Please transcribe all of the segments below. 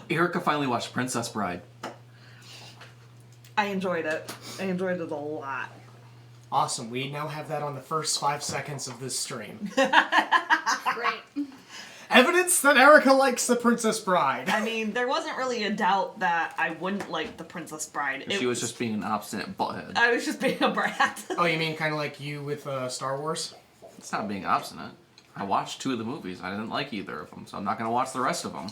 Erica finally watched Princess Bride. I enjoyed it. I enjoyed it a lot. Awesome. We now have that on the first 5 seconds of this stream. Great. Evidence that Erica likes The Princess Bride. I mean, there wasn't really a doubt that I wouldn't like The Princess Bride. She was just being an obstinate butthead. I was just being a brat. Oh, you mean kind of like you with Star Wars? It's not being obstinate. I watched 2 of the movies. I didn't like either of them, so I'm not going to watch the rest of them.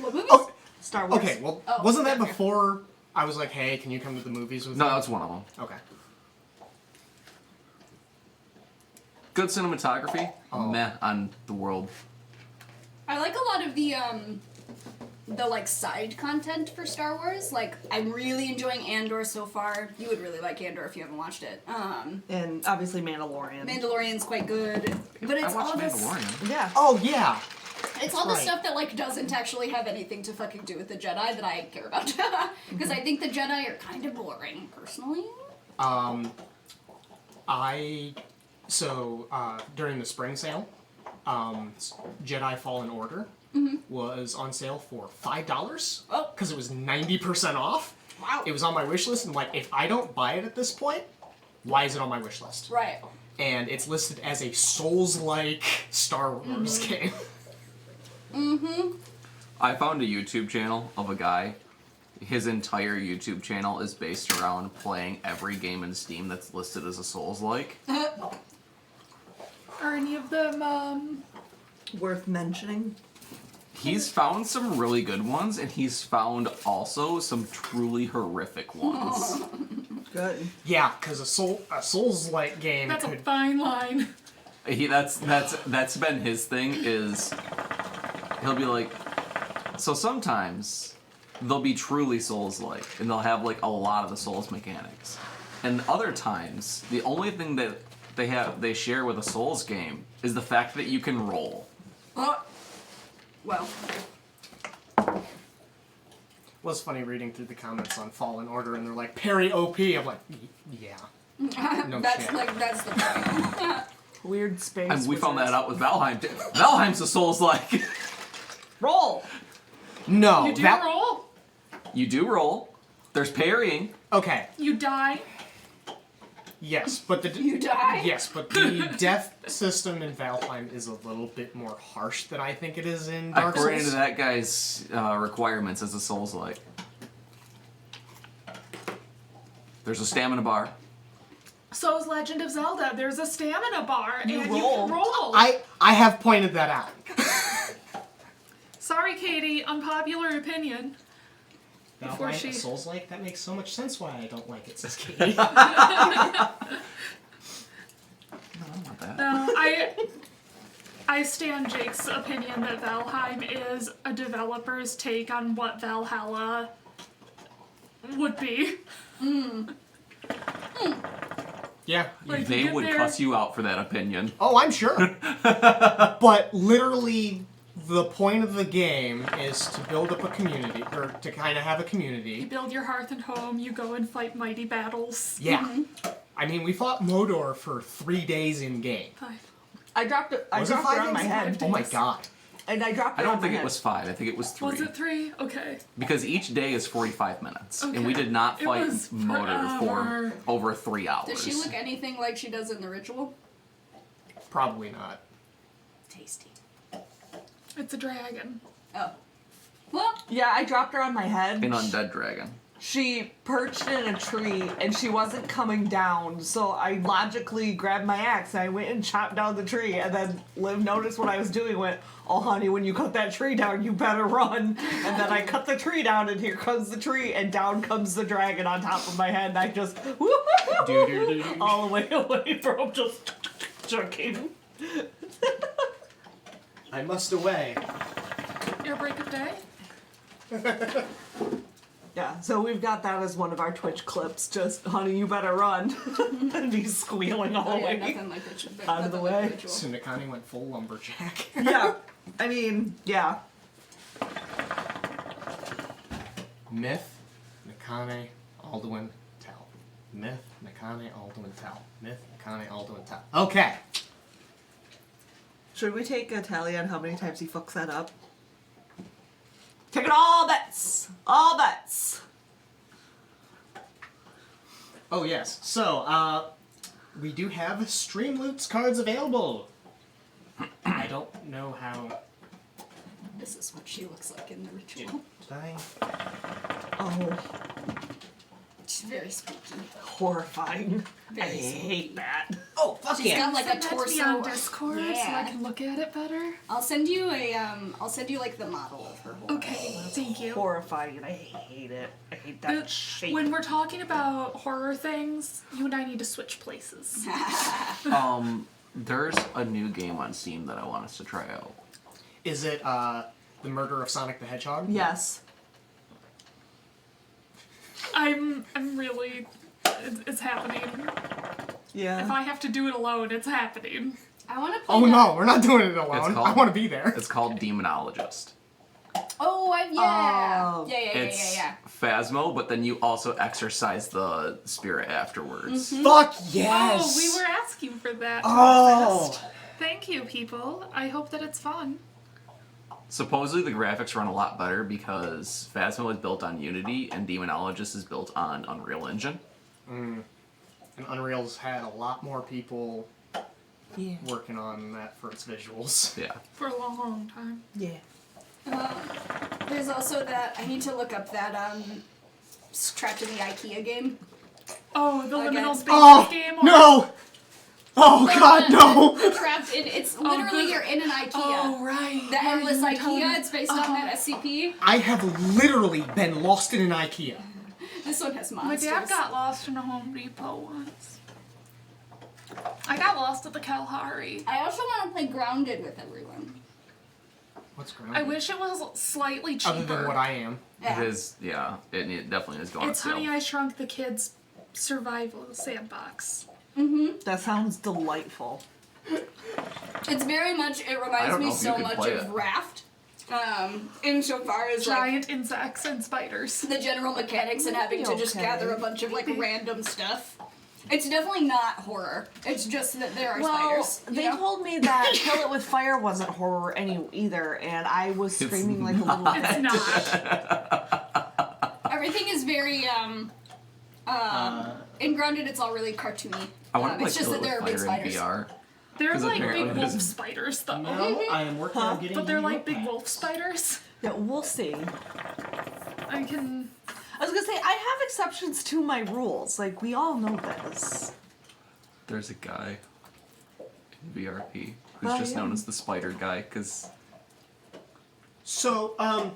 What movies? Oh, Star Wars. okay, well, Oh, wasn't that okay. before I was like, hey, can you come to the movies with No, me? that's one of them. Okay. Good cinematography, meh on the world. I like a lot of the like side content for Star Wars. Like, I'm really enjoying Andor so far. You would really like Andor if you haven't watched it. And obviously Mandalorian. Mandalorian's quite good, but it's I watched all this. Mandalorian. Yeah. Oh, yeah. It's all the right. stuff that like doesn't actually have anything to fucking do with the Jedi that I care about. Because I think the Jedi are kind of boring, personally. During the spring sale, Jedi Fallen Order was on sale for $5. Oh. Because it was 90% off. Wow. It was on my wish list, and like, if I don't buy it at this point, why is it on my wish list? Right. And it's listed as a Souls-like Star Wars game. I found a YouTube channel of a guy. His entire YouTube channel is based around playing every game in Steam that's listed as a Souls-like. Are any of them, Worth mentioning. He's found some really good ones, and he's found also some truly horrific ones. Good. Yeah, because a Souls-like game that's a could... fine line. That's been his thing, is he'll be like, so sometimes they'll be truly Souls-like, and they'll have like a lot of the Souls mechanics. And other times, the only thing that they share with a Souls game is the fact that you can roll. Well. Was funny reading through the comments on Fallen Order, and they're like, parry OP. I'm like, yeah. No that's shit. that's the point. Weird space. And we found that wizards. out with Valheim. Valheim's a Souls-like. Roll! No, You do that... roll, You do roll. There's parrying. Okay, you die. yes, but the... You die? Yes, but the death system in Valheim is a little bit more harsh than I think it is in Dark According Souls. to that guy's requirements as a Souls-like. There's a stamina bar. So is Legend of Zelda. There's a stamina bar, You and roll. you can roll. I have pointed that out. Sorry, Katie. Unpopular opinion. Before Valheim, she- a Souls-like? That makes so much sense why I don't like it, says Katie. No, I don't want that. No, I stand Jake's opinion that Valheim is a developer's take on what Valhalla would be. Yeah. Like, They get would there- cuss you out for that opinion. Oh, I'm sure. But literally, the point of the game is to build up a community, or to kind of have a You community. build your hearth and home, you go and fight mighty battles. Yeah. I mean, we fought Modor for 3 days in game. I dropped it. I Was it dropped 5 it on my days? head. Oh my god. And I dropped it I on don't my think head. it was 5. I think it was 3. Was it 3? Okay. Because each day is 45 minutes. And we Okay. did not It fight was Motor forever. for over 3 hours. Does she look anything like she does in the ritual? Probably not. Tasty. It's a dragon. Oh. Well, Yeah, I dropped her on my head. An undead dragon. She perched in a tree and she wasn't coming down, so I logically grabbed my axe and I went and chopped down the tree. And then Liv noticed what I was doing, went, "Oh, honey, when you cut that tree down, you better run." And then I cut the tree down, and here comes the tree, and down comes the dragon on top of my head. And I just all the way away from just joking. I must away. Your break of day? Yeah, so we've got that as one of our Twitch clips. Just, honey, you better run. And be squealing all oh the yeah, way. nothing like ritual. Out of the nothing like way. ritual. Sundakani went full lumberjack. Yeah, I mean, yeah. Myth, Nakane, Alduin, Tell. Myth, Nakane, Alduin, Tell. Myth, Nakane, Alduin, Tell. Okay. Should we take a tally on how many times he fucks that up? Taking all bets. All bets. Oh yes. So, we do have Streamloots cards available. I don't know how. This is what she looks like in the ritual. Did I? Oh, She's very spooky. horrifying. Very I hate that. Oh fuck She's got like a Send that to me torso. on Discord so I Yeah. can look at it better. I'll send you like the model of her. Whole Okay, thank you. Horrifying. I hate it. I hate that But shape. when we're talking about horror things, you and I need to switch places. There's a new game on Steam that I want us to try out. Is it the murder of Sonic the Hedgehog? Yes. I'm really, it's happening. Yeah. If I have to do it alone, it's happening. I want to play. Oh that. no, we're not doing it alone. It's called- I want to be there. It's called Demonologist. Oh, yeah. Oh. Yeah. It's Phasmo, but then you also exercise the spirit afterwards. Fuck yes. Oh, we were asking for that. Oh. Thank you, people. I hope that it's fun. Supposedly the graphics run a lot better because Phasmo is built on Unity and Demonologist is built on Unreal Engine. And Unreal's had a lot more people Yeah. working on that for its visuals. Yeah. For a long, long time. Yeah. There's also that. I need to look up that Trapped in the IKEA game. Oh, the Again. Liminal Spaces Oh game? Or... no! Oh god, no! Trapped in. It's literally the- you're in an IKEA. Oh, right. The Yeah, Endless you were IKEA. telling me. It's based on that SCP. I have literally been lost in an IKEA. This one has My monsters. dad got lost in a Home Depot once. I got lost at the Kalahari. I also want to play Grounded with everyone. What's grounded? I wish it was slightly cheaper. Other than what I am. Yeah. It is, yeah. It definitely is going It's on sale. Honey, I Shrunk the Kids survival sandbox. That sounds delightful. It's very much. It I reminds don't me know if you so could much play of it. Raft. Insofar as like Giant insects and spiders. the general mechanics and having to just Okay. gather a bunch of like random stuff. It's definitely not horror. It's just that there are Well, spiders. they you know? told me that Kill It With Fire wasn't horror either, and I was screaming like a little bit. It's not. Everything is very in Grounded. It's all really cartoony. I want to play it's just Kill that It there are With big Fire in spiders. VR. They're 'Cause like apparently big there's- wolf spiders, though. No, I am working on getting But they're you like a big pack. wolf spiders. Yeah, we'll see. I can. I was gonna say I have exceptions to my rules. Like we all know this. There's a guy in VRP who's Oh, just yeah. known as the Spider Guy because So, Oh,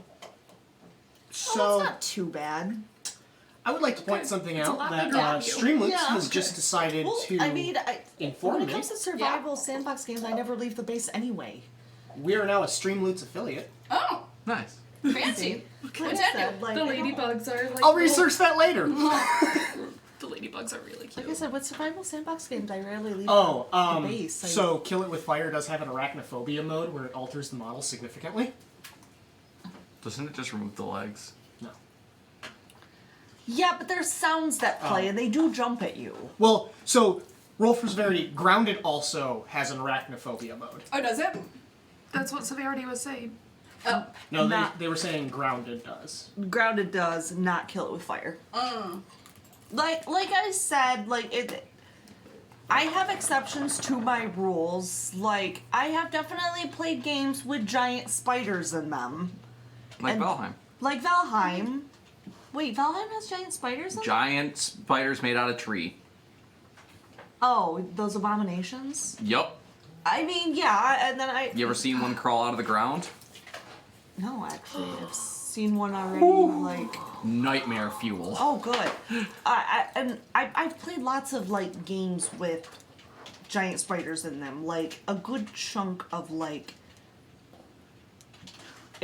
so that's not too bad. I would like to point something It's a out lot that bigger than you. Streamloops Yeah, has okay. just decided Well, to I mean, inform when it me. comes to survival sandbox games, I never leave the base anyway. We are now a Streamloops affiliate. Oh, nice. fancy. Like What's I that said, do? like, The I don't- ladybugs are like. I'll research that later. The ladybugs are really cute. Like I said, with survival sandbox games, I rarely leave Oh, the base. so Kill It With Fire does have an arachnophobia mode where it alters the model significantly. Doesn't it just remove the legs? No. Yeah, but there's sounds that play, Oh. and they do jump at you. Well, so Roll for Severity, Grounded also has an arachnophobia mode. Oh, does it? That's what Severity was saying. Oh. No, Not- they were saying Grounded does. Grounded does not Kill It With Fire. Like I said, like it. I have exceptions to my rules. Like I have definitely played games with giant spiders in them, Like And- Valheim. like Valheim. Wait, Valheim has giant spiders in them? Giant spiders made out of tree. Oh, those abominations. Yup. I mean, yeah, and then I. You ever seen one crawl out of the ground? No, actually, I've seen one already. Like. Nightmare fuel. Oh, good. I've played lots of like games with giant spiders in them. Like a good chunk of like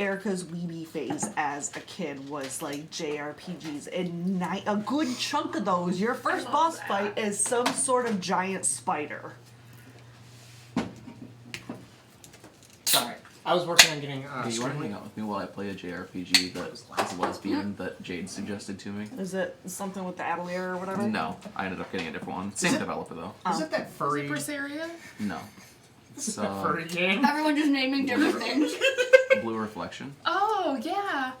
Erica's weeby phase as a kid was like JRPGs, and a good chunk of those, your first love boss that. fight is some sort of giant spider. Sorry. I was working on getting Hey, you want to hang Streamloops. out with me while I play a JRPG that is lesbian that Jade suggested to me? Is it something with the Atelier or whatever? No, I ended up getting a different one. Same it- developer though. Is it that furry, Berseria? No. that So furry game? Everyone just naming different things. Blue Reflection. Oh, Oh, yeah.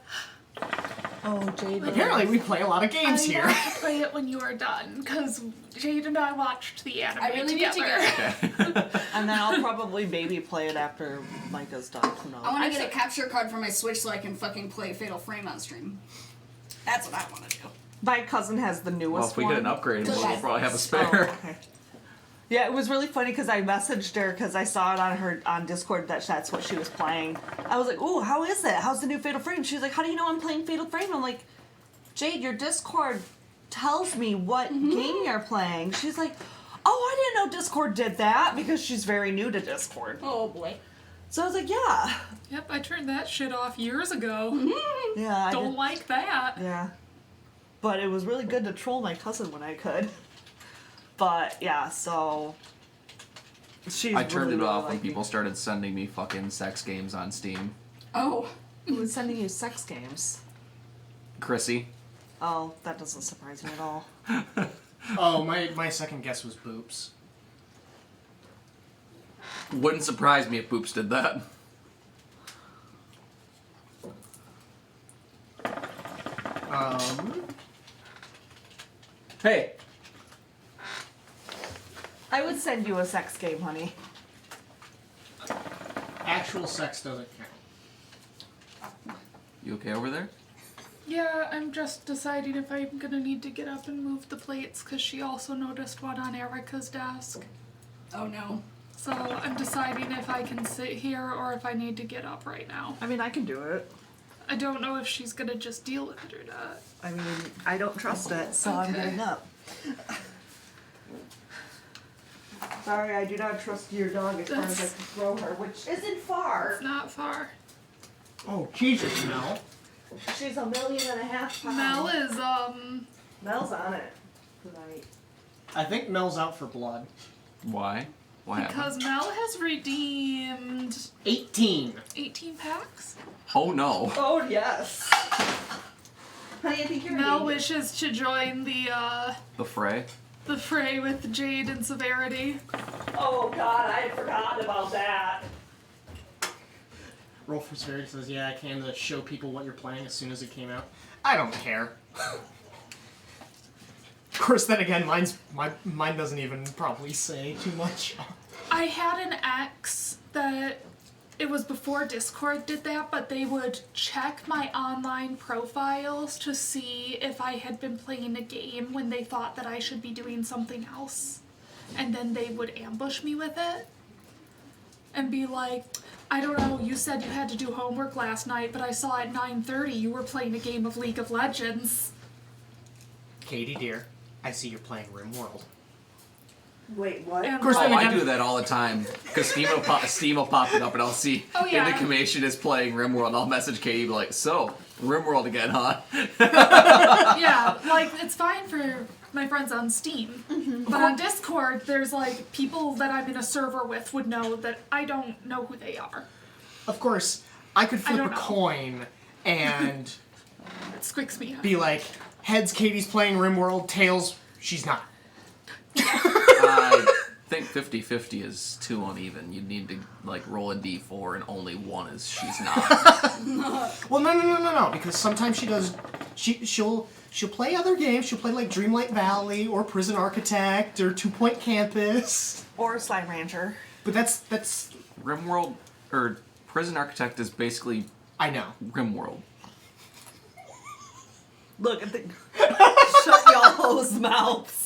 Oh, Jade. Apparently, we play a lot of games I here. want to play it when you are done, because Jade and I watched the anime I really need to together. get. And then I'll probably maybe play it after Micah's done. Who knows? I want to get a capture card for my Switch so I can fucking play Fatal Frame on stream. That's what I want to do. My cousin has the newest Well, if we one. get an upgrade, Good we'll guys. probably have a Oh, spare. okay. Yeah, it was really funny because I messaged her because I saw it on Discord that that's what she was playing. I was like, "Ooh, how is it? How's the new Fatal Frame?" She was like, "How do you know I'm playing Fatal Frame?" I'm like, "Jade, your Discord tells me what game you're playing." She's like, "Oh, I didn't know Discord did that," because she's very new to Discord. Oh boy. So I was like, "Yeah, Yep, I turned that shit off years ago. yeah, I Don't did- like that. yeah." But it was really good to troll my cousin when I could. But yeah, so she's I turned really, it off really when liking- people started sending me fucking sex games on Steam. Oh. Who was sending you sex games? Chrissy. Oh, that doesn't surprise me at all. Oh, my second guess was Boops. Wouldn't surprise me if Boops did that. Hey, I would send you a sex game, honey. Actual sex doesn't count. you okay over there? Yeah, I'm just deciding if I'm gonna need to get up and move the plates, because she also noticed one on Erica's desk. Oh no. So I'm deciding if I can sit here or if I need to get up right now. I mean, I can do it. I don't know if she's gonna just deal with it or not. I mean, I don't trust it, so I'm Okay. getting up. Sorry, I do not trust your dog as far as I can throw her, which isn't far. It's not far. Oh, Jesus, Mel. She's 1.5 million pounds. Mel is, Mel's on it tonight. I think Mel's out for blood. Why? What happened? because Mel has redeemed 18. 18 packs. Oh no. Oh, yes. Honey, I think you're Mel ready. wishes to join The fray? the fray with Jade and Severity. Oh, God, I forgot about that. Roll for Severity says, yeah, I came to show people what you're playing as soon as it came out. I don't care. Of course, then again, mine doesn't even probably say too much. I had an ex that it was before Discord did that, but they would check my online profiles to see if I had been playing a game when they thought that I should be doing something else. And then they would ambush me with it and be like, I don't know, you said you had to do homework last night, but I saw at 9:30 you were playing a game of League of Legends. Katie, dear, I see you're playing RimWorld. Wait, what? And Of course, Oh, then I again- do that all the time. Because Steam will pop it up and I'll see Oh, yeah. Indication is playing RimWorld. I'll message Katie be like, so, RimWorld again, huh? Yeah, like, it's fine for my friends on Steam. But on Discord, there's, like, people that I'm in a server with would know that I don't know who they are. Of course, I could flip don't a know. coin and It squicks me out. be like, heads, Katie's playing RimWorld, tails, she's not. I think 50-50 is too uneven. You'd need to, like, roll a d4 and only one is she's not. Well, no, because sometimes she does. She'll play other games. She'll play like Dreamlight Valley or Prison Architect or 2 Point Campus. Or Slime Rancher. But that's RimWorld, or Prison Architect is basically I know. RimWorld. Look at the. Shut y'all's mouths.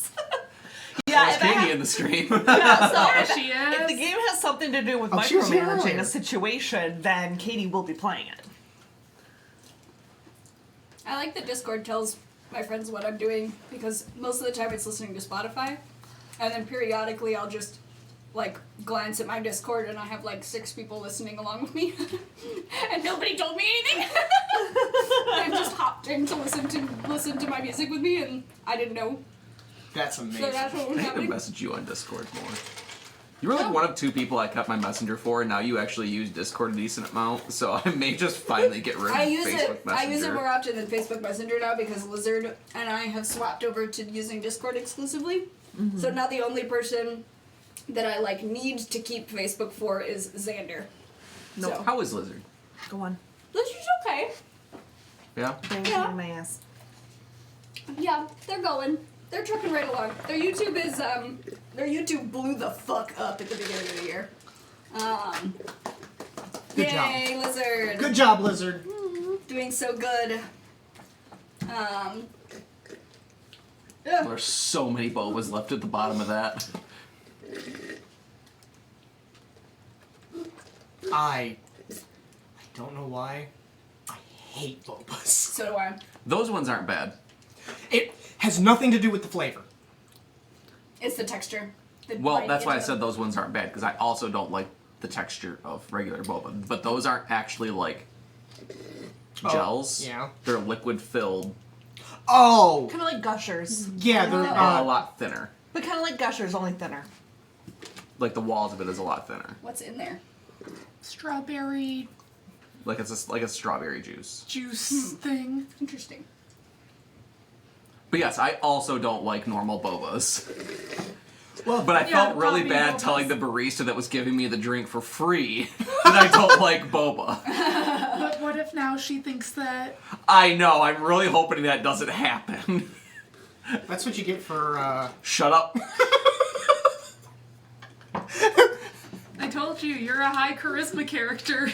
Yeah, There's if, I Katie have, in the stream. yeah, so There if, she is. if the game has something to do with Oh, she was here micromanaging earlier. a situation, then Katie will be playing it. I like that Discord tells my friends what I'm doing because most of the time it's listening to Spotify, and then periodically I'll just like glance at my Discord and I have like 6 people listening along with me, and nobody told me anything. They've just hopped in to listen to my music with me, and I didn't know. That's So amazing. that's what I was need to happening. message you on Discord more. You were like one of 2 people I kept my messenger for, and now you actually use Discord a decent amount, so I may just finally get rid of I use Facebook it. Messenger. I use it more often than Facebook Messenger now because Lizard and I have swapped over to using Discord exclusively. So now the only person that I like need to keep Facebook for is Xander. Nope. So, How is Lizard? Go on. This is okay. Yeah. Thank Yeah. you, my ass. Yeah, they're going. They're trucking right along. Their YouTube blew the fuck up at the beginning of the year. Good yay, Lizard. Good job, Lizard. Doing so good. Yeah. There's so many bobas left at the bottom of that. I don't know why. I hate bobas. So do I. Those ones aren't bad. It has nothing to do with the flavor. It's the texture. The Well, bite that's why I into said those ones aren't bad, because I also don't like the texture of regular boba. But those aren't actually like gels. yeah. They're liquid filled. Oh, Kind of like Gushers. yeah, they're A lot thinner. But kind of like Gushers, only thinner. Like the walls of it is a lot thinner. What's in there? Strawberry Like it's like a strawberry juice. juice thing. Interesting. But yes, I also don't like normal bobas. well, But I Yeah, felt really coffee bad bobas. telling the barista that was giving me the drink for free that I don't like boba. But what if now she thinks that I know, I'm really hoping that doesn't happen. that's what you get for. Shut up. I told you you're a high charisma character.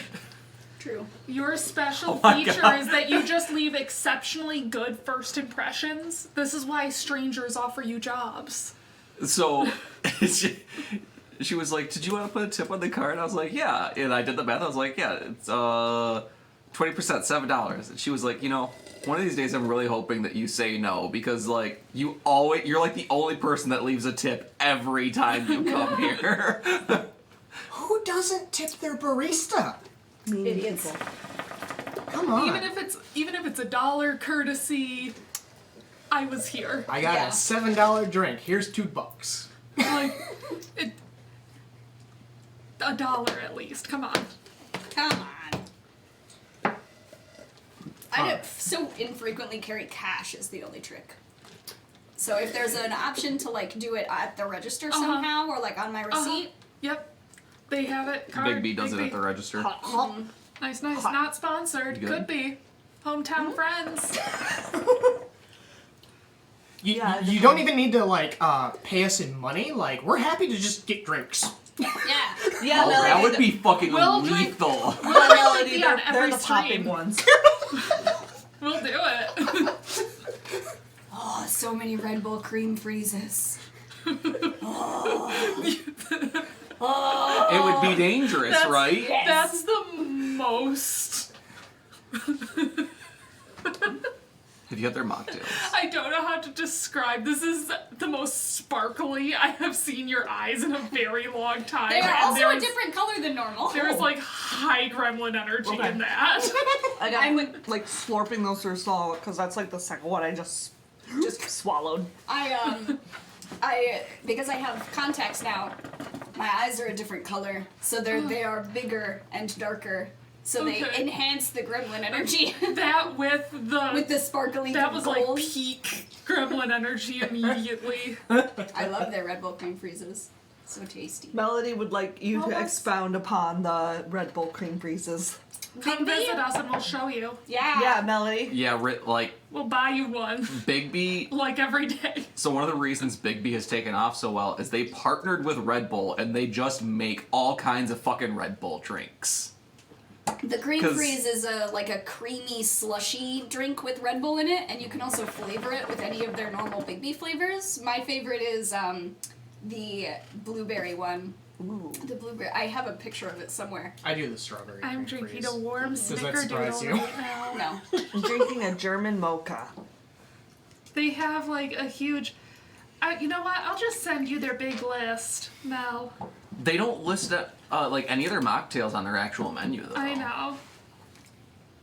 True. Your special Oh my feature God. is that you just leave exceptionally good first impressions. This is why strangers offer you jobs. So she was like, "Did you want to put a tip on the card?" I was like, "Yeah." And I did the math. I was like, "Yeah, it's 20%, $7." And she was like, "You know, one of these days I'm really hoping that you say no, because like you're like the only person that leaves a tip every time you come here." Who doesn't tip their barista? Mean Idiots. people. Come on. Even if it's $1 courtesy, I was here. I got Yeah. a $7 drink. Here's $2. Like $1 at least. Come on. Come on. I don't, so infrequently carry cash is the only trick. So if there's an option to like do it at the register somehow or like on my receipt, Yep. They have it. Card. Big B does it at the register. Nice. Not sponsored. Good. Could be. Hometown friends. You, Yeah, you don't even need to like pay us in money. Like we're happy to just get drinks. yeah. Yeah, Oh, Melody, that would be fucking We'll drink- lethal. Melody, be on they're every the popping stream. ones. We'll do it. Oh, so many Red Bull cream freezes. It would be dangerous, That's- right? Yes. That's the most. Have you had their mocktails? I don't know how to describe. This is the most sparkly I have seen your eyes in a very long time. They are and also a there's- different color than normal. There's like high gremlin energy Okay. in that. I got like slurping those through swallow because that's like the second one I just swallowed. I because I have contacts now, my eyes are a different color, so they are bigger and darker, so they Okay. enhance the gremlin energy That with the with the sparkly that was gold. like peak gremlin energy immediately. I love their Red Bull cream freezes. So tasty. Melody would like you Oh, to that's- expound upon the Red Bull cream freezes. Come Big B? visit us and we'll show you. Yeah. Yeah, Melody. Yeah, like We'll buy you one. Big B. Like every day. So one of the reasons Big B has taken off so well is they partnered with Red Bull and they just make all kinds of fucking Red Bull drinks. The cream 'Cause- freeze is like a creamy slushy drink with Red Bull in it, and you can also flavor it with any of their normal Big B flavors. My favorite is the blueberry one. Ooh. The blueberry. I have a picture of it somewhere. I do the strawberry. I'm cream drinking freeze. a warm that snickerdoodle surprise you? right now. No. I'm drinking a German mocha. They have like a huge. You know what? I'll just send you their big list, Mel. They don't list like any of their mocktails on their actual menu though. I know.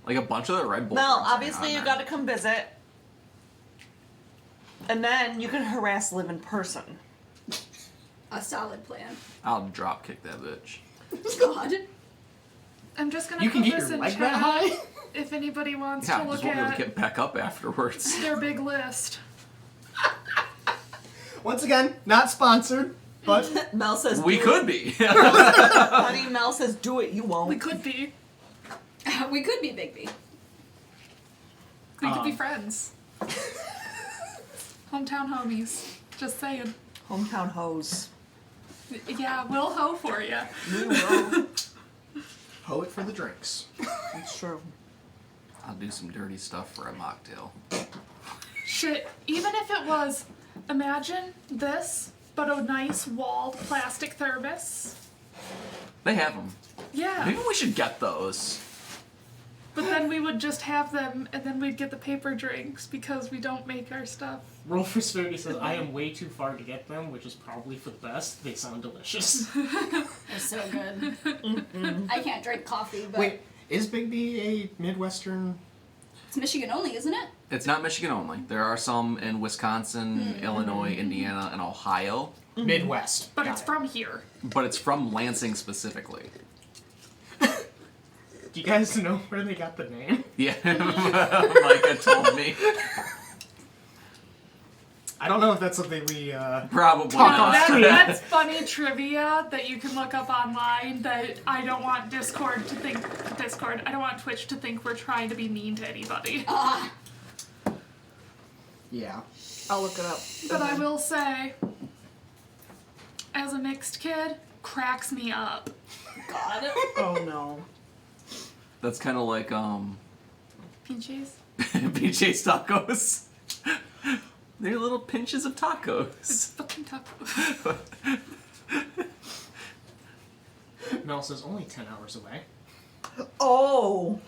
Like a bunch of the Red Bull. Mel, drinks aren't obviously on you there. got to come visit, and then you can harass Liv in person. A solid plan. I'll drop kick that bitch. God. I'm just gonna You can put get this your in leg chat that high. if anybody wants Yeah, to I look just won't be able to at get back up afterwards. their big list. Once again, not sponsored, but Mel says We do could it. be. Honey, Mel says do it. You won't. We could be. We could be Bigby. We could be friends. Hometown homies. Just saying. Hometown hoes. Yeah, we'll hoe for you. We will. Hoe it for the drinks. It's true. I'll do some dirty stuff for a mocktail. Shit, even if it was, imagine this, but a nice walled plastic thermos. They have them. Yeah. Maybe we should get those. But then we would just have them, and then we'd get the paper drinks because we don't make our stuff. Roll for Spooky says, I am way too far to get them, which is probably for the best. They sound delicious. They're so good. I can't drink coffee, but Wait, is Bigby a Midwestern? it's Michigan only, isn't it? It's not Michigan only. There are some in Wisconsin, Illinois, Indiana, and Ohio. Midwest. But Got it's it. from here. But it's from Lansing specifically. Do you guys know where they got the name? Yeah, Micah told me. I don't know if that's something we, Probably Talk not. off street. That's funny trivia that you can look up online that I don't want I don't want Twitch to think we're trying to be mean to anybody. Yeah. I'll look it up. But I will say, as a mixed kid, cracks me up. God. Oh no. That's kind of like Pinches? BJ's tacos. They're little pinches of tacos. Fucking tacos. Mel says, only 10 hours away. Oh.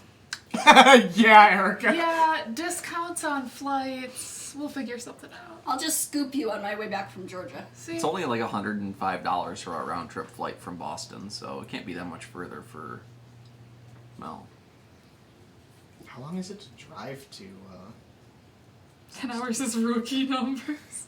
Yeah, Erica. Yeah, discounts on flights. We'll figure something out. I'll just scoop you on my way back from Georgia. See? It's only like $105 for a round trip flight from Boston, so it can't be that much further for Mel. How long is it to drive to, 10 hours is rookie numbers.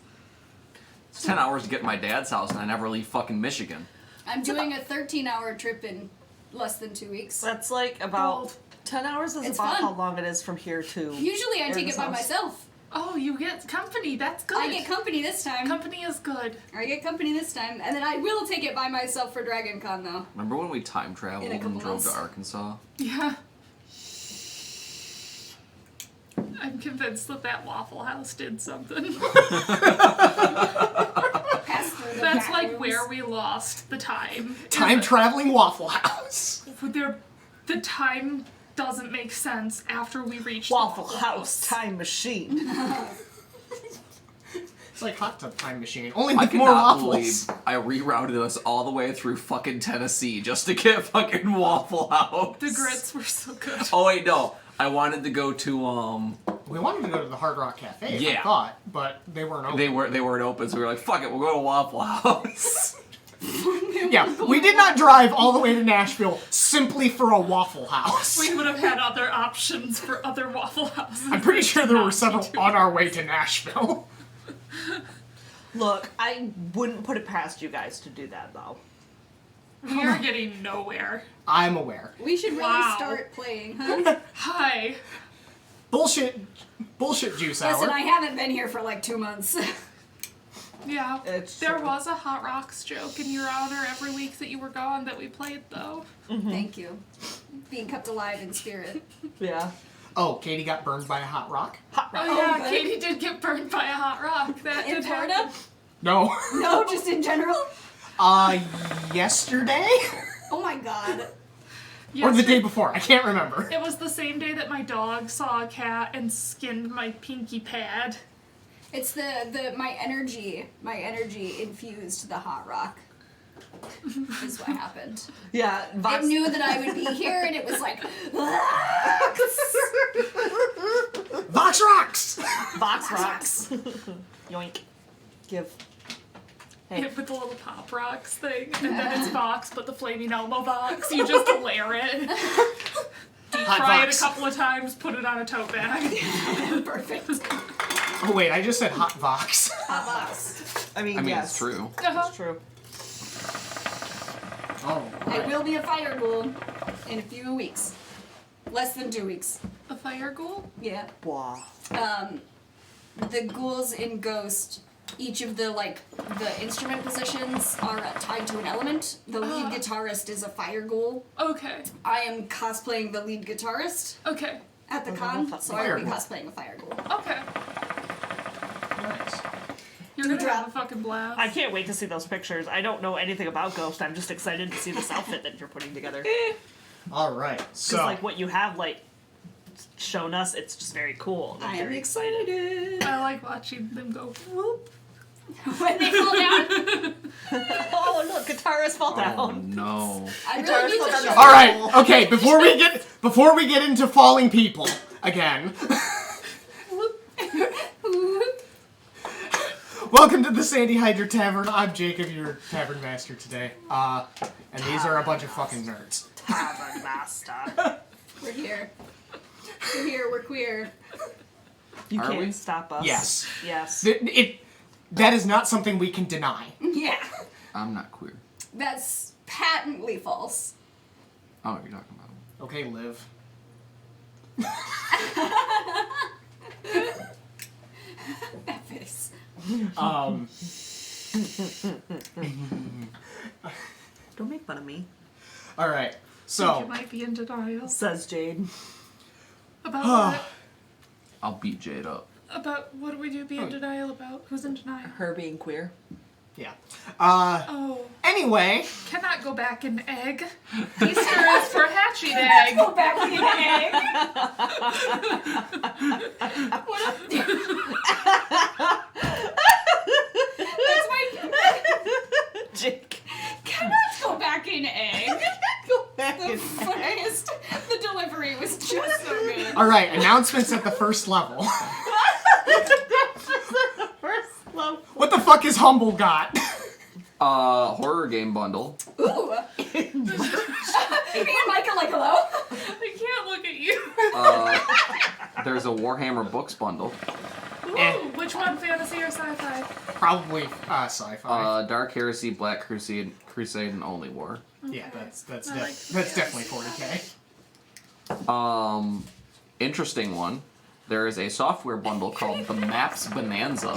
It's 10 hours to get to my dad's house, and I never leave fucking Michigan. I'm doing a 13-hour trip in less than 2 weeks. That's like about Gold. 10 hours is It's about fun. how long it is from here to. Usually I take Erica's it by house. myself. Oh, you get company. That's good. I get company this time. Company is good. I get company this time, and then I will take it by myself for Dragon Con though. Remember when we time traveled In a couple and drove to months. Arkansas? Yeah. I'm convinced that Waffle House did something. Pass through the That's back like rooms. where we lost the time. time traveling Waffle House? The time doesn't make sense after we reach Waffle the House time machine. It's like Hot Tub Time Machine, only I with more cannot waffles. believe I rerouted us all the way through fucking Tennessee just to get fucking Waffle House. The grits were so good. Oh wait, no. I wanted to go to We wanted to go to the Hard Rock Cafe, I Yeah. thought, but they weren't open. they weren't open, so we were like, fuck it, we'll go to Waffle House. Yeah, we did not drive all the way to Nashville simply for a Waffle House. We would have had other options for other Waffle Houses. I'm pretty sure there were Not several to do on our way to Nashville. Look, I wouldn't put it past you guys to do that though. We are getting nowhere. I'm aware. We should really Wow. start playing, huh? Hi. Bullshit juice hour. Listen, I haven't been here for like 2 months. Yeah. It's There true. was a Hot Rocks joke in your honor every week that you were gone that we played though. Thank you. Being kept alive in spirit. Yeah. Oh, Katie got burned by a hot rock? Oh yeah, good. Katie did get burned by a hot rock. That In did Florida? happen. No. No, just in general. Yesterday? Oh my god. Or the Yesterday- day before, I can't remember. It was the same day that my dog saw a cat and skinned my pinky pad. It's the my energy infused the hot rock. Is what happened. Yeah. It knew that I would be here, and it was like, Vox rocks! Vox rocks. Yoink. Give. Hey. Hit with the little Pop Rocks thing, and then it's Vox, but the Flaming Elmo Vox. You just layer it. Deep Hot fry it a Vox. couple of times, put it on a tote bag. perfect. Oh wait, I just said hot Vox. Hot box. I mean, I mean, yes. it's true. It's true. Oh. I will be a fire ghoul in a few weeks. Less than 2 weeks. A fire ghoul? Yeah. Wow. The ghouls in Ghost each of the instrument positions are tied to an element. The lead guitarist is a fire ghoul. Okay. I am cosplaying the lead guitarist Okay. at the con, so I will be Fire ghoul. cosplaying a fire ghoul. Okay. Nice. You're gonna have a fucking blast. I can't wait to see those pictures. I don't know anything about Ghost. I'm just excited to see this outfit that you're putting together. All right. Because So like what you have shown us, it's just very cool. I'm I am very excited. I like watching them go whoop. When they fall down, Oh look, guitarist fall Oh down. no. I Guitarist really need fall to down show the all right. Okay. Before we get into falling people again. Welcome to the Sandy Hydra Tavern. I'm Jacob, your tavern master today. And these are a bunch of fucking nerds. Tavern master. We're here. We're here. We're queer. You Are can't we? stop us. Yes. Yes. That is not something we can deny. Yeah, I'm not queer. that's patently false. Oh, what are you talking about? Okay, Liv. That face. Don't make fun of me. All right. I think So you might be in denial. Says Jade. About what? I'll beat Jade up. About what do we do be in denial about? Who's in denial? Her being queer. yeah. Oh, Anyway, cannot go back in egg. Easter is for hatching egg. Go back in the egg. What That's my. Jake. Cannot go back in egg. Go back The funniest. The delivery was just so good. all right. Announcements at the first level. First love. What the fuck is Humble got? Horror game bundle. Ooh. Me and Micah like hello. I can't look at you. There's a Warhammer books bundle. Ooh, Eh. which one, fantasy or sci-fi? Probably sci-fi. Dark Heresy, Black Crusade, and Only War. Yeah, that's I like that's definitely 40K. Interesting one. There is a software bundle called the Maps Bonanza.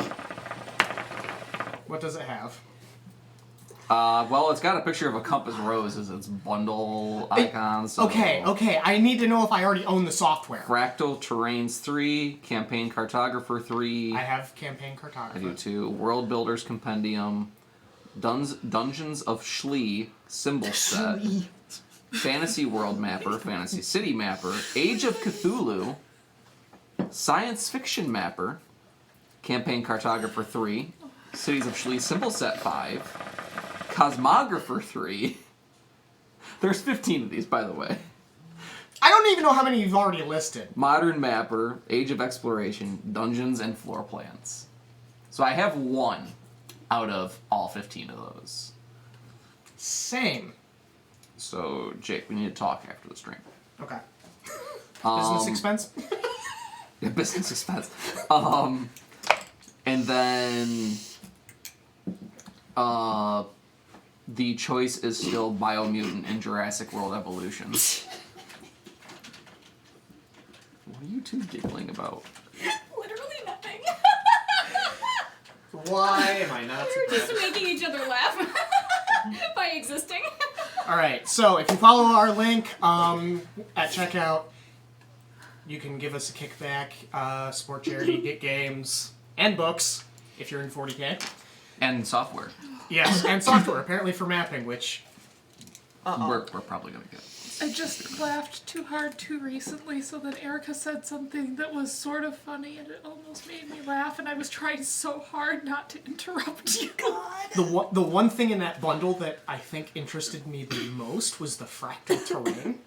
What does it have? Well, it's got a picture of a compass rose as its bundle icon. So Okay. I need to know if I already own the software. Fractal Terrains 3, Campaign Cartographer 3. I have Campaign I Cartographer. do too. World Builders Compendium. Dungeons of Schlee symbol set. Fantasy World Mapper, Fantasy City Mapper, Age of Cthulhu, Science Fiction Mapper, Campaign Cartographer 3, Cities of Schlee Symbol Set 5, Cosmographer 3. There's 15 of these, by the way. I don't even know how many you've already listed. Modern Mapper, Age of Exploration, Dungeons, and Floor Plans. So I have one out of all 15 of those. Same. So, Jake, we need to talk after the stream. Okay. Business expense? Yeah, business expense. And then the choice is still Biomutant and Jurassic World Evolution. What are you two giggling about? Literally nothing. Why am I not We're just making each other laugh by existing. Alright, so if you follow our link at checkout, you can give us a kickback, support charity, get games, and books, if you're in 40K. And software. Yes, and software, apparently for mapping, which... We're probably going to get. I just laughed too hard too recently, so that Erica said something that was sort of funny, and it almost made me laugh, and I was trying so hard not to interrupt you. The one thing in that bundle that I think interested me the most was the fractal terrain.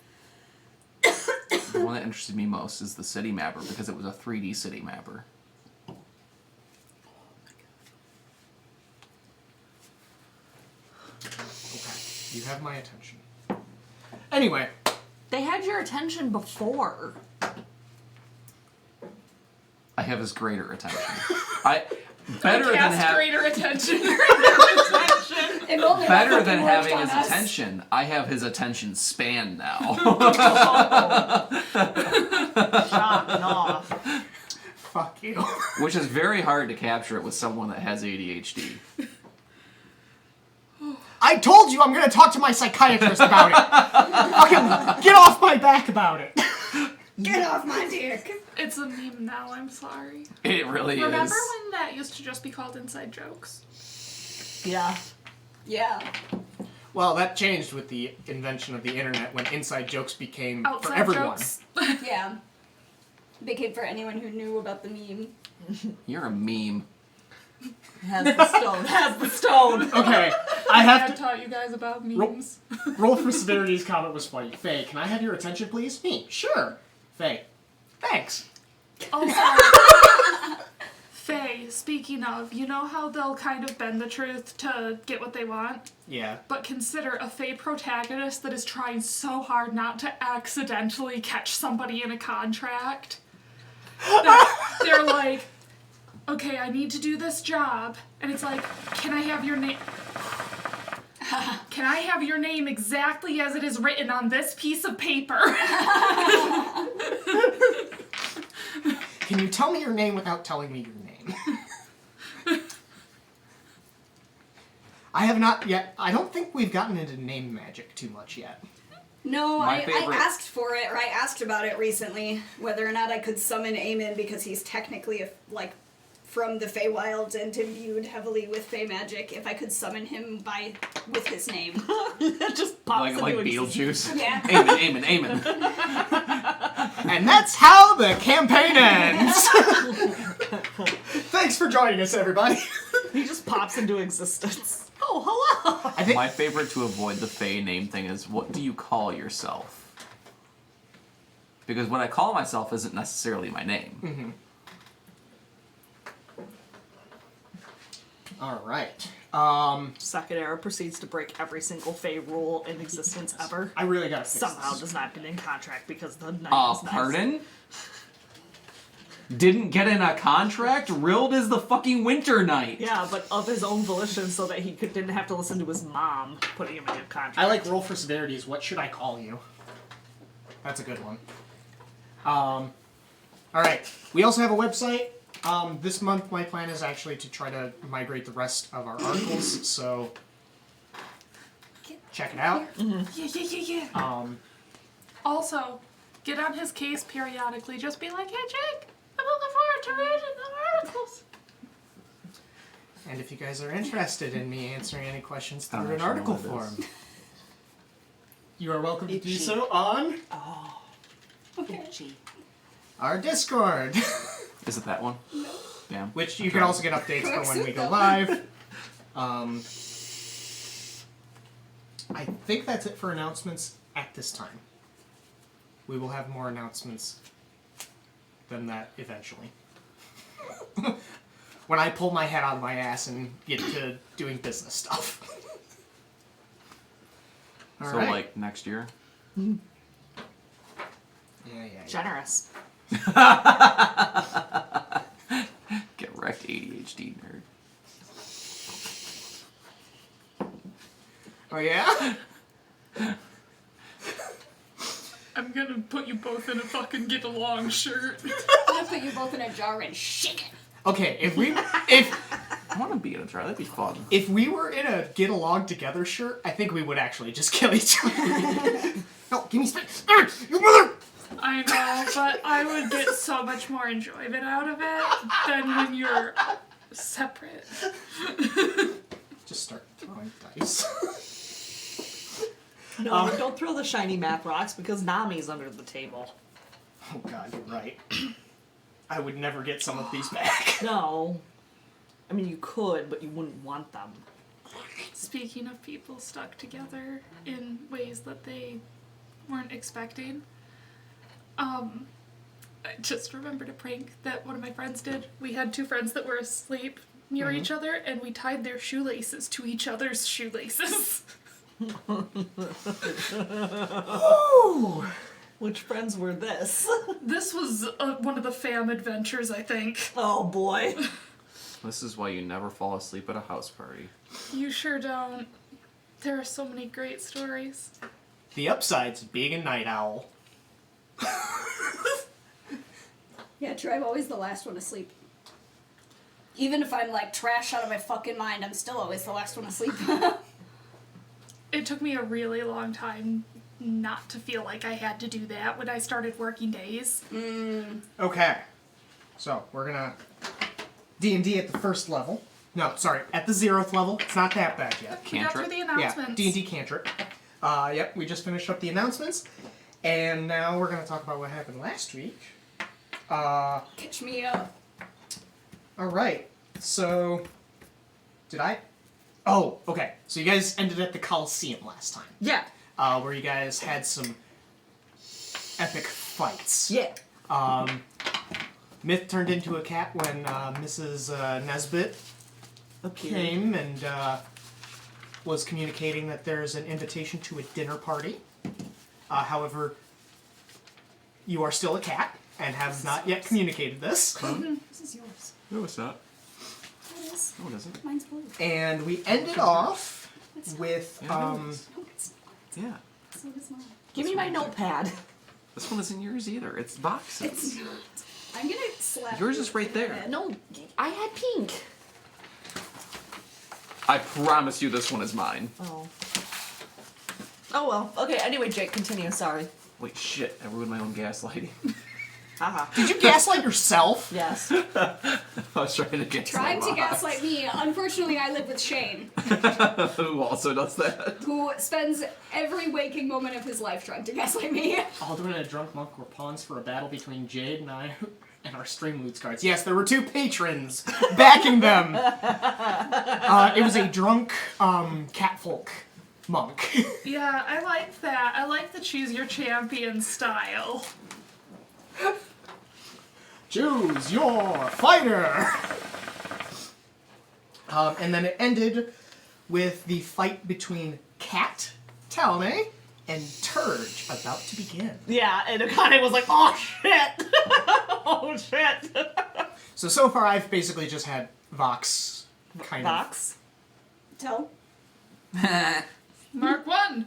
The one that interested me most is the City Mapper, because it was a 3D City Mapper. Okay, you have my attention. Anyway, They had your attention before. I have his greater attention. Better than Cast greater attention. If only Better that than fucking having worked his on us. attention, I have his attention span now. Shocking off. Fuck you. Which is very hard to capture it with someone that has ADHD. I told you I'm gonna talk to my psychiatrist about it. Fucking get off my back about it. Get off my dick. It's a meme now, I'm sorry. It really Remember is. when that used to just be called inside jokes? Yeah. Yeah. Well, that changed with the invention of the internet when inside jokes became for Outside everyone. jokes? Yeah. Became for anyone who knew about the meme. You're a meme. Has the stone. Has the stone. Okay, I have I to taught you guys about memes. roll for severity's comment was funny. Faye, can I have your attention, please? Me, sure. Faye, thanks. Also, Faye, speaking of, you know how they'll kind of bend the truth to get what they want? Yeah. But consider a Faye protagonist that is trying so hard not to accidentally catch somebody in a contract. That they're like, okay, I need to do this job. And it's like, can I have your name? Can I have your name exactly as it is written on this piece of paper? Can you tell me your name without telling me your name? I have not yet. I don't think we've gotten into name magic too much yet. No, My I favorite- asked for it, or I asked about it recently, whether or not I could summon Eamon because he's technically, from the Feywild and imbued heavily with Fey magic, if I could summon him with his name. It just pops Like into existence. Beetlejuice. Yeah. Amen. And that's how the campaign ends. Thanks for joining us, everybody. He just pops into existence. Oh, hello. I think My favorite to avoid the Fae name thing is, what do you call yourself? Because what I call myself isn't necessarily my name. All right. Second Era proceeds to break every single Fey rule in existence ever. I really gotta fix Somehow this. does not get in contract because the knight is nice. Pardon? Didn't get in a contract? Rilled is the fucking Winter Knight. Yeah, but of his own volition so that he didn't have to listen to his mom putting him in a contract. I like roll for severities. What should I call you? That's a good one. All right. We also have a website. This month, my plan is actually to try to migrate the rest of our articles. So check it out. Yeah. Also, get on his case periodically. Just be like, hey, Jake, I'm looking forward to reading the articles. And if you guys are interested in me answering any questions I don't through an actually know article what it is. form, you are welcome to do Itchy. so on Itchy. our Discord, Is it that one? No. Damn. which you can also get updates for Correct when we suit, go though. live. I think that's it for announcements at this time. We will have more announcements than that eventually. When I pull my head out of my ass and get to doing business stuff. All So, right. like, next year? Yeah. Generous. Get wrecked, ADHD nerd. Oh yeah? I'm gonna put you both in a fucking get along shirt. I'm gonna put you both in a jar and shake it. Okay, if I want to be in a try. That'd be fun. if we were in a get along together shirt, I think we would actually just kill each other. No, give me space. You mother. I know, but I would get so much more enjoyment out of it than when you're separate. Just start throwing dice. No, don't throw the shiny math rocks because Nami's under the table. Oh god, you're right. I would never get some of these back. No. I mean, you could, but you wouldn't want them. Speaking of people stuck together in ways that they weren't expecting, I just remembered a prank that one of my friends did. We had two friends that were asleep near each other, and we tied their shoelaces to each other's shoelaces. Ooh. Which friends were this? This was one of the fam adventures, I think. Oh boy. This is why you never fall asleep at a house party. You sure don't. There are so many great stories. The upsides of being a night owl. Yeah, true. I'm always the last one asleep. Even if I'm like trash out of my fucking mind, I'm still always the last one asleep. It took me a really long time not to feel like I had to do that when I started working days. Okay. So, we're gonna... D&D at the first level. No, sorry, at the 0th level. It's not that bad yet. We got through Cantrip. the Yeah, announcements. D&D cantrip. Yep, we just finished up the announcements. And now we're gonna talk about what happened last week. Catch me up. Alright, so... Did I... Oh, okay. So you guys ended at the Coliseum last time. Yeah. Where you guys had some epic fights. Yeah. Myth turned into a cat when Mrs. Nesbit came and was communicating that there's an invitation to a dinner party. However, you are still a cat and have not yet communicated this. This is yours. No, it's not. It is. No, it isn't. Mine's blue. And we ended off with Yeah, I know it is. No, it's Yeah. not. So it's not. Give me my notepad. This one isn't yours either. It's boxes. It's not. I'm gonna slap Yours you is right with my there. head. No, I had pink. I promise you this one is mine. Oh. Oh well. Okay, anyway, Jake, continue. Sorry. Wait, shit. I ruined my own gaslighting. Haha. Did you gaslight yourself? Yes. I was trying to gaslight Trying to Mox. gaslight me. Unfortunately, I live with Shane, Who also does that. who spends every waking moment of his life trying to gaslight me. Alduin and a drunk monk were pawns for a battle between Jade and I and our stream loots cards. Yes, there were 2 patrons backing them. It was a drunk catfolk monk. Yeah, I like that. I like the choose your champion style. Choose your fighter! And then it ended with the fight between Cat, Talne, and Turge about to begin. Yeah, and Akane was like, "Oh shit! Oh shit!" So far I've basically just had Vox kind Box. Tell. Mark 1.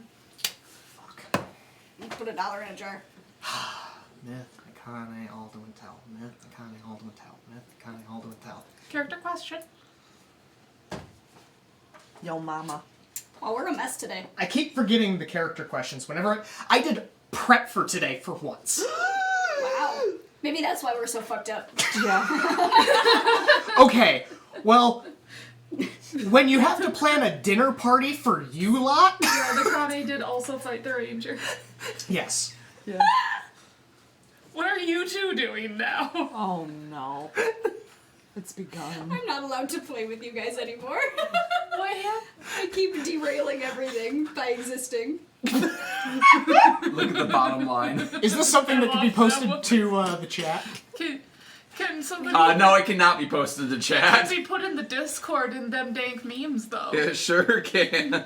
Put $1 in a jar. of Myth, Akane, Alduin, Tell. Myth, Akane, Alduin, Tell. Myth, Akane, Alduin, Tell. Character question. Yo, mama. Well, we're a mess today. I keep forgetting the character questions whenever I did prep for today for once. Wow. Maybe that's why we're so fucked up. Yeah. Okay, well, when you have to plan a dinner party for you lot, Yeah, the Kane did also fight the ranger. yes. Yeah. What are you two doing now? Oh no. It's begun. I'm not allowed to play with you guys anymore. What happened? I keep derailing everything by existing. Look at the bottom line. Is this something that can be posted to the chat? Can somebody No, it cannot be posted to can chat. be put in the Discord in them dank memes though? It sure can.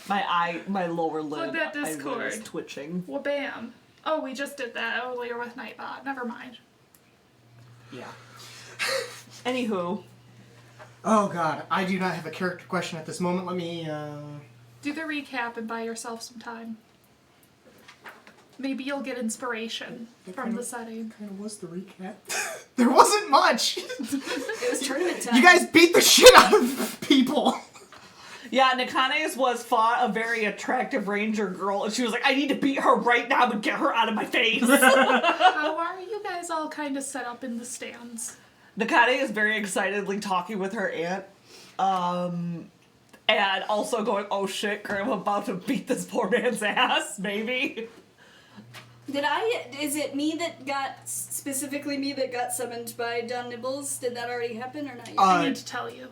My lower lid. that I really Discord. was twitching. Well, bam. Oh, we just did that earlier with Nightbot. Never mind. Yeah. Anywho. Oh god, I do not have a character question at this moment. Let me, Do the recap and buy yourself some time. Maybe you'll get inspiration from the setting. kind of was the recap. There wasn't much! It was tournament time. You guys beat the shit out of people! Yeah, Nakane's was fought a very attractive ranger girl, and she was like, I need to beat her right now and get her out of my face. How are you guys all kind of set up in the stands? Nakane is very excitedly talking with her aunt. And also going, oh shit, Graham, I'm about to beat this poor man's ass, maybe. Is it me that got, specifically me that got summoned by Don Nibbles? Did that already happen or not yet? I need to tell you.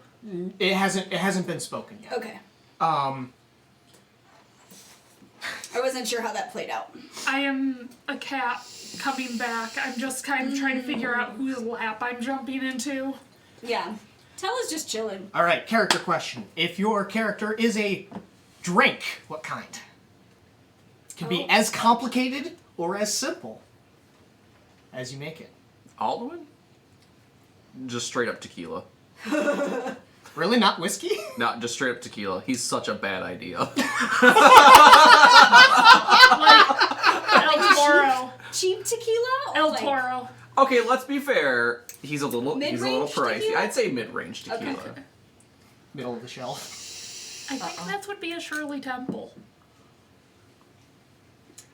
It hasn't been spoken yet. Okay. Um, I wasn't sure how that played out. I am a cat coming back. I'm just kind of trying to figure out whose lap I'm jumping into. Yeah. Tell us just chilling. alright, character question. If your character is a drink, what kind? It can be Oh. as complicated or as simple as you make it. Alduin? Just straight up tequila. Really? Not whiskey? No, just straight up tequila. He's such a bad idea. El Toro. Cheap tequila? Or El like- Toro. Okay, let's be fair. He's a little Mid-range pricey. tequila? I'd say mid-range tequila. Okay. Middle of the shelf. I think that would be a Shirley Temple.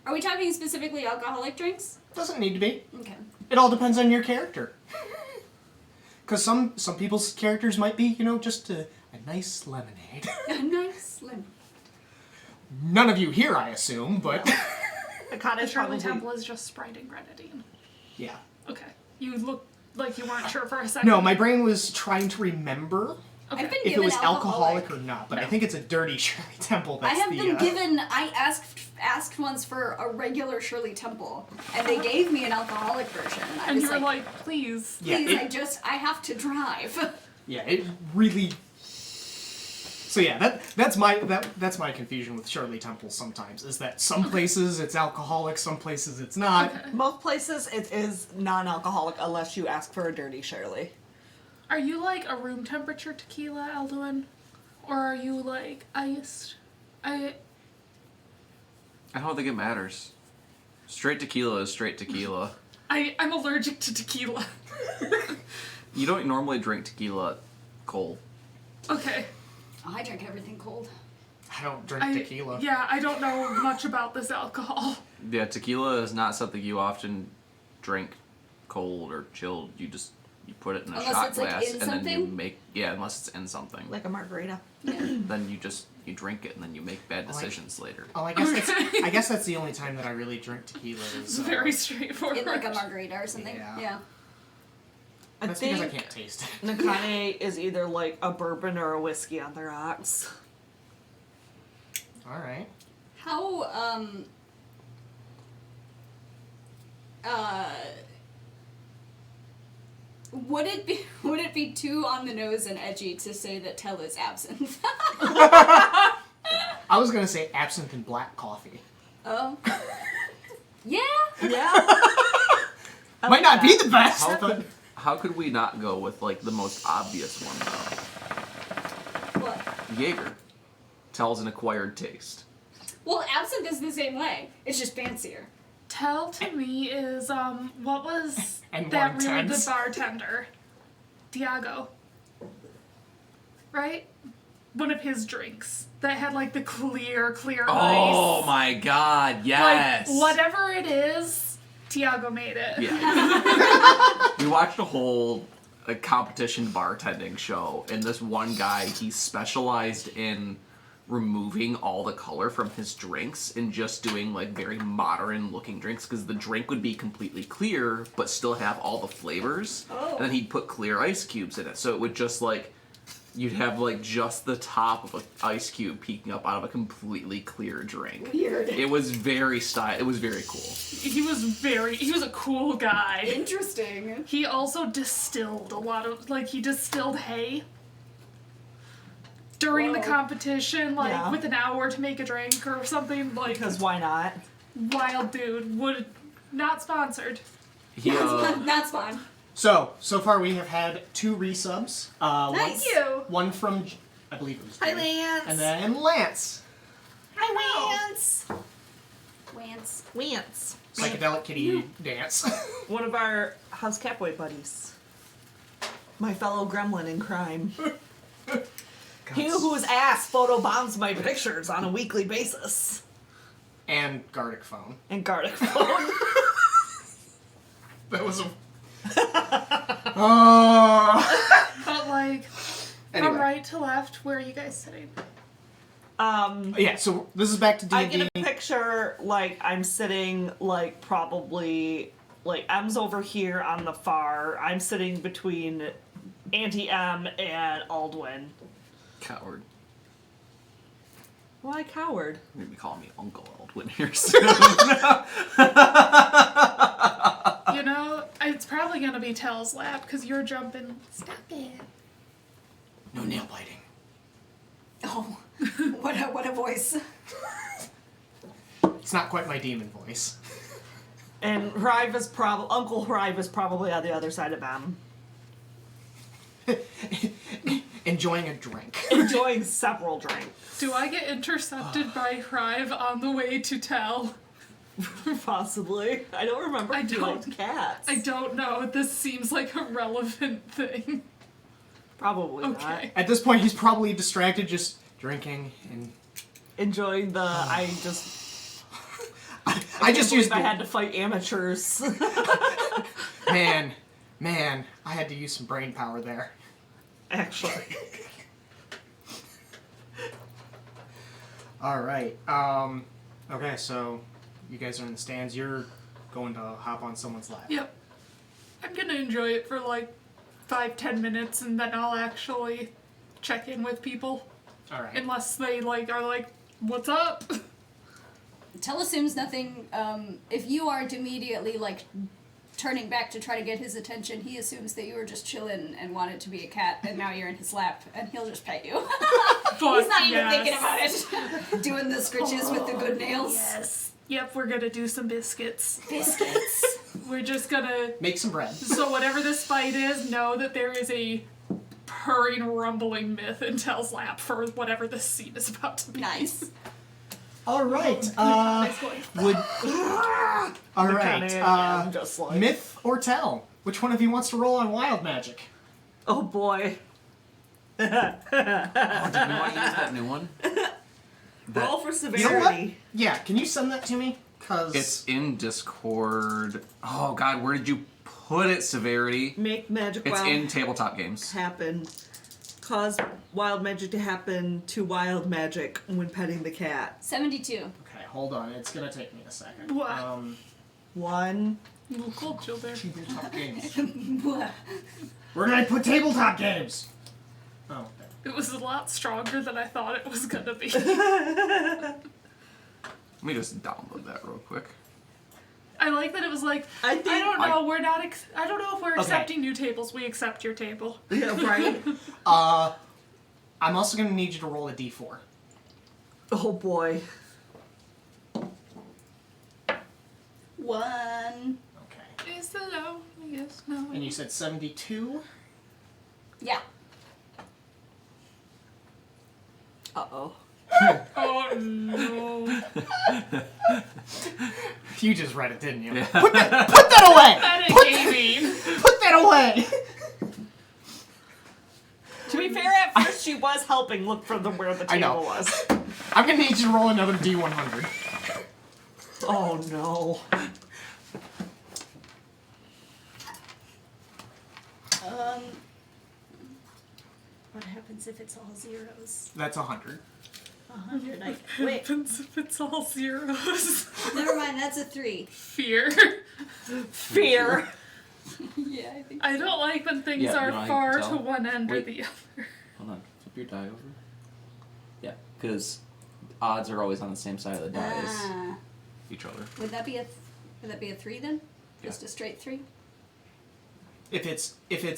Are we talking specifically alcoholic drinks? Doesn't need to be. Okay. It all depends on your character. Because some people's characters might be, just a nice lemonade. A nice lemon. None of you here, I assume, but The cottage Shirley probably. Temple is just Sprite and grenadine. yeah. Okay. You look like you weren't sure for a second. No, my brain was trying to remember Okay. I've been if it given was alcoholic alcoholic. or not, but I think it's a dirty Shirley Temple. I That's have the, been given. I asked once for a regular Shirley Temple, and they gave me an alcoholic version. And I And was you were like, like, please. Yeah, please, I have to drive. Yeah, it really. So yeah, that's my confusion with Shirley Temple sometimes is that some places it's alcoholic, some places it's not. Okay. Most places it is non-alcoholic unless you ask for a dirty Shirley. Are you like a room temperature tequila, Alduin? Or are you like iced? I don't think it matters. Straight tequila is straight tequila. I'm allergic to tequila. You don't normally drink tequila cold. Okay. Oh, I drink everything cold. I don't drink tequila. Yeah, I don't know much about this alcohol. Yeah, tequila is not something you often drink cold or chilled. You put it in a Unless shot it's, like, glass in and then you something? make unless it's in something. Like a margarita. Then you drink it and then you make bad decisions later. Oh, I guess that's the only time that I really drink tequila. It's Is, very straightforward. In like a margarita or something. Yeah. I That's think because I can't taste it. Nakane is either like a bourbon or a whiskey on the rocks. All right. How would it be too on the nose and edgy to say that Tell is absinthe? I was gonna say absinthe and black coffee. Oh. Yeah. Yeah. Might not be the best, How but could how could we not go with like the most obvious one though? What? Jaeger tells an acquired taste. Well, absinthe is the same way. It's just fancier. Tell to me is what was And that more really good intense. bartender? Diago. Right? One of his drinks that had like the clear Oh ice. my god, yes. Like whatever it is, Tiago made it. Yeah. We watched a whole competition bartending show, and this one guy, he specialized in removing all the color from his drinks and just doing like very modern looking drinks because the drink would be completely clear but still have all the flavors. Oh. And then he'd put clear ice cubes in it, so it would just like you'd have like just the top of an ice cube peeking up out of a completely clear drink. Weird. It was very It was very cool. He was a cool guy. Interesting. He also distilled a lot of he distilled hay during the Whoa. competition, Yeah. with an hour to make a drink or something. Because why not? Wild dude. Would not sponsored. He That's fine. so far we have had 2 resubs. Nice. Thank you. One from, I believe it was Hi, Jay. Lance. And then Lance. Hi, Lance. Wance. Lance. Psychedelic kitty dance. One of our House Catboy buddies. My fellow gremlin in crime. He whose ass photobombs my pictures on a weekly basis. And Gardic phone. And Gardic phone. That was a. Oh. But Anyway. from right to left, where are you guys sitting? Yeah, so this is back to D&D. I get a picture, I'm sitting, probably, M's over here on the far. I'm sitting between Auntie M and Aldwin. coward. Why coward? Maybe call me Uncle Eldwin here soon. It's probably gonna be Tell's lap because you're jumping. Stop it. No nail biting. Oh, what a voice. It's not quite my demon voice. And Uncle Hrive is probably on the other side of M. Enjoying a drink. Enjoying several drinks. Do I get intercepted by Hrive on the way to Tell? Possibly. I don't remember I if you don't- liked cats. I don't know. This seems like a relevant thing. Probably not. Okay. At this point, he's probably distracted, just drinking, and Enjoying the I just used I had to fight amateurs. man, I had to use some brain power there. Actually. All right. Okay, so you guys are in the stands. You're going to hop on someone's lap. Yep. I'm gonna enjoy it for like 5-10 minutes, and then I'll actually check in with people, All right. unless they like are like, "What's up?" Tell assumes nothing. If you aren't immediately like turning back to try to get his attention, he assumes that you were just chilling and wanted to be a cat, and now you're in his lap, and he'll just pet you. But He's not even yes. thinking about it. Doing the scritches with the good nails. Yes. Yep, we're gonna do some biscuits. Biscuits. We're just gonna. Make some bread. So whatever this fight is, know that there is a purring, rumbling myth in Tel's lap for whatever this scene is about to be. Nice. All right. Nice boy. Would. All right. I'm just like, Myth or tell? Which one of you wants to roll on wild magic? oh boy. Oh, did we want to use that new one? Roll for You severity. know what? Yeah. Can you send that to me? Cause It's in Discord. Oh god, where did you put it, Severity? Make magic It's wild in tabletop games. happen. Cause wild magic to happen to wild magic when petting the cat. 72. Okay, hold on. It's gonna take me a second. What? 1. Little cold chill there. Tabletop games. Blah. Where did I put tabletop games? Oh. It was a lot stronger than I thought it was gonna be. Let me just download that real quick. I like that it was like, I think- I don't know, we're not, I don't know if we're Okay. accepting new tables, we accept your table. Yeah, right? I'm also gonna need you to roll a d4. Oh boy. 1. Okay. Is the low? Yes, no. And you said 72? Yeah. Uh-oh. Oh no. You just read it, didn't you? Yeah. Put that away! Metagaming. Put that away! To be fair, at first she was helping look for where the I know. table was. I'm gonna need you to roll another d100. Oh no. What happens if it's all zeros? That's 100. 100. What Wait, happens if it's all zeros? never mind. That's a 3. Fear. Fear. Yeah, I think. I don't like when things Yeah, you are know, I can far tell. to one end or Wait. the other. Hold on, flip your die over. Yeah, because odds are always on the same side of the die as Ah. each other. Would that be a 3 then? Just a straight 3? If it's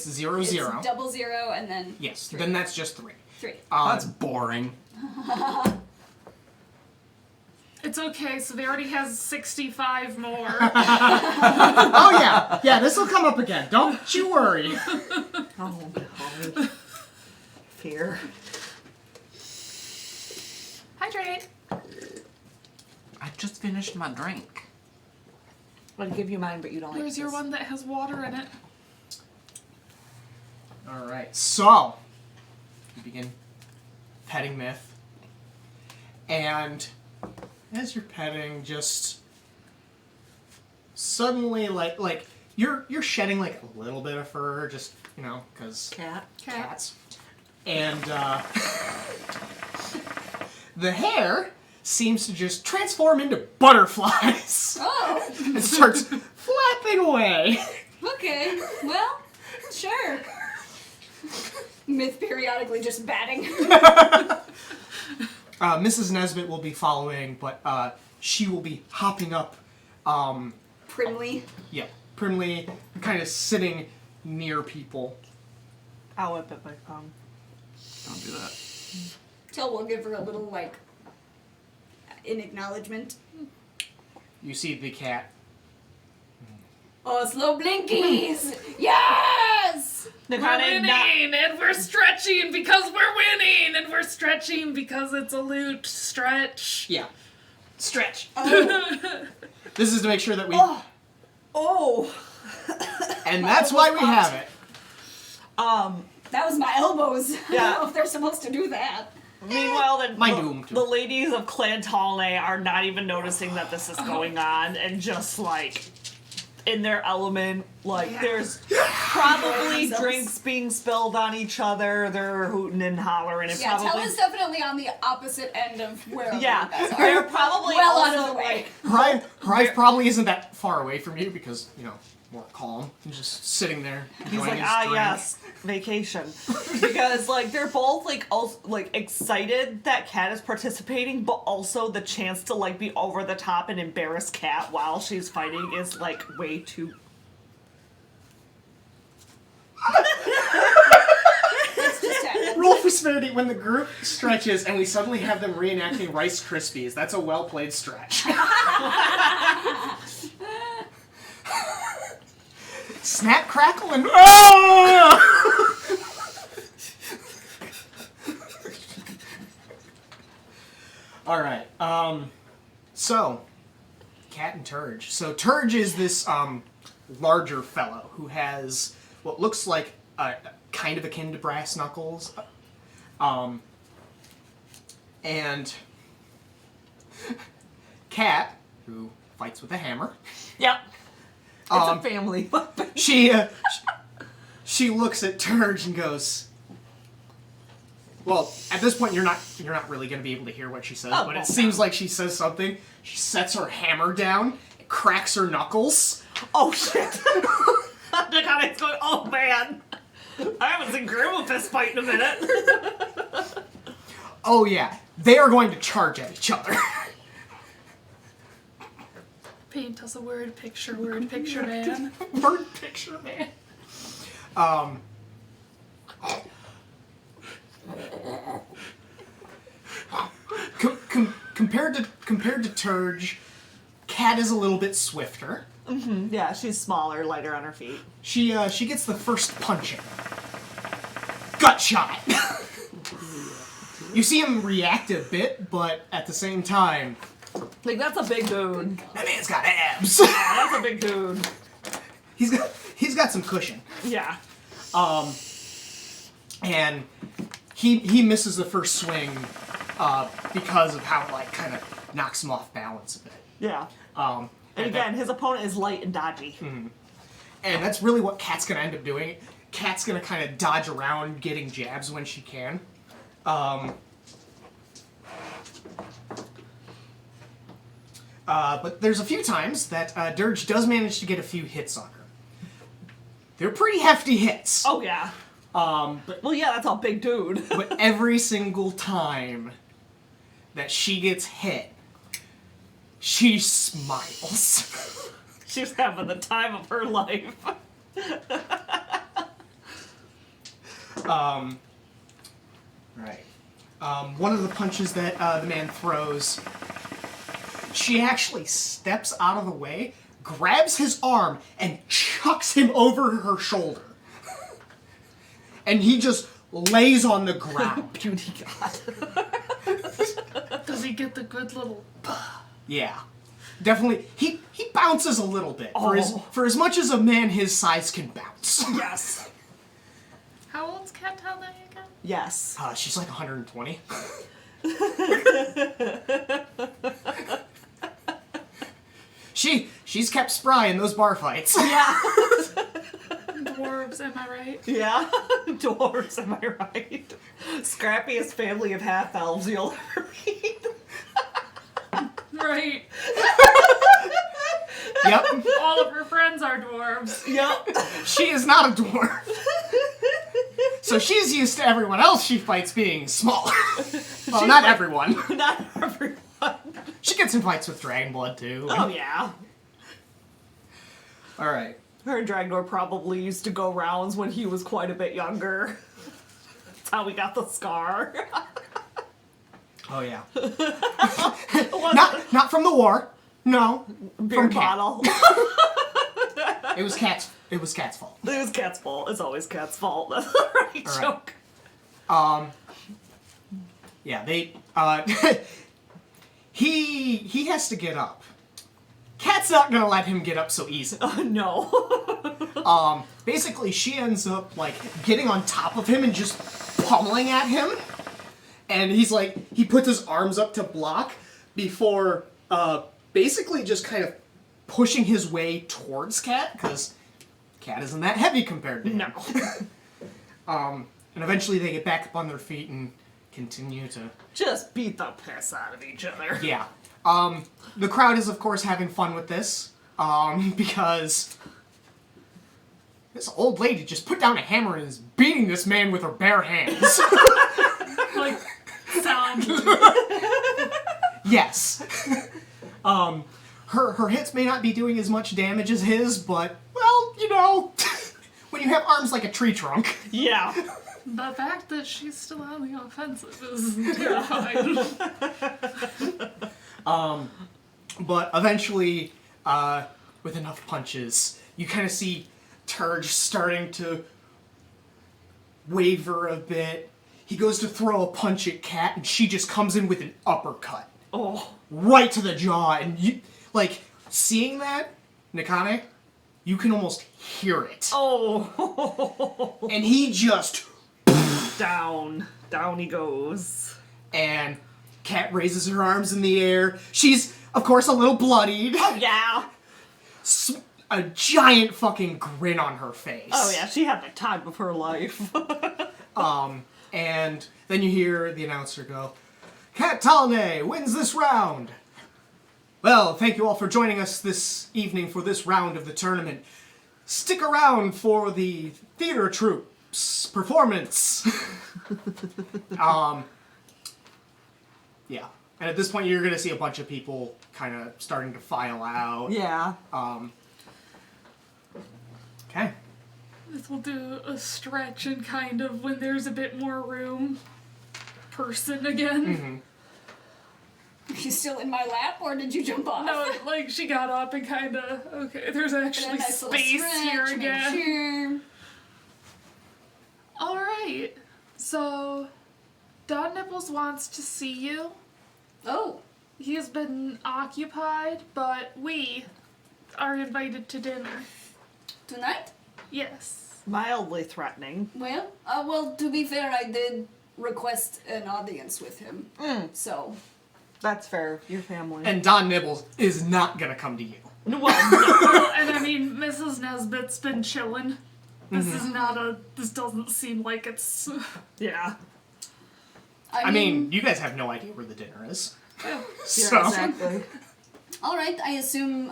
0, It's 0, double 0 and then yes, 3. then that's just 3. 3. That's boring. It's okay, Severity has 65 more. Oh yeah, yeah, this will come up again. Don't you worry. Oh no. Fear. Hydrate. I just finished my drink. I'm gonna give you mine, but you don't like Where's your this. one that has water in it? All right, so you begin petting Myth, and as you're petting, just suddenly, like you're shedding like a little bit of fur, just because Cat. cats, and the hair seems to just transform into butterflies Oh, and starts flapping away. okay. Well, sure. Myth periodically just batting. Mrs. Nesbit will be following, but she will be hopping up, Primly. primly, kind of sitting near people. I'll whip it my palm. Don't do that. Till we'll give her a little, like, in acknowledgement. You see the cat. Oh, slow blinkies! Yes! We're winning, and we're stretching because we're winning, and we're stretching because it's a loot stretch. Yeah. Stretch. This is to make sure that we... Oh. And that's why we have it. That was my elbows. I Yeah. don't know if they're supposed to do that. Meanwhile, My doom, too. the ladies of Clan Talnay are not even noticing that this is going on, and just like in their element. Like there's probably Jesus. drinks being spilled on each other. They're hooting and hollering. And Yeah, probably Tell is definitely on the opposite end of where yeah, you guys are. they're probably Well out of also the way. like Hive probably isn't that far away from you because, more calm. He's just sitting there. he's enjoying like, his ah, drink. yes, vacation, because like they're both like also like excited that Kat is participating, but also the chance to like be over the top and embarrass Kat while she's fighting is like way too. It's just happened. Roll for severity when the group stretches and we suddenly have them reenacting Rice Krispies. That's a well-played stretch. Snap, crackle, and... Oh! Alright, so, Cat and Turge. So Turge is this, larger fellow who has what looks like kind of akin to brass knuckles. And Cat, who fights with a hammer, Yep, it's Um, a family. she looks at Turge and goes, well, at this point you're not really going to be able to hear what she says, Oh, but well, it seems like she says something. She sets her hammer down, cracks her knuckles. Oh shit! The guy's going, oh man! I haven't seen Grandma fist fight in a minute. Oh yeah, they are going to charge at each other. Paint us a word picture, man. Word picture, man. Compared to Turge, Cat is a little bit swifter. Yeah, she's smaller, lighter on her feet. She gets the first punch in. Gut shot. You see him react a bit, but at the same time, Like that's a big dude. that man's got abs. That's a big dude. He's got some cushion. Yeah. And he misses the first swing because of how it like kind of knocks him off balance a bit. Yeah. And And again, his opponent is light and dodgy. and that's really what Kat's gonna end up doing. Kat's gonna kind of dodge around getting jabs when she can. But there's a few times that Dirge does manage to get a few hits on her. They're pretty hefty hits. Oh yeah. But Well, yeah, that's a big dude. But every single time that she gets hit, she smiles. She's having the time of her life. Right. One of the punches that the man throws, she actually steps out of the way, grabs his arm, and chucks him over her shoulder. And he just lays on the ground. Beauty god. Does he get the good little... Yeah. Definitely. He bounces a little bit. Oh. For as much as a man his size can bounce. Yes. How old's Cat Talnay again? Yes. She's like 120. She's kept spry in those bar fights. Yeah. Dwarves, am I right? Yeah. Dwarves, am I right? Scrappiest family of half elves you'll ever meet. Right. Yep. All of her friends are dwarves. Yep. She is not a dwarf. So she's used to everyone else she fights being smaller. Well, not everyone. Not everyone. She gets in fights with Dragonblood too. Oh yeah. Alright. Her and Dragnor probably used to go rounds when he was quite a bit younger. That's how we got the scar. Oh yeah. It was Not from the war. No. beer from Cat. bottle. It was Cat's fault. It was Cat's fault. It's always Cat's fault. That's the right All right. joke. Yeah, they he has to get up. Cat's not gonna let him get up so easily. No. Basically, she ends up, like, getting on top of him and just pummeling at him. And he's like, he puts his arms up to block before, basically just kind of pushing his way towards Cat, because Cat isn't that heavy compared to him. No. And eventually they get back up on their feet and continue to... Just beat the piss out of each other. Yeah. The crowd is, of course, having fun with this, because this old lady just put down a hammer and is beating this man with her bare hands. Like, sound. Yes. Her hits may not be doing as much damage as his, but, well, you know, when you have arms like a tree trunk. Yeah. The fact that she's still on the offensive is terrifying. But eventually, with enough punches, you kind of see Turge starting to waver a bit. He goes to throw a punch at Cat, and she just comes in with an uppercut. Oh. Right to the jaw, and you, like, seeing that, Nakane, you can almost hear it. Oh. And he just... Down. Down he goes. And Cat raises her arms in the air. She's, of course, a little bloodied. Oh, yeah. A giant fucking grin on her face. Oh, yeah. She had the time of her life. And then you hear the announcer go, Cat Talne wins this round. Well, thank you all for joining us this evening for this round of the tournament. Stick around for the theater troupe's performance. Yeah. And at this point, you're going to see a bunch of people kind of starting to file out. Yeah. Okay. This will do a stretch and kind of, when there's a bit more room, person again. Are you still in my lap, or did you jump off? No, like, she got up and kind of, okay, there's And a actually nice little space stretch, here make again. sure. Alright, so Don Nipples wants to see you. Oh, He has been occupied, but we are invited to dinner. tonight? Yes. Mildly threatening. Well, to be fair, I did request an audience with him. So, That's fair. Your family. And Don Nibbles is not going to come to you. Well, Well, and I mean, Mrs. Nesbitt's been chilling. This is not this doesn't seem like it's... yeah. I mean, you guys have no idea where the dinner is. Yeah, So, exactly. all right, I assume,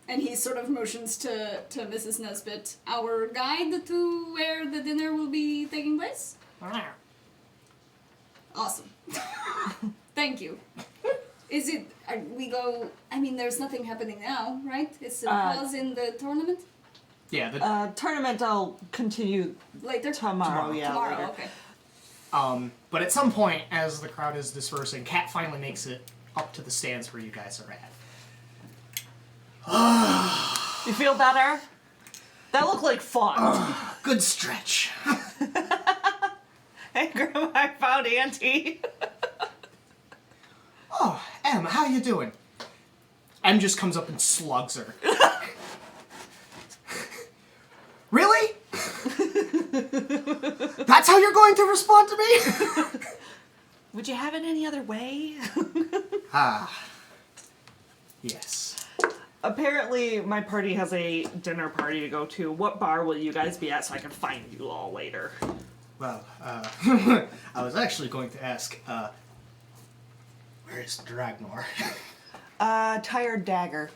and he sort of motions to Mrs. Nesbitt, our guide to where the dinner will be taking place? Awesome. Thank you. Is it, we go, I mean, there's nothing happening now, right? It's a pause in the tournament? yeah, the, Tournament I'll continue Later? tomorrow. Yeah, Tomorrow, later. okay. but at some point, as the crowd is dispersing, Cat finally makes it up to the stands where you guys are at. You feel better? That looked like fun. Good stretch. Hey, Grandma, I found Auntie. Oh, Em, how you doing? Em just comes up and slugs her. Really? That's how you're going to respond to me? Would you have it any other way? Yes. Apparently, my party has a dinner party to go to. What bar will you guys be at so I can find you all later? Well, I was actually going to ask, where is Dragnor? Tired Dagger.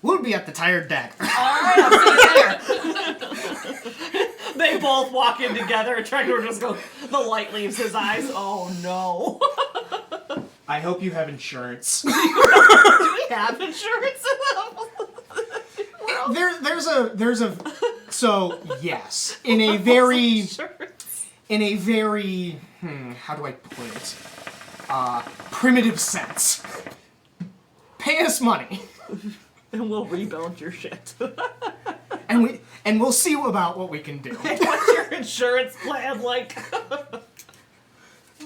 We'll be at the Tired Dagger. Alright, I'll see you there. They both walk in together and Trevor just goes, the light leaves his eyes. Oh no. I hope you have insurance. Do we have insurance in them? There's a, so yes, in a very, how do I put it? Primitive sense. Pay us money. And we'll rebuild your shit. And we'll see about what we can do. What's your insurance plan like? Well,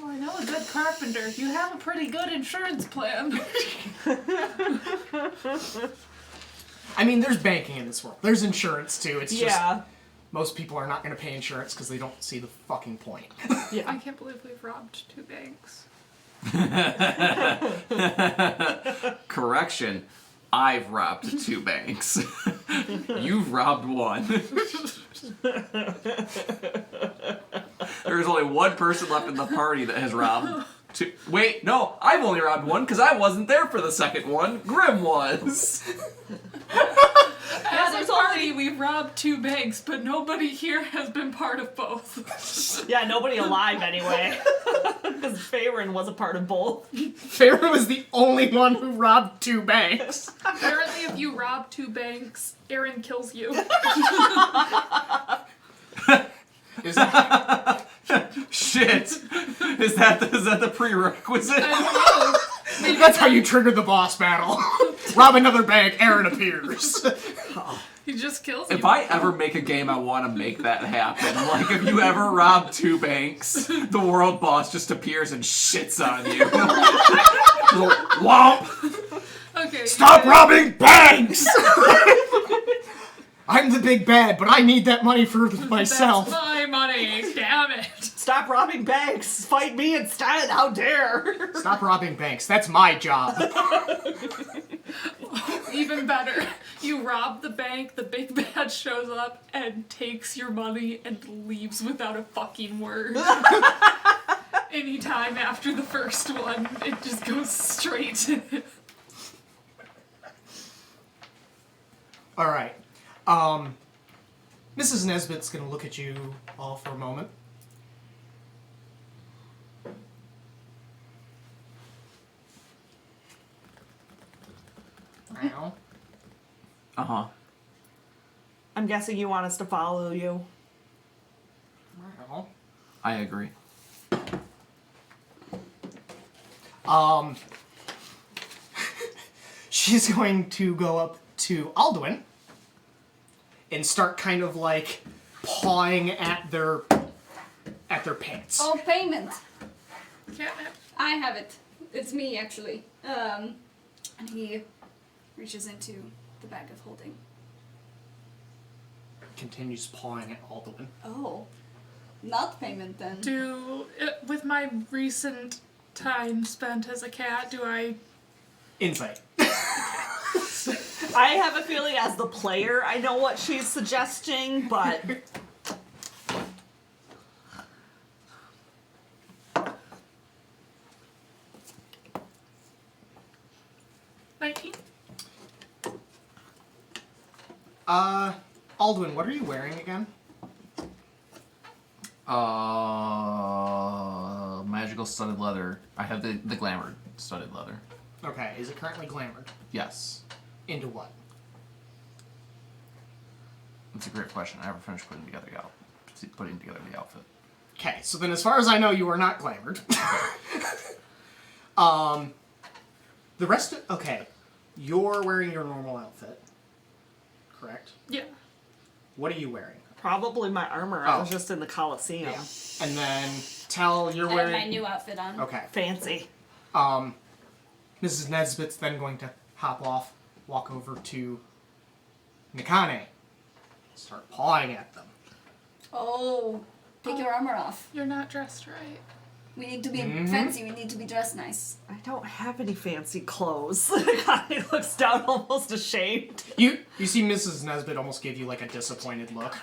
I I know a good carpenter. You have a pretty good insurance plan. I mean, there's banking in this world. There's insurance too. It's just Yeah. most people are not going to pay insurance because they don't see the fucking point. I can't believe we've robbed 2 banks. Correction. I've robbed 2 banks. You've robbed 1. There's only 1 person left in the party that has robbed 2. Wait, no, I've only robbed 1 because I wasn't there for the second one. Grim was. As there's a party, we've robbed 2 banks, but nobody here has been part of both. Yeah, nobody alive anyway. Because Farron was a part of both. Farron was the only one who robbed 2 banks. Apparently, if you rob 2 banks, Aaron kills you. Is that Shit. Is that the prerequisite? That's how you trigger the boss battle. Rob another bank, Aaron appears. He just kills you. If I ever make a game, I want to make that happen. Like, if you ever rob 2 banks, the world boss just appears and shits on you. Womp! Okay. Stop robbing banks! I'm the big bad, but I need that money for myself. That's my money. Damn it. Stop robbing banks! Fight me instead! How dare! Stop robbing banks. That's my job. Even better. You rob the bank, the big bad shows up and takes your money and leaves without a fucking word. Anytime after the first one, it just goes straight. All right. Mrs. Nesbitt's gonna look at you all for a moment. Wow. Uh-huh. I'm guessing you want us to follow you. Wow. I agree. She's going to go up to Alduin and start kind of like pawing at their pants. Oh, payment. Catnip. I have it. It's me, actually. And he reaches into the bag of holding. Continues pawing at Alduin. Oh. Not payment, then. With my recent time spent as a cat, do I... Insight. I have a feeling as the player, I know what she's suggesting, but... 19? Alduin, what are you wearing again? Magical studded leather. I have the glamour studded leather. Okay, is it currently glamored? Yes. Into what? That's a great question. I never finished putting together the outfit. Okay, so then as far as I know, you are not glamored. The rest of... Okay, you're wearing your normal outfit, correct? Yeah. What are you wearing? Probably my armor. I was Oh. just in the Coliseum. Yeah. And then Tell, you're I have wearing... my new outfit on. Okay. Fancy. Mrs. Nesbitt's then going to hop off, walk over to Nikane, start pawing at them. Oh, take your armor off. You're not dressed right. We need to be fancy. We need to be dressed nice. I don't have any fancy clothes. He looks down almost ashamed. You see Mrs. Nesbitt almost give you like a disappointed look.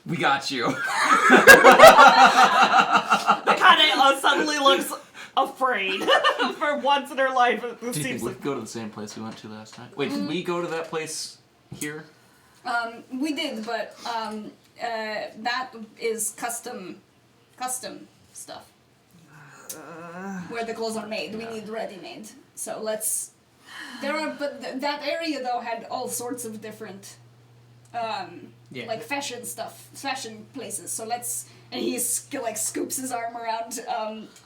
We got you. Nikane suddenly looks afraid. For once in her life, it Do you think seems we like... could go to the same place we went to last time? Wait, did we go to that place here? We did, but that is custom stuff. Where the clothes are made. We need ready-made. So let's... That area, though, had all sorts of different like fashion stuff, fashion places. So let's. And he scoops his arm around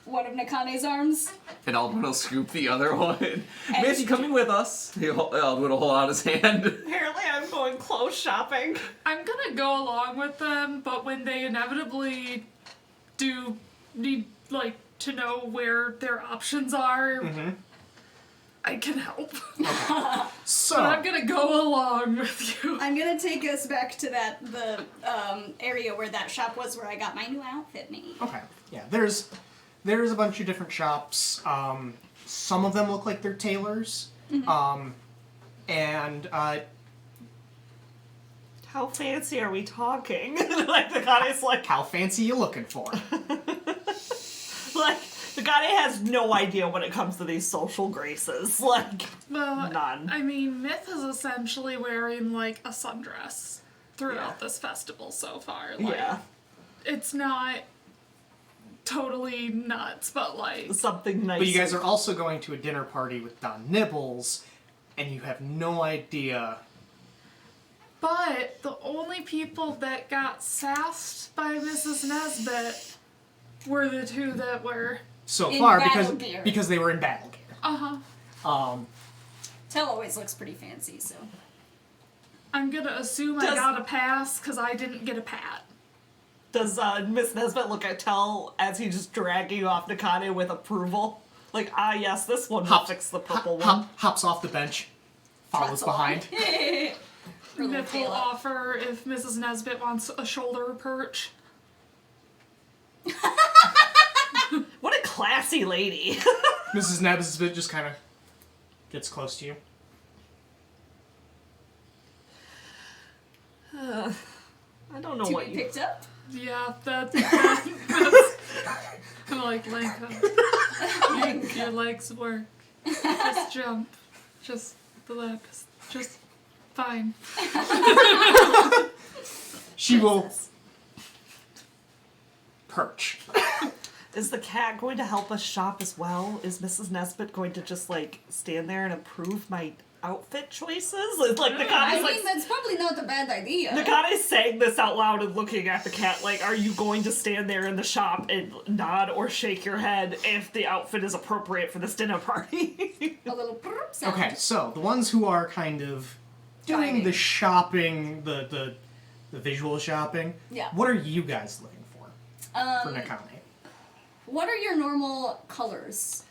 one of Nakane's arms. And Aldwin will scoop the other one. Mandy, coming with us. Aldwin will hold out his hand. Apparently I'm going clothes shopping. I'm gonna go along with them, but when they inevitably do need, like, to know where their options are, I can help. So But I'm gonna go along with you. I'm gonna take us back to the area where that shop was where I got my new outfit made. okay, yeah. There's a bunch of different shops. Some of them look like they're tailors. And How fancy are we talking? Like the guy's like, how fancy you looking for? like the guy has no idea when it comes to these social graces. Like Well, none. I mean, Myth is essentially wearing, like, a sundress throughout this festival so far. Like, Yeah. it's not totally nuts, but, like... Something nice. But you guys are also going to a dinner party with Don Nibbles, and you have no idea. But the only people that got sassed by Mrs. Nesbit were the two that were... So In far, battle gear. because they were in battle gear. Uh-huh. Tell always looks pretty fancy, so. I'm gonna assume I Does- got a pass, because I didn't get a pat. Does Miss Nesbit look at Tell as he's just dragging you off Nakane with approval? Like, yes, this one will fix the purple one. Hops off the bench, follows Trots behind. along. Her little Myth will tail up. offer if Mrs. Nesbit wants a shoulder perch. What a classy lady. Mrs. Nesbit just kind of gets close to you. I don't know To what be you... picked up. Yeah, that's like Lanka. Your legs work. Just jump. Just the legs. Just fine. She will perch. Is the cat going to help us shop as well? Is Mrs. Nesbit going to just, like, stand there and approve my outfit choices? It's like, the cat I is, like... mean, that's probably not a bad idea. The guy is saying this out loud and looking at the cat like, are you going to stand there in the shop and nod or shake your head if the outfit is appropriate for this dinner party? A little prrp sound. Okay, so the ones who are kind of doing Guiding. the shopping, the visual shopping. Yeah. What are you guys looking for Nakane? What are your normal colors?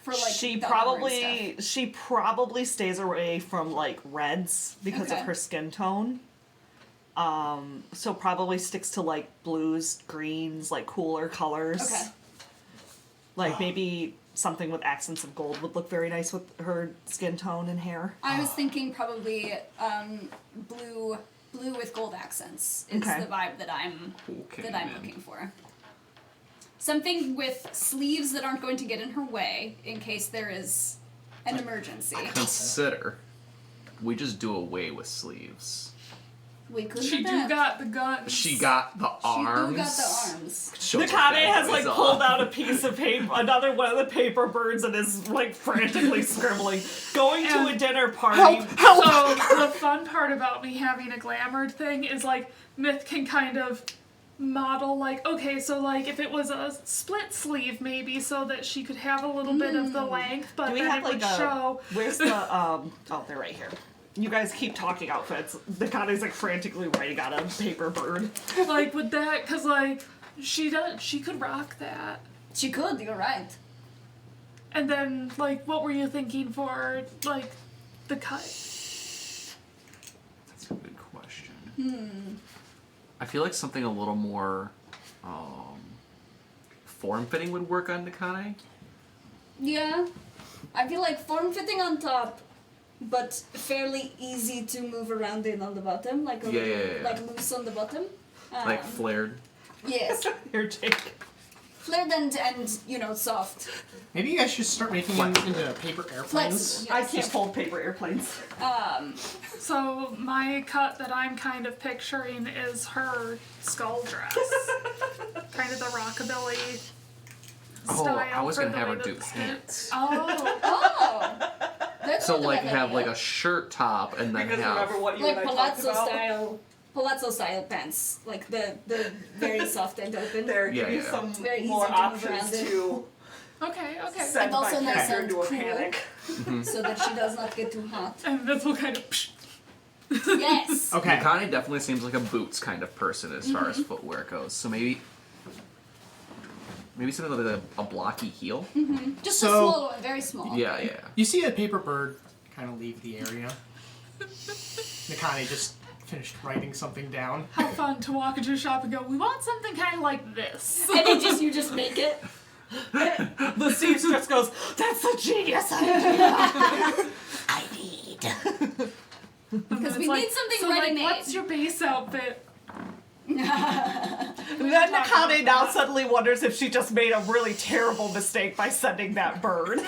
For like she the armor and probably stays away from like reds because of Okay. her skin tone. So probably sticks to like blues, greens, like cooler colors. stuff? Okay. Like maybe something with accents of gold would look very nice with her skin tone and hair. I was thinking probably blue with gold accents is Okay. the vibe that I'm Okay, that I'm man. looking for. Something with sleeves that aren't going to get in her way in case there is an emergency. Consider, we just do away with sleeves. We could She do do that. got the guns. She got the arms. She do got the arms. Shows her Nakane fat has like boys pulled off. out a piece of paper, another one of the paper birds, and is like frantically scribbling. Going to a dinner party. So the fun part about me having a glamored thing is like Myth can kind of model like, okay, so like if it was a split sleeve maybe so that she could have a little bit of the length, but Do we then have it would like a? show. Where's the? Oh, they're right here. You guys keep talking outfits. Nakane's like frantically writing on a paper bird. Like with that, cause like she could rock that. She could, you're right. And then like what were you thinking for like the cut? That's a good question. I feel like something a little more form-fitting would work on Nakane. Yeah. I feel like form-fitting on top, but fairly easy to move around in on the bottom, like a Yeah, little, yeah, yeah. like loose on the bottom. Like flared. Yes. Here, Jake. Flared and you know, soft. Maybe you guys should start making them into paper airplanes. Flex. I can't hold paper airplanes. So my cut that I'm kind of picturing is her skull dress. Kind of the rockabilly Oh, style I was for gonna the have way her that do the skin- pants. Oh, Oh! That's So not a like bad have idea. like a shirt top and then Because have remember what you like and I talked about? palazzo style pants, like the very soft and open. There, give Yeah, you yeah. some Very easy more to move options around in. to Okay. send And also my nice character and into a cool. panic. So that she does not get too hot. And this will kind of. Yes. Okay. Nakane definitely seems like a boots kind of person as far as footwear goes. So maybe something like a blocky heel. Just So- a small one, very small. Yeah, yeah. You see a paper bird kind of leave the area. Nakane just finished writing something down. How fun to walk into a shop and go, we want something kind of like this. And you just make it. The seamstress goes, "That's a genius idea." I need. Because It's we like, need something so like, ready-made. what's your base outfit? And then Nakane now suddenly wonders if she just made a really terrible mistake by sending that bird.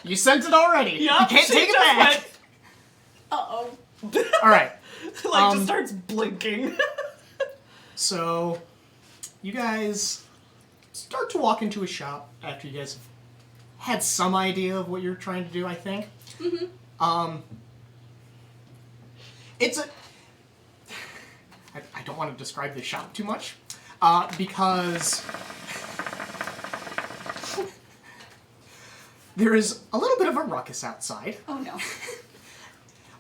You sent it already. You Yup, can't she take it just back. Uh-oh. All right. Just starts blinking. So, you guys start to walk into a shop after you guys have had some idea of what you're trying to do, I think. It's a... I don't want to describe the shop too much, because there is a little bit of a ruckus outside. Oh no.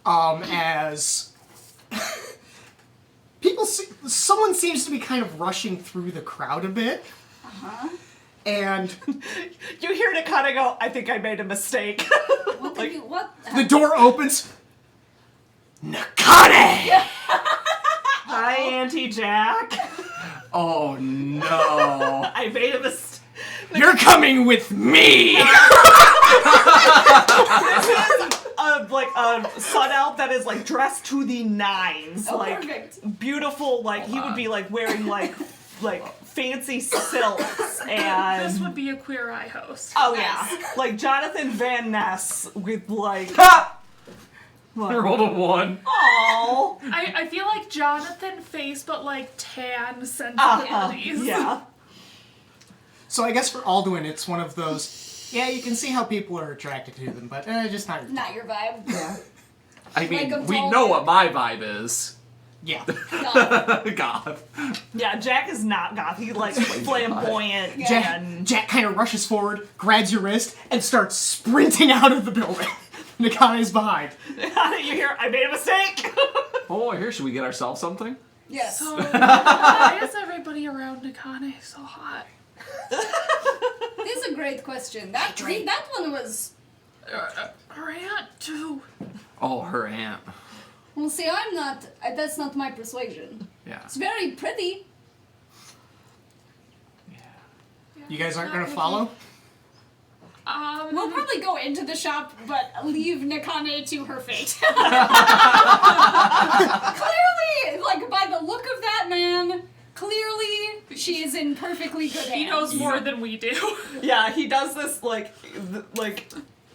As someone seems to be kind of rushing through the crowd a bit. And You hear Nakane go, "I think I made a mistake." What did you, what? the door opens. Nakane! Hi, Auntie Jack. Oh no. I made a mistake. You're coming with me! Like a sun elf that is like dressed to the nines, Oh, like perfect. beautiful. Like he would be like wearing like fancy silks and. This would be a Queer Eye host. Oh yeah, like Jonathan Van Ness with like. I rolled a 1. Oh. I feel like Jonathan face, but like tan sensibilities. Yeah. So I guess for Alduin, it's one of those, yeah, you can see how people are attracted to them, but just not your Not your vibe. Yeah. I mean, Like a we tall know man. what my vibe is. Yeah. God. God. Yeah, Jack is not goth. He like flamboyant and. Jack kind of rushes forward, grabs your wrist, and starts sprinting out of the building. Nakane's behind. How did you hear? I made a mistake. Oh, here, should we get ourselves something? Yes. So, why is everybody around Nakane so hot? This is a great question. That one was. Her aunt, too. Oh, her aunt. Well, see, I'm not. That's not my persuasion. Yeah. It's very pretty. You guys aren't gonna follow? We'll probably go into the shop, but leave Nakane to her fate. Clearly, like by the look of that man, clearly she is in perfectly good hands. He knows more than we do. Yeah, he does this like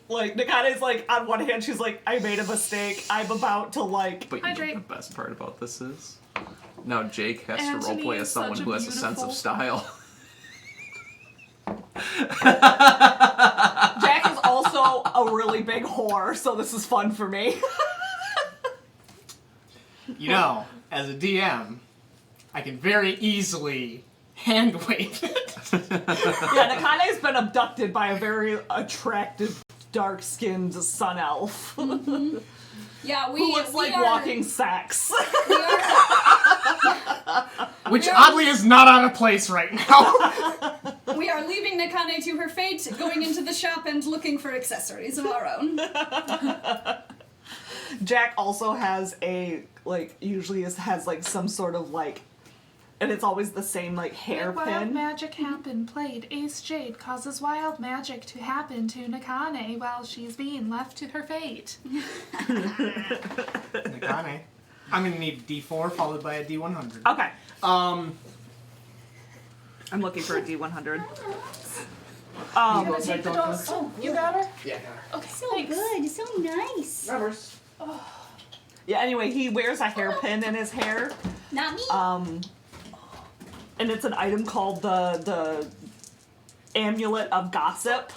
Nakane's like on one hand she's like, I made a mistake. I'm about to like. But you know Hydrate. the best part about this is? Now Jake has to Antony roleplay is as someone such a who has a sense of beautiful- style. Jack is also a really big whore, so this is fun for me. You know, as a DM, I can very easily hand wave it. Yeah, Nakane's been abducted by a very attractive, dark-skinned sun elf Yeah, we who looks we like are, walking sex. We Which Yeah. oddly is not out of place right now. we are leaving Nakane to her fate, going into the shop and looking for accessories of our own. Jack also has has like some sort of like, and it's always the same like Wild hairpin. magic happen. Played. Ace Jade causes wild magic to happen to Nakane while she's being left to her fate. Nakane. I'm gonna need a D4 followed by a D100. Okay. I'm looking for a D100. Gonna take the dose. Oh, You got her? Yeah. Okay. So thanks. good, so nice. Numbers. Yeah. Anyway, he wears a hairpin in his hair. Not me. And it's an item called the Amulet of Gossip.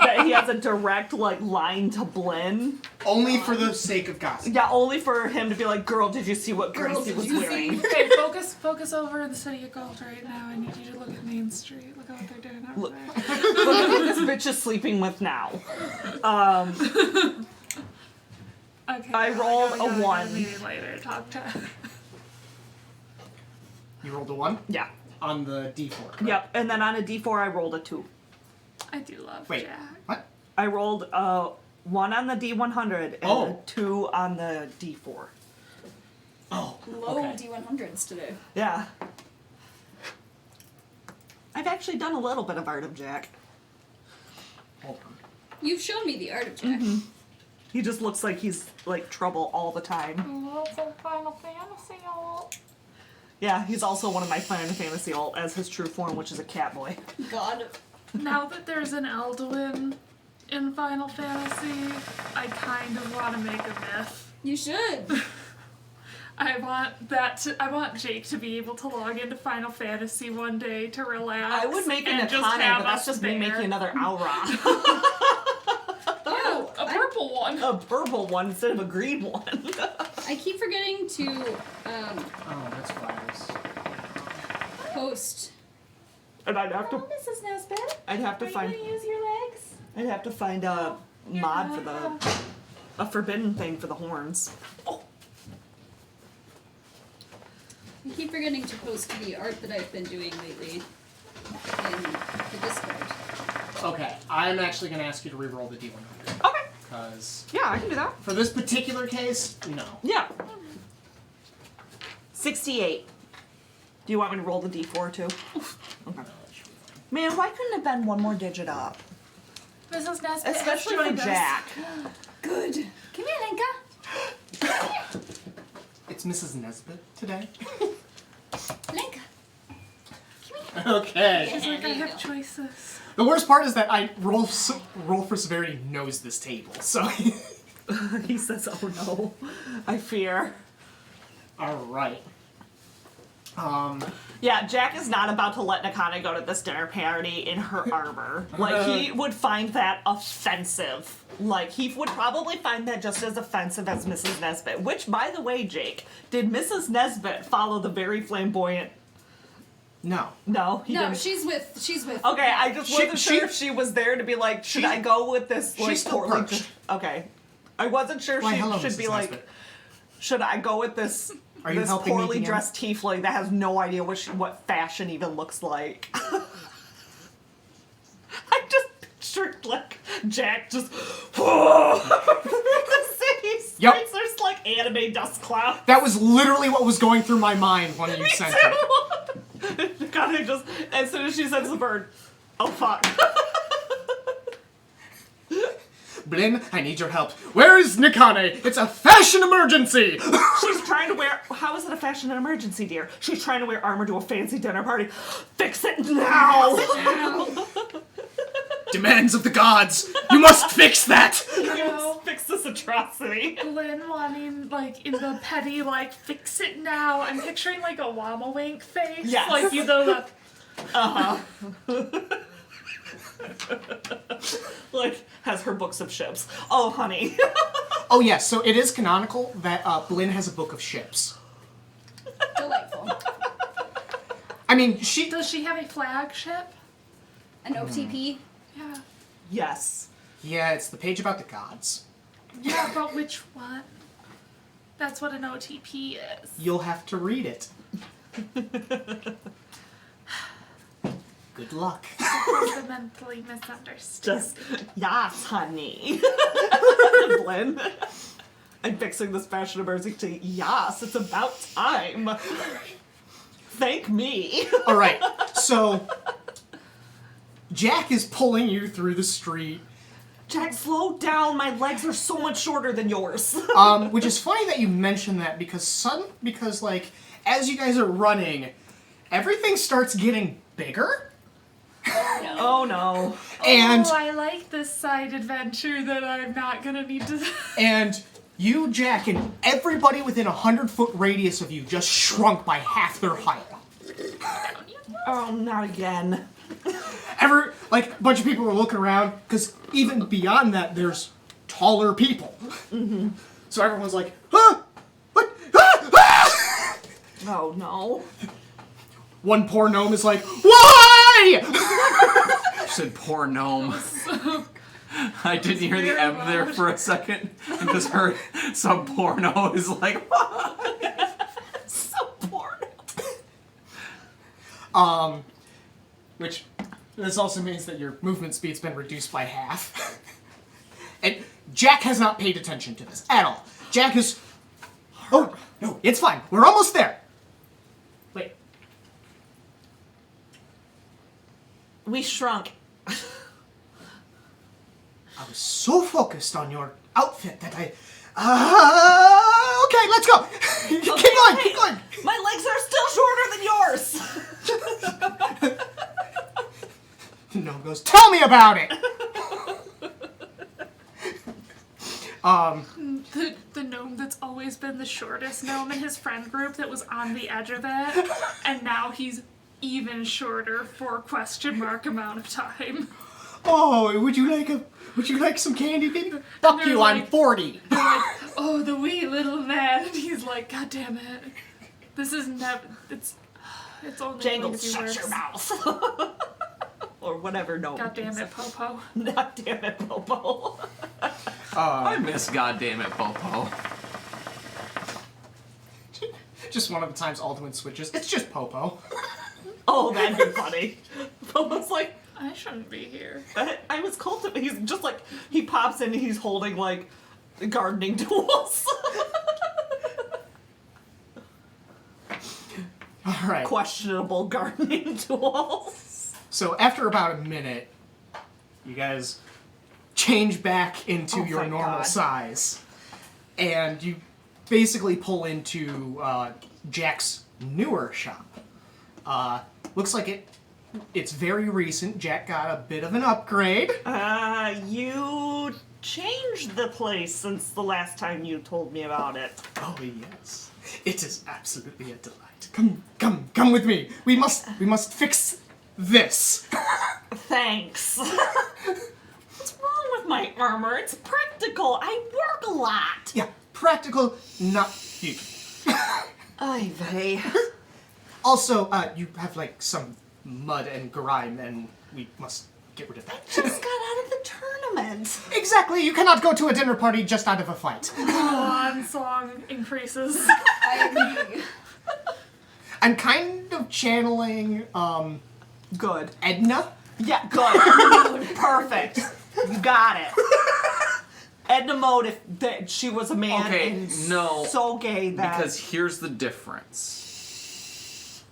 that he has a direct line to Blinn. Only for the sake of gossip. Yeah, only for him to be like, girl, did you see what Girl, Gracie did was you wearing? see? Okay, focus over in the city of gold right now. I need you to look at Main Street. Look at what they're doing over Look. there. Look at who this bitch is sleeping with now. Okay. I rolled gotta a go 1. to the meeting later. Talk to. You rolled a 1 Yeah. on the D4. correct? Yep. And then on a D4, I rolled a 2. I do love Wait, Jack. what? I rolled a 1 on the D100 and a Oh. 2 on the D4. Oh, Low okay. D100s today. Yeah. I've actually done a little bit of Art of Jack. Hold on. You've shown me the art of Jack. He just looks like he's like trouble all the time. Love some Final Fantasy. Ult. Yeah, he's also one of my Final Fantasy ult as his true form, which is a cat boy. God. Now that there's an Elduin in Final Fantasy, I kind of want to make a myth. You should. I want Jake to be able to log into Final Fantasy one day to relax. I would make an and just Akane, have but that's us just me there. making another Aura. Oh, a purple one. A purple one instead of a green one. I keep forgetting to Oh, that's flowers. post. And I'd have to Mrs. Nesbitt. I'd have to Are you find gonna use your legs? I'd have to find a mod for a forbidden thing for the horns. Oh. I keep forgetting to post the art that I've been doing lately in the Discord. Okay, I'm actually going to ask you to re-roll the D100. Okay. Because Yeah, I can do that. for this particular case, no. Yeah. 68. Do you want me to roll the D4 too? Okay. Man, why couldn't it have been one more digit up? Mrs. Nesbitt, Especially has for joined us. Jack. Good. Come here, Lenka. It's Mrs. Nesbitt today. Lenka. Okay. She's like, I There you have go. choices. The worst part is that roll for severity knows this table, so. He says, oh no. I fear. Alright. Yeah, Jack is not about to let Nakane go to this dinner party in her armor. Like, he would find that offensive. Like, he would probably find that just as offensive as Mrs. Nesbitt. Which, by the way, Jake, did Mrs. Nesbitt follow the very flamboyant... No. No, he No, didn't. she's with. Okay, I just wasn't she- sure if she was there to be like, should I go with this, like, she's still poorly... perched. Okay. I wasn't sure if Why, she hello, should Mrs. be like, Nesbitt. should I go with this... Are you this helping me, poorly DM? dressed tiefling that has no idea what fashion even looks like. I just pictured like Jack just the city streets. Yep. There's like anime dust cloud. That was literally what was going through my mind when you sent it. God, I just as soon as she sends the bird, oh fuck. Blinn, I need your help. Where is Nakane? It's a fashion emergency! She's trying to wear. How is it a fashion emergency, dear? She's trying to wear armor to a fancy dinner party. Fix it now! Demands of the gods! You must fix that! Fix this atrocity. Lynn wanting, like, in the petty, like, fix it now. I'm picturing, like, a llama wink face. Yes. Like, you know, the... Like, has her books of ships. Oh, honey. Oh yes, so it is canonical that Blinn has a book of ships. Delightful. I mean, she... Does she have a flagship? An OTP. Yeah. Yes. Yeah, it's the page about the gods. Yeah, but which one? That's what an OTP is. You'll have to read it. Good luck. Fundamentally misunderstood. Just, yes, honey. Blinn. I'm fixing this fashion emergency. Yes, it's about time. Thank me. Alright, so... Jack is pulling you through the street. Jack, slow down. My legs are so much shorter than yours. Which is funny that you mentioned that because like, as you guys are running, everything starts getting bigger. Oh no. And Oh, I like this side adventure that I'm not gonna need to... and you, Jack, and everybody within 100-foot radius of you just shrunk by half their height. Oh, not again. Like, a bunch of people are looking around, because even beyond that, there's taller people. Mm-hmm. So everyone's like, huh? What? Ah! Ah! Oh no. One poor gnome is like, why? You said poor gnome. I didn't hear the M there for a second. I just heard some porno is like, So poor. Which, this also means that your movement speed's been reduced by half. And Jack has not paid attention to this at all. Jack is... Oh, no, it's fine. We're almost there. Wait. We shrunk. I was so focused on your outfit that I... okay, let's go. Keep going, keep going. My legs are still shorter than yours. Gnome goes, tell me about it. The gnome that's always been the shortest gnome in his friend group that was on the edge of it, and now he's even shorter for question mark amount of time. Oh, would you like some candy, baby? Fuck they're you, I'm like- 40. They're like, oh, the wee little man, and he's like, God damn it, this is never. It's only Jangle, going to be shut worse. your mouth. Or whatever, no. God damn it, Popo. God damn it, Popo. I miss goddamn it, Popo. Just one of the times Alduin switches. It's just Popo. Oh, that'd be funny. Popo's like, I shouldn't be here. I was cultivating. He's just like, he pops in and he's holding like gardening tools. All right. Questionable gardening tools. So after about a minute, you guys change back into Oh, your thank normal God. size, and you basically pull into Jack's newer shop. Looks like it's very recent. Jack got a bit of an upgrade. You changed the place since the last time you told me about it. Oh yes, it is absolutely a delight. Come with me. We must fix this. Thanks. What's wrong with my armor? It's practical. I work a lot. Yeah, practical, not huge. Ay vey. Also, you have like some mud and grime, and we must get rid of that. Just got out of the tournament. Exactly, you cannot go to a dinner party just out of a fight. On song increases. I agree. I'm kind of channeling Good. Edna. Yeah, good. Perfect. You got it. Edna mode if that she was a man Okay, and no, so gay that Because here's the difference.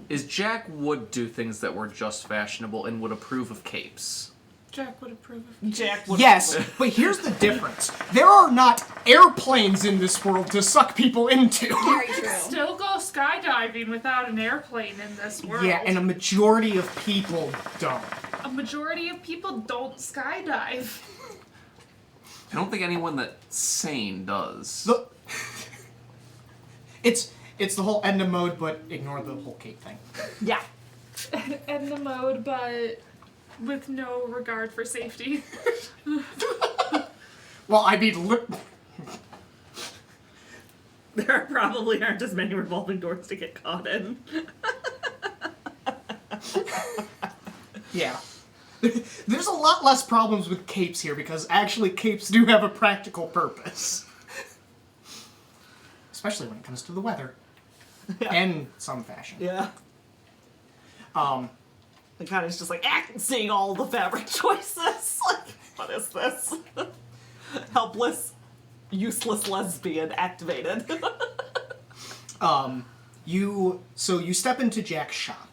Is Jack would do things that were just fashionable and would approve of capes. Jack would approve of Jack would Yes, but here's the difference. There are not airplanes in this world to suck people into. Very true. Still go skydiving without an airplane in this world. Yeah, and a majority of people don't. a majority of people don't skydive. I don't think anyone that's sane does. The, it's the whole Edna mode, but ignore the whole cape thing. Yeah. In the mode, but with no regard for safety. Well, I mean, There probably aren't as many revolving doors to get caught in. yeah. There's a lot less problems with capes here because actually capes do have a practical purpose. Especially when it comes to the weather. Yeah. In some fashion. Yeah. The kind of just like seeing all the fabric choices. Like, what is this? Helpless, useless lesbian activated. You step into Jack's shop,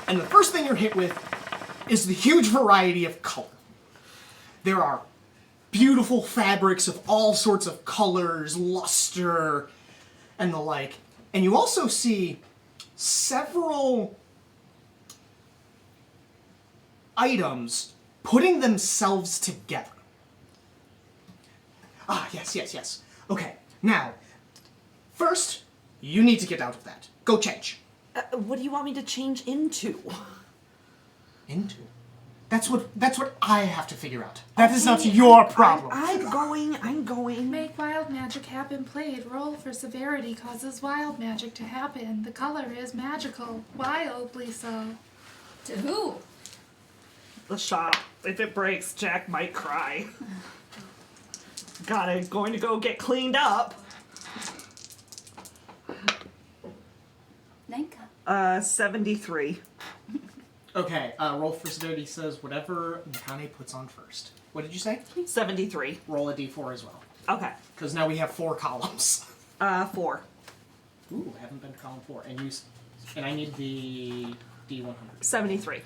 and the first thing you're hit with is the huge variety of color. There are beautiful fabrics of all sorts of colors, luster, and the like. And you also see several items putting themselves together. Ah, yes. Okay, now, first, you need to get out of that. Go change. What do you want me to change into? into? That's what I have to figure out. That is not your problem. I'm going. Make wild magic happen played. Roll for severity causes wild magic to happen. The color is magical. Wildly so. To who? The shop. If it breaks, Jack might cry. Going to go get cleaned up. Nenka. 73. Okay, roll for severity says whatever Mikane puts on first. What did you say? 73. Roll a d4 as well. Okay. Because now we have 4 columns. 4. Ooh, haven't been to column 4. And I need the d100. 73. Okay.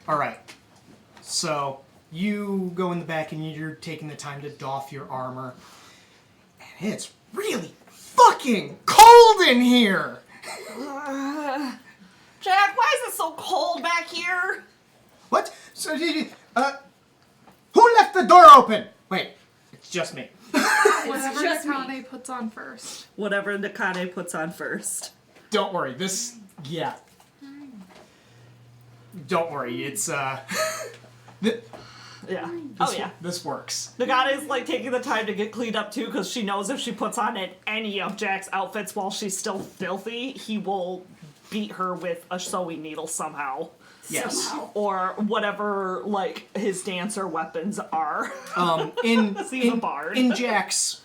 Alright. So, you go in the back and you're taking the time to doff your armor. And it's really fucking cold in here! Jack, why is it so cold back here? What? So, who left the door open? Wait, it's just me. Whatever just me. Nakane puts on first. Whatever Nakane puts on first. Don't worry, yeah. Don't worry, it's, Yeah. Oh, yeah. This works. Nagane's like taking the time to get cleaned up too because she knows if she puts on any of Jack's outfits while she's still filthy, he will beat her with a sewing needle somehow. Yes. Somehow. Or whatever, like, his dancer weapons are. In a bard. in Jack's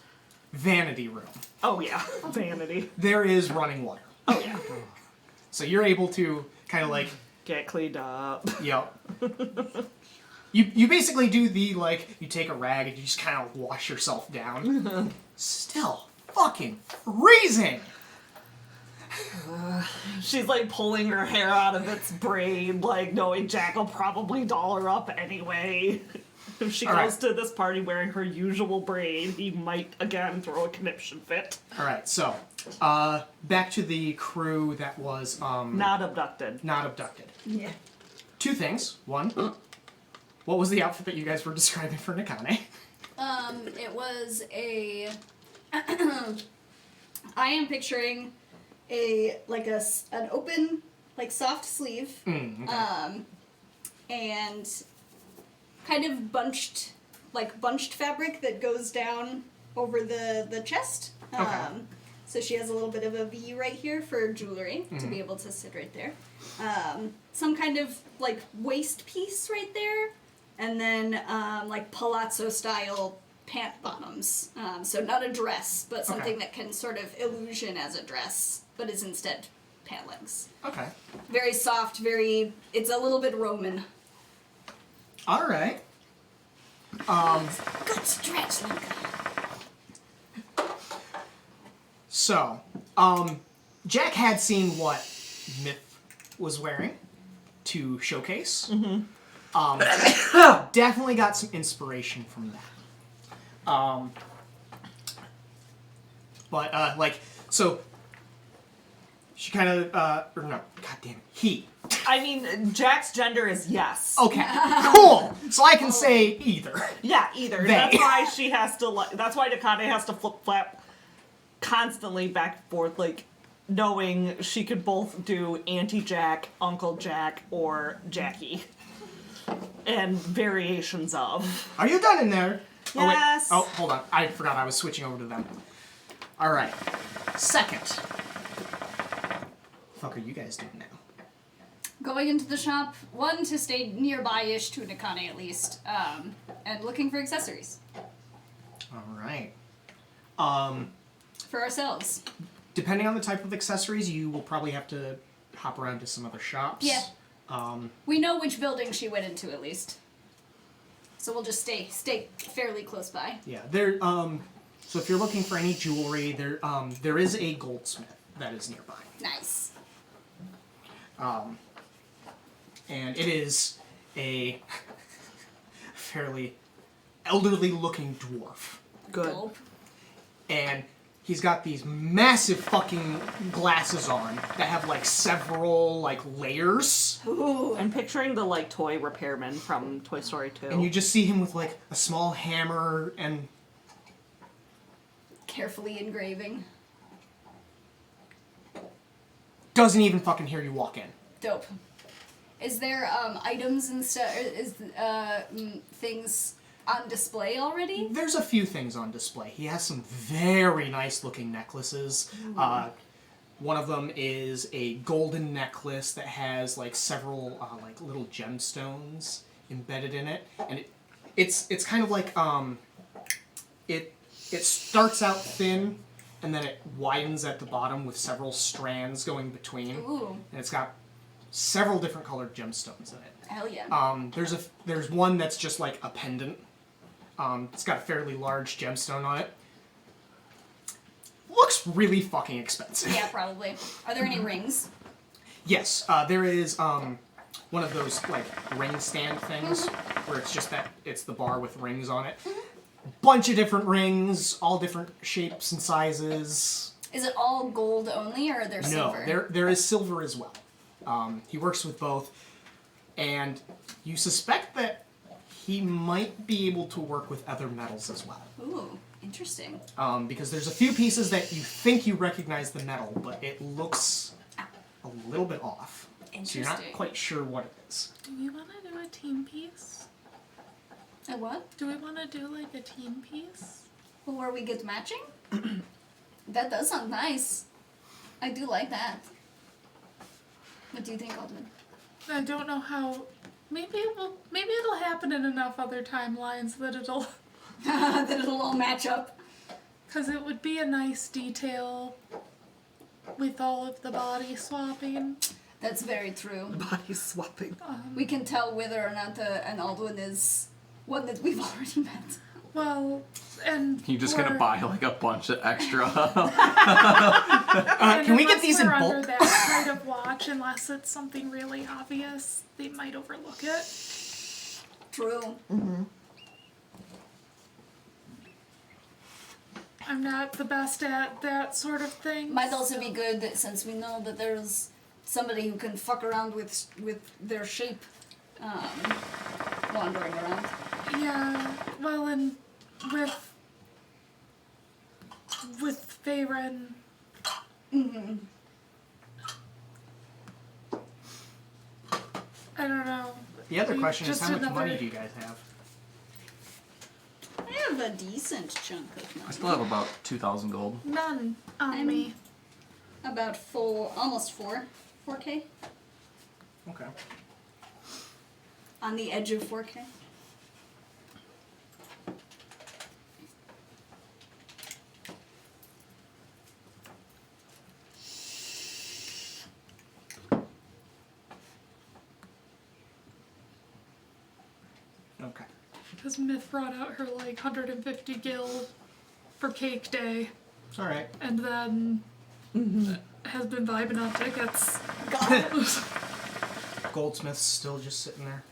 vanity room, Oh, yeah. Vanity. there is running water. Oh, yeah. So you're able to kind of like, Get cleaned up. yep. You basically do the, like, you take a rag and you just kind of wash yourself down. Still fucking freezing! She's, like, pulling her hair out of its braid, like, knowing Jack will probably doll her up anyway. If she All goes right. to this party wearing her usual braid, he might, again, throw a conniption fit. Alright, so, back to the crew that was, Not abducted. not abducted. Yeah. 2 things. 1, what was the outfit that you guys were describing for Nakane? It was a. I am picturing an open, like, soft sleeve, Okay. and kind of bunched fabric that goes down over the chest. Okay. So she has a little bit of a V right here for jewelry to be able to sit right there. Some kind of, like, waist piece right there. And then, like, palazzo style pant bottoms. So not a dress, but something Okay. that can sort of illusion as a dress, but is instead pant legs. Okay. Very soft, it's a little bit Roman. Alright. Good stretch, Linka. So, Jack had seen what Myth was wearing to showcase. Definitely got some inspiration from that. But, like, so, she kind of, or no, god damn it, he. I mean, Jack's gender is yes. Okay, cool! So I can say either. Yeah, either. They. That's why she has to, like, that's why Nakane has to flip-flap constantly back and forth, like, knowing she could both do Auntie Jack, Uncle Jack, or Jackie. And variations of. Are you done in there? Yes. Oh, hold on. I forgot I was switching over to them. Alright. Second. Fuck are you guys doing now? Going into the shop, one, to stay nearby-ish to Nakane at least, and looking for accessories. Alright. For ourselves. Depending on the type of accessories, you will probably have to hop around to some other shops. Yeah. We know which building she went into at least. So we'll just stay fairly close by. Yeah, there, so if you're looking for any jewelry, there is a goldsmith that is nearby. Nice. And it is a fairly elderly-looking dwarf. Good. Gulp. And he's got these massive fucking glasses on that have, like, several, like, layers. Ooh, I'm picturing the, like, toy repairman from Toy Story 2. And you just see him with, like, a small hammer and carefully engraving. Doesn't even fucking hear you walk in. Dope. Is there items and stuff? Is things on display already? There's a few things on display. He has some very nice looking necklaces. One of them is a golden necklace that has like several like little gemstones embedded in it, and it's kind of like it starts out thin and then it widens at the bottom with several strands going between. Ooh. And it's got several different colored gemstones in it. Hell yeah. There's one that's just like a pendant. It's got a fairly large gemstone on it. Looks really fucking expensive. Yeah, probably. Are there any rings? Yes, there is one of those like ring stand things where it's just that it's the bar with rings on it. Bunch of different rings, all different shapes and sizes. Is it all gold only, or are there silver? No, there is silver as well. He works with both, and you suspect that he might be able to work with other metals as well. Ooh, interesting. Because there's a few pieces that you think you recognize the metal, but it looks a little bit off. So you're not quite sure what it is. Do we want to do a team piece? A what? Do we want to do like a team piece? Well, where we get matching? That does sound nice. I do like that. What do you think, Aldwin? I don't know how. Maybe it'll happen in enough other timelines that it'll. That it'll all match up. Because it would be a nice detail with all of the body swapping. That's very true. Body swapping. We can tell whether or not an Aldwin is one that we've already met. Well, and You're just gonna buy like a bunch of extra. Can we get these in under bulk? that kind of watch, unless it's something really obvious, they might overlook it. True. I'm not the best at that sort of thing. Might also be good that since we know that there's somebody who can fuck around with their shape wandering around. Yeah, well, and with Tavern. I don't know. The other question is, Just how much money another- do you guys have? I have a decent chunk of I money. still have about 2,000 gold. None on I'm- me. About almost 4K. Okay. On the edge of 4K. Okay. Because Myth brought out her like 150 gil for cake day, It's alright. and then has been vibing on tickets. Goldsmith's still just sitting there.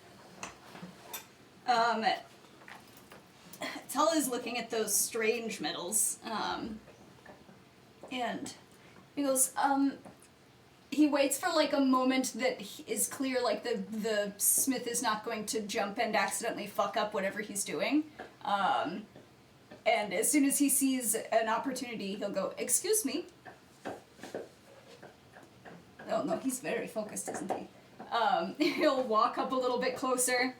Tull is looking at those strange metals, and he goes, he waits for like a moment that is clear, like the smith is not going to jump and accidentally fuck up whatever he's doing. And as soon as he sees an opportunity, he'll go, "Excuse me." Oh no, he's very focused, isn't he? He'll walk up a little bit closer,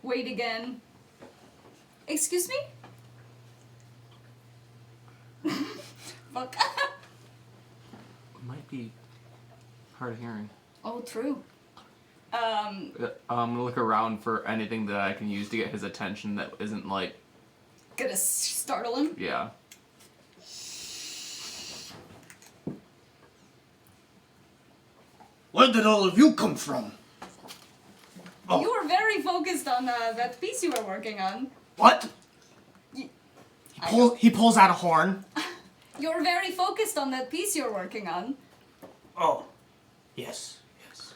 wait again. "Excuse me?" Fuck. Might be hard of hearing. Oh, true. I'm gonna look around for anything that I can use to get his attention that isn't like, Gonna startle him. yeah. Where did all of you come from? Oh. You were very focused on that piece you were working on. What? He pulls out a horn. You were very focused on that piece you were working on. Oh. Yes. Yes.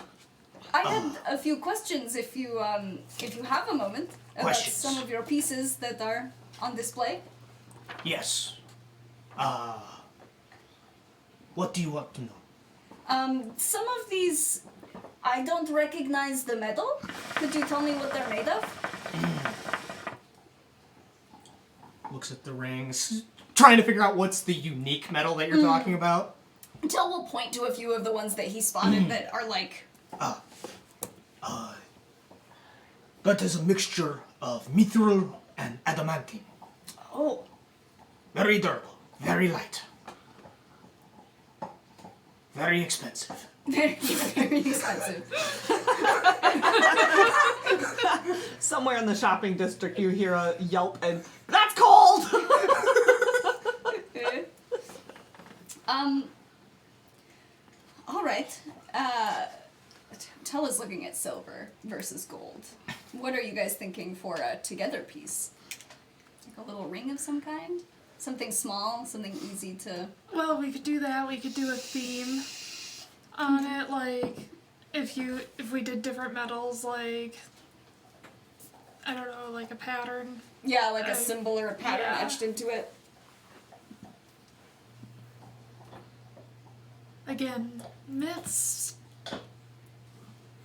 I had a few questions if you have a moment about Questions? some of your pieces that are on display. Yes. What do you want to know? Some of these, I don't recognize the metal. Could you tell me what they're made of? Looks at the rings. trying to figure out what's the unique metal that you're talking about. Until we'll point to a few of the ones that he spotted that are like. That is a mixture of mithril and adamantine. Oh. Very durable, very light. Very expensive. Very, very expensive. Somewhere in the shopping district, you hear a yelp and that's cold. All right. Tell us looking at silver versus gold. What are you guys thinking for a together piece? Like a little ring of some kind? Something small, something easy to... Well, we could do that. We could do a theme on it, like if we did different metals, like I don't know, like a pattern. Yeah, like a symbol or a pattern yeah. etched into it. Again, Myth's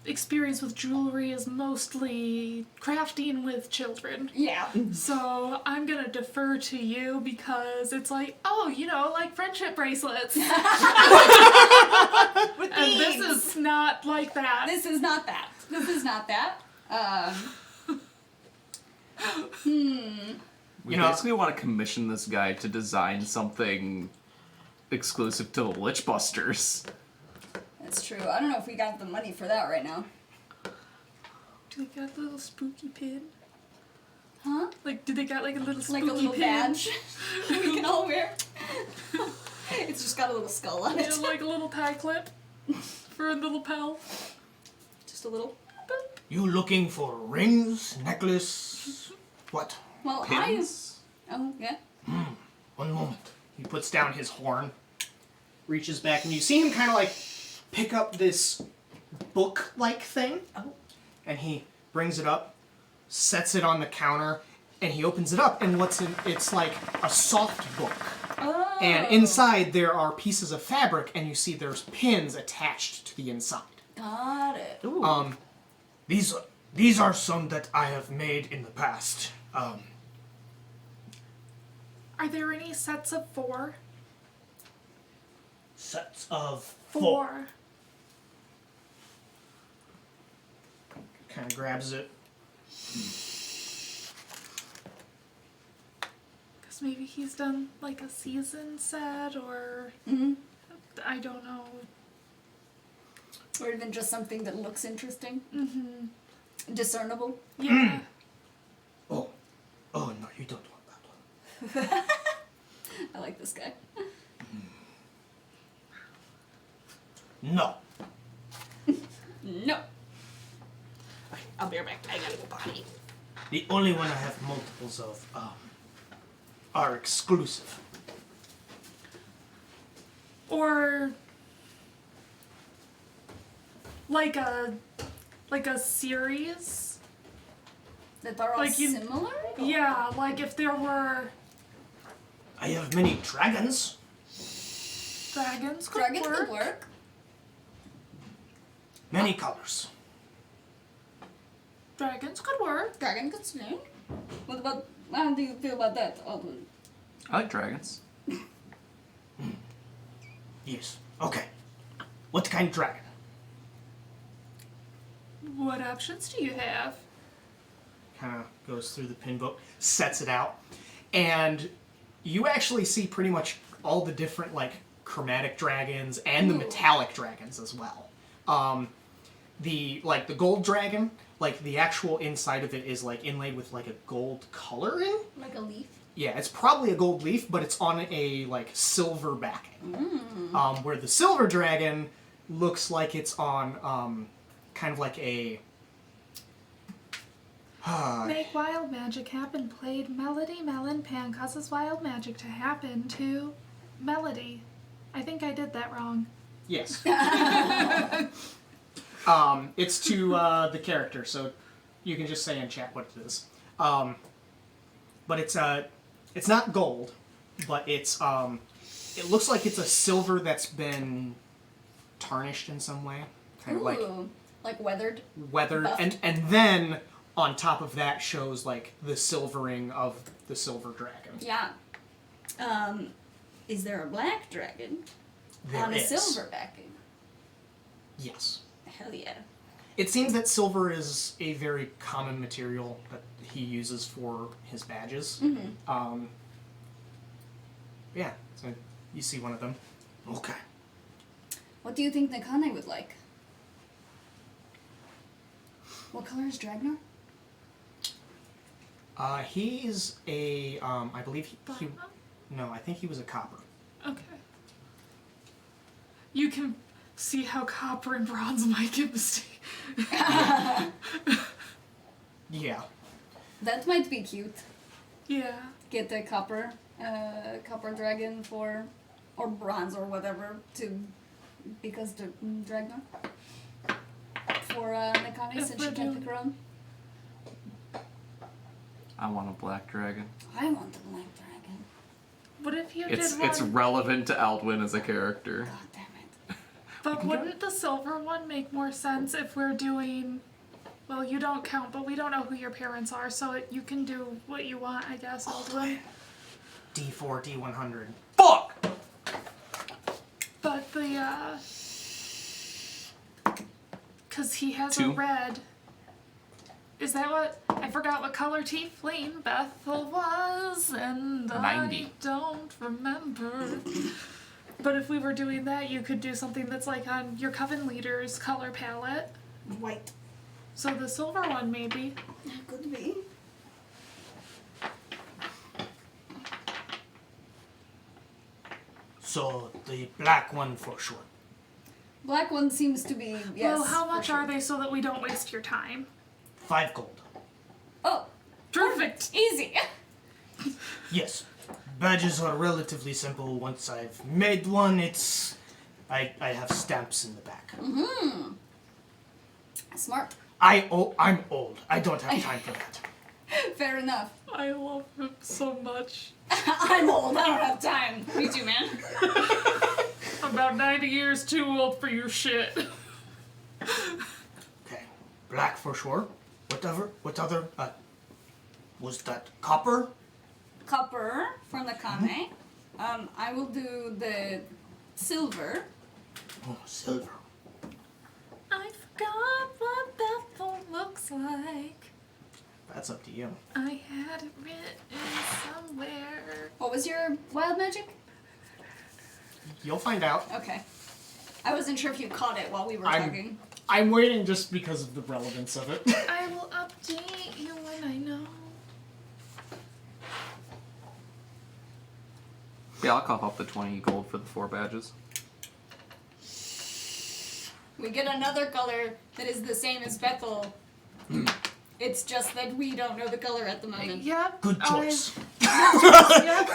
experience with jewelry is mostly crafting with children. Yeah. So I'm gonna defer to you because it's like, oh, you know, like friendship bracelets. With And this beads. is not like that. This is not that. This is not that. We basically want to commission this guy to design something exclusive to the Lichbusters. That's true. I don't know if we got the money for that right now. Do they got a little spooky pin? Huh? Like, do they got like a little spooky Like a little pin? badge we can all wear. It's just got a little skull on it. Yeah, like a little tie clip for a little pal. Just a little. You looking for rings, necklace? What? Well, Pins? Oh, yeah. One moment. He puts down his horn, reaches back, and you see him kind of like pick up this book-like thing. Oh. And he brings it up, sets it on the counter, and he opens it up, and what's in it's like a soft book. Oh. And inside there are pieces of fabric, and you see there's pins attached to the inside. Got it. Ooh. These are some that I have made in the past. Are there any sets of 4? Sets of 4. Kind of grabs it. Because maybe he's done like a season set or I don't know. Or even just something that looks interesting. Mm-hmm. Discernible. Yeah. Oh no, you don't want that one. I like this guy. No. No. I'll be right back. I gotta go potty. The only one I have multiples of are exclusive. Or like a series. That are all Like you- similar? Yeah, like if there were I have many dragons. dragons could Dragons work. could work. Many colors. Dragons could work. Dragon could swing. What about... How do you feel about that? Oh, I like dragons. Yes. Okay. What kind of dragon? What options do you have? Kind of goes through the pin book, sets it out, and you actually see pretty much all the different like chromatic dragons and the metallic dragons as well. The gold dragon, like the actual inside of it is like inlaid with like a gold coloring. like a leaf? Yeah, it's probably a gold leaf, but it's on a like silver backing. Where the silver dragon looks like it's on kind of like a Make wild magic happen. Played Melody Melon Pan causes wild magic to happen to Melody. I think I did that wrong. yes. It's to the character, so you can just say in chat what it is. But it's not gold, but it's it looks like it's a silver that's been tarnished in some way, kind of like weathered. weathered, buffed. and then on top of that shows like the silvering of the silver dragon. Yeah. Is there a black dragon There on a is. silver backing? Yes. Hell yeah. It seems that silver is a very common material that he uses for his badges. Yeah, so you see one of them. Okay. What do you think Nakane would like? What color is Dragnar? He's a, I believe he no, I think he was a copper. Okay. You can see how copper and bronze might get mistaken. Yeah. That might be cute. Yeah. Get a copper dragon for, or bronze or whatever, because the Dragnar. For Nakane, If since we're she can't doing- pick her own. I want a black dragon. I want the black dragon. What if you It's did one? it's relevant to Aldwin as a character. God damn it. But wouldn't the silver one make more sense if we're doing? Well, you don't count, but we don't know who your parents are, so you can do what you want, I guess. Aldwin. D4, D100. Fuck! But the cause he has a Two. red. Is that what? I forgot what color tiefling Bethel was, and 90. I don't remember. But if we were doing that, you could do something that's like on your coven leader's color palette. White. So the silver one, maybe. Could be. So the black one for sure. Black one seems to be, yes. Well, how for much sure. are they so that we don't waste your time? 5 gold. Oh, Perfect. easy. Yes. Badges are relatively simple. Once I've made one, I have stamps in the back. Smart. I'm old. I don't have time for that. Fair enough. I love him so much. I'm old. I don't have time. Me too, man. I'm about 90 years too old for your shit. Okay. Black for sure. What other, was that copper? Copper from the Kame. I will do the silver. Oh, silver. I forgot what Bethel looks like. That's up to you. I had it written somewhere. What was your wild magic? You'll find out. Okay. I wasn't sure if you caught it while we were talking. I'm waiting just because of the relevance of it. I will update you when I know. Yeah, I'll cough up the 20 gold for the 4 badges. We get another color that is the same as Bethel. It's just that we don't know the color at the moment. Yep. Good choice. Yep.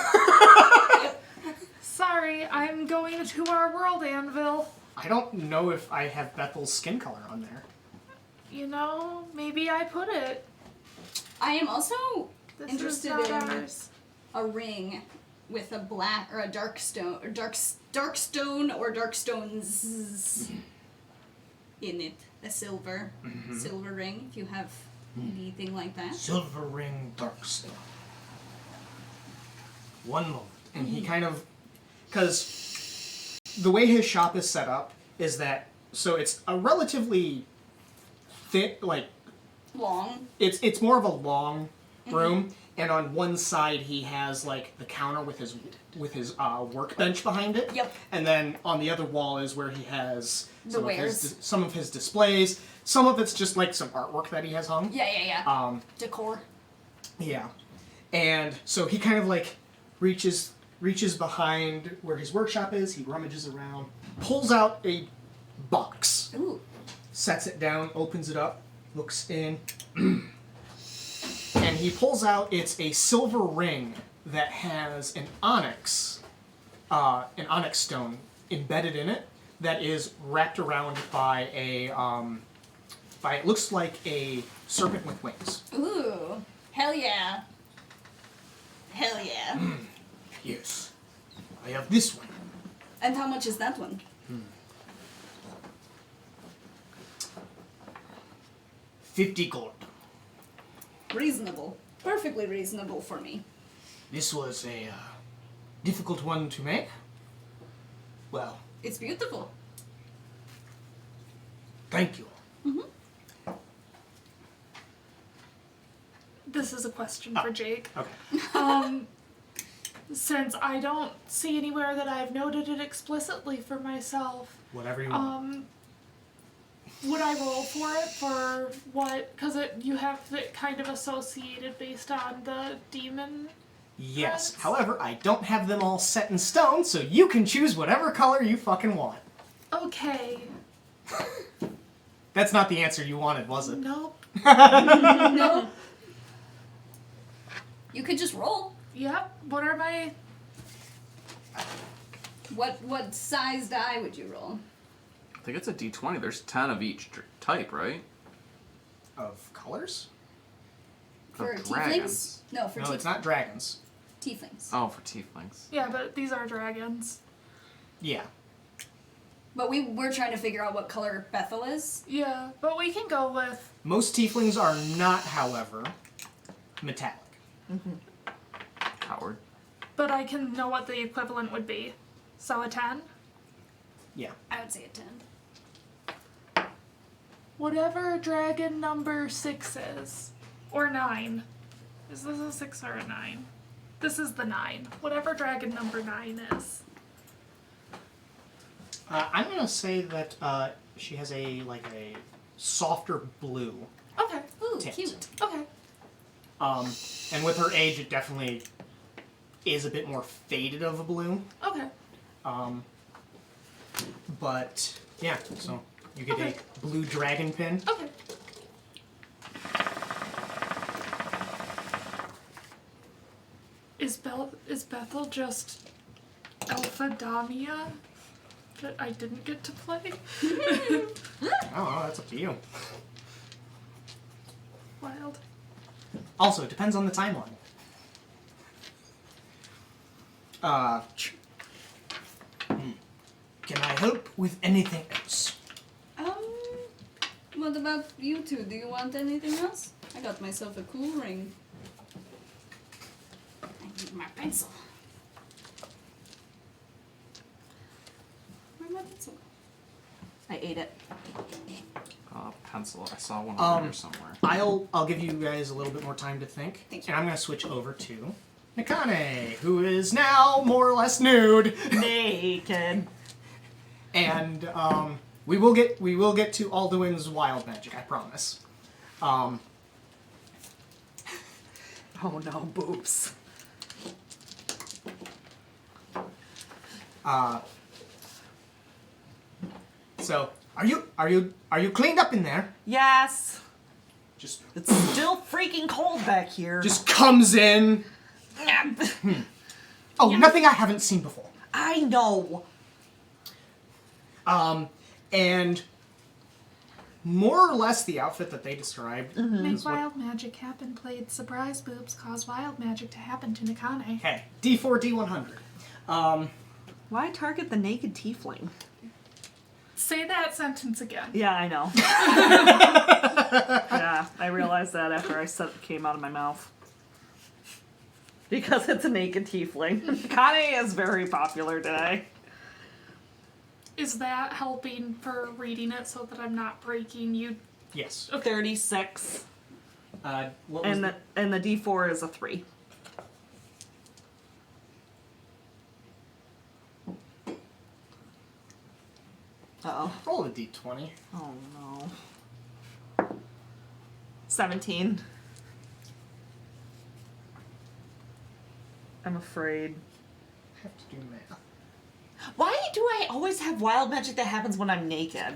Sorry, I'm going to our world anvil. I don't know if I have Bethel's skin color on there. You know, maybe I put it. I am also This interested is not in ours. a ring with a black or a dark stone or dark stone or dark stones in it. A silver ring. If you have anything like that. Silver ring, dark stone. One moment. And he kind of... Because the way his shop is set up is that... So it's a relatively thin, like... Long. It's more of a long room, and on one side he has like the counter with his workbench behind it. Yep. And then on the other wall is where he has The some of wares. some of his displays. Some of it's just like some artwork that he has hung. Yeah. Decor. Yeah. And so he kind of like reaches behind where his workshop is. He rummages around, pulls out a box, Ooh. sets it down, opens it up, looks in, and he pulls out, it's a silver ring that has an onyx stone embedded in it that is wrapped around by it looks like a serpent with wings. Ooh. Hell yeah. Hell yeah. Yes. I have this one. And how much is that one? 50 gold. Reasonable. Perfectly reasonable for me. This was difficult one to make. Well, It's beautiful. thank you. This is a question for Jake. Okay. Since I don't see anywhere that I've noted it explicitly for myself, Whatever you want. would I roll for it for what? Because you have it kind of associated based on the demon. Yes. friends? However, I don't have them all set in stone, so you can choose whatever color you fucking want. Okay. That's not the answer you wanted, was it? Nope. No. You could just roll. Yep. What are my? What size die would you roll? I think it's a D20. There's 10 of each type, right? Of colors? For Of tieflings? dragons. No, for No, it's not dragons. tieflings. Oh, for tieflings. Yeah, but these are dragons. Yeah. But we're trying to figure out what color Bethel is. Yeah, but we can go with. Most tieflings are not, however, metallic. Coward. But I can know what the equivalent would be. So a 10? Yeah. I would say a 10. Whatever dragon number 6 is. Or 9. Is this a 6 or a 9? This is the 9. Whatever dragon number 9 is. I'm gonna say that she has a softer blue. Okay. Ooh, Tint. cute. Okay. And with her age, it definitely is a bit more faded of a blue. Okay. But yeah, so you get Okay. a blue dragon pin. Okay. Is Bethel just Alpha Damia that I didn't get to play? Oh, that's up to you. Wild. Also, it depends on the timeline. Can I help with anything else? What about you two? Do you want anything else? I got myself a cool ring. I need my pencil. Where's my pencil? I ate it. Pencil. I saw one over here somewhere. I'll give you guys a little bit more time to think, Thank you. and I'm gonna switch over to Nakane, who is now more or less nude, Naked. and we will get to Alduin's wild magic, I promise. Oh no, boobs. So are you cleaned up in there? Yes. Just It's still freaking cold back here. just comes in. Oh, nothing I haven't seen before. I know. And more or less the outfit that they described Make is what. wild magic happen, played surprise boobs, cause wild magic to happen to Nakane. Hey, D4, D100. Why target the naked tiefling? Say that sentence again. Yeah, I know. Yeah, I realized that after I said it came out of my mouth. Because it's a naked tiefling. Kane is very popular today. Is that helping for reading it so that I'm not breaking you? Yes. 36. What was And the D4 is a 3. Uh-oh. roll a D20. Oh no. 17. I'm afraid. I have to do math. Why do I always have wild magic that happens when I'm naked?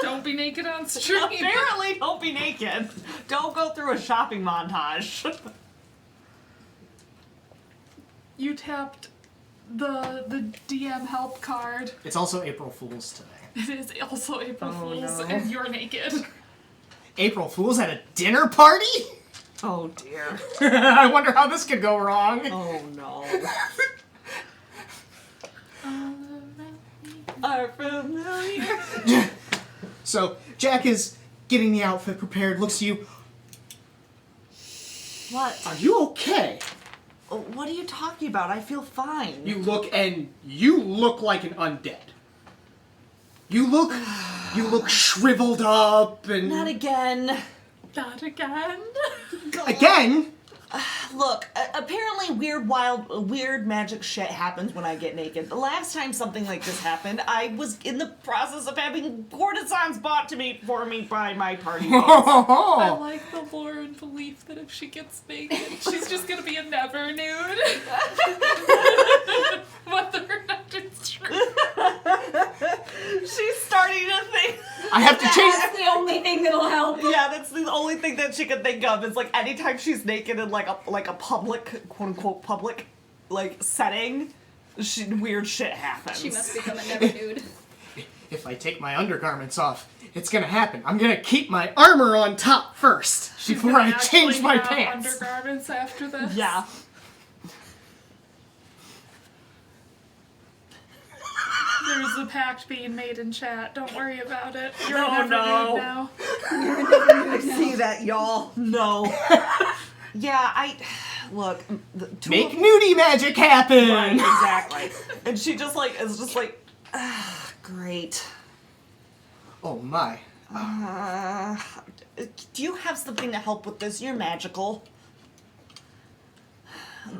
Don't be naked on stream. Apparently, don't be naked. Don't go through a shopping montage. You tapped the DM help card. It's also April Fool's today. It is also April Oh, Fool's, no. and you're naked. April Fool's at a dinner party? Oh dear. I wonder how this could go wrong. Oh no. Are familiar. So, Jack is getting the outfit prepared, looks to you. What? Are you okay? What are you talking about? I feel fine. You look like an undead. You look shriveled up and... Not again. Not again. Again? Look, apparently weird magic shit happens when I get naked. The last time something like this happened, I was in the process of having courtesans bought for me by my party mates. I like the lore and belief that if she gets naked, she's just gonna be a never nude. Whether or not it's true. She's starting to think. I have to change... That's the only thing that'll help. Yeah, that's the only thing that she could think of. Is like anytime she's naked in like a public, quote unquote public, like setting, weird shit happens. She must become a never nude. If I take my undergarments off, it's gonna happen. I'm gonna keep my armor on top first before I change my pants. Undergarments after this. Yeah. There's a pact being made in chat. Don't worry about it. You're Oh, never no. nude now. See that, y'all? No. Yeah, look. Make nudie magic happen! Right, exactly. And she just like is just like, great. Oh my. Do you have something to help with this? You're magical.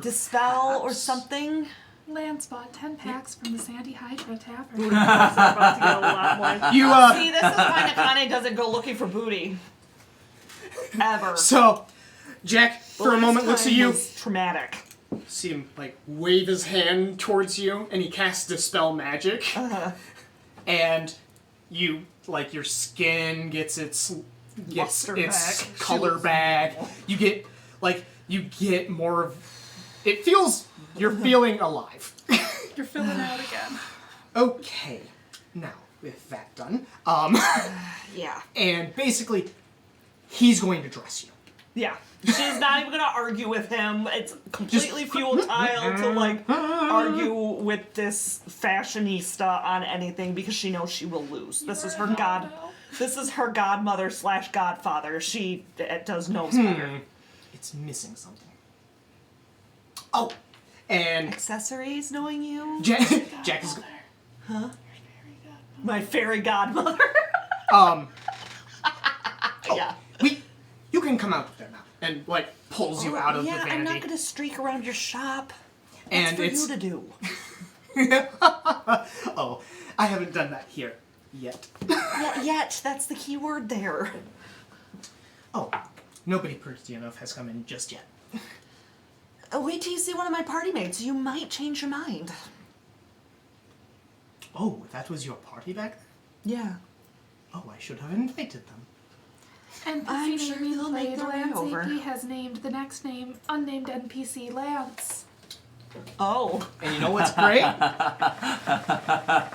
Dispel or something? Lance bought 10 packs from the Sandy Hydra Tavern. You, See, this is why Nakane doesn't go looking for booty. Ever. So, Jack, for a moment, looks at you. Was traumatic. See him, like, wave his hand towards you, and he casts Dispel Magic. And you, like, your skin gets its Luster back. color back. You get more of... It feels... You're feeling alive. You're filling out again. Okay. Now, with that done, Yeah. and basically, he's going to dress you. Yeah. She's not even gonna argue with him. It's completely futile to like argue with this fashionista on anything because she knows she will lose. This is her godmother / godfather. She does knows better. It's missing something. Oh, and Accessories, knowing you. Jack is... My fairy godmother. Yeah. You can come out there now. And, like, pulls you out of the vanity. I'm not gonna streak around your shop. That's And for it's... you to do. Oh, I haven't done that here yet. Yet, that's the key word there. Oh, nobody pretty enough has come in just yet. Wait till you see one of my party mates. You might change your mind. Oh, that was your party back there? Yeah. Oh, I should have invited them. NPC I'm sure naming they'll make played their way Lance over. AP has named the next name unnamed NPC Lance. Oh. And you know what's great? I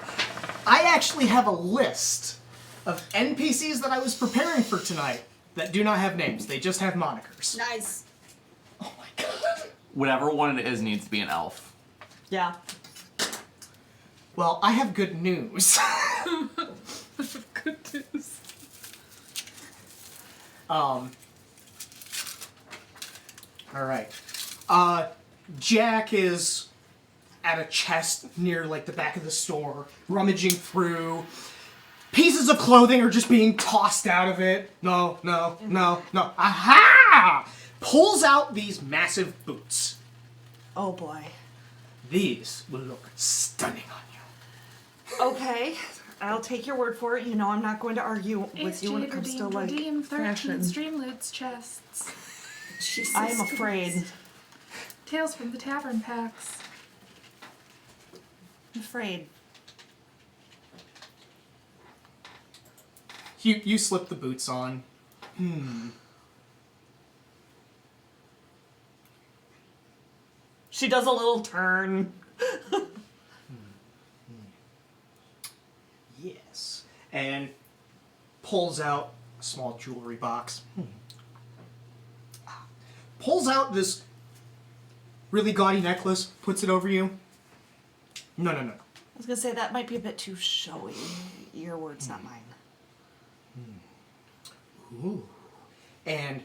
actually have a list of NPCs that I was preparing for tonight that do not have names. They just have monikers. Nice. Oh my god. Whatever one it is needs to be an elf. Yeah. Well, I have good news. Good news. Alright. Jack is at a chest near, like, the back of the store, rummaging through. Pieces of clothing are just being tossed out of it. No. Aha! Pulls out these massive boots. Oh boy. These will look stunning on you. Okay. I'll take your word for it. You know I'm not going to argue with you when it comes to like redeem 13 fashion. Streamloots chests. Jesus I'm afraid. Tales from the Tavern packs. I'm afraid. You slip the boots on. She does a little turn. Yes. And pulls out a small jewelry box. Pulls out this really gaudy necklace, puts it over you. No. I was gonna say that might be a bit too showy. Your words, not mine. Ooh. And,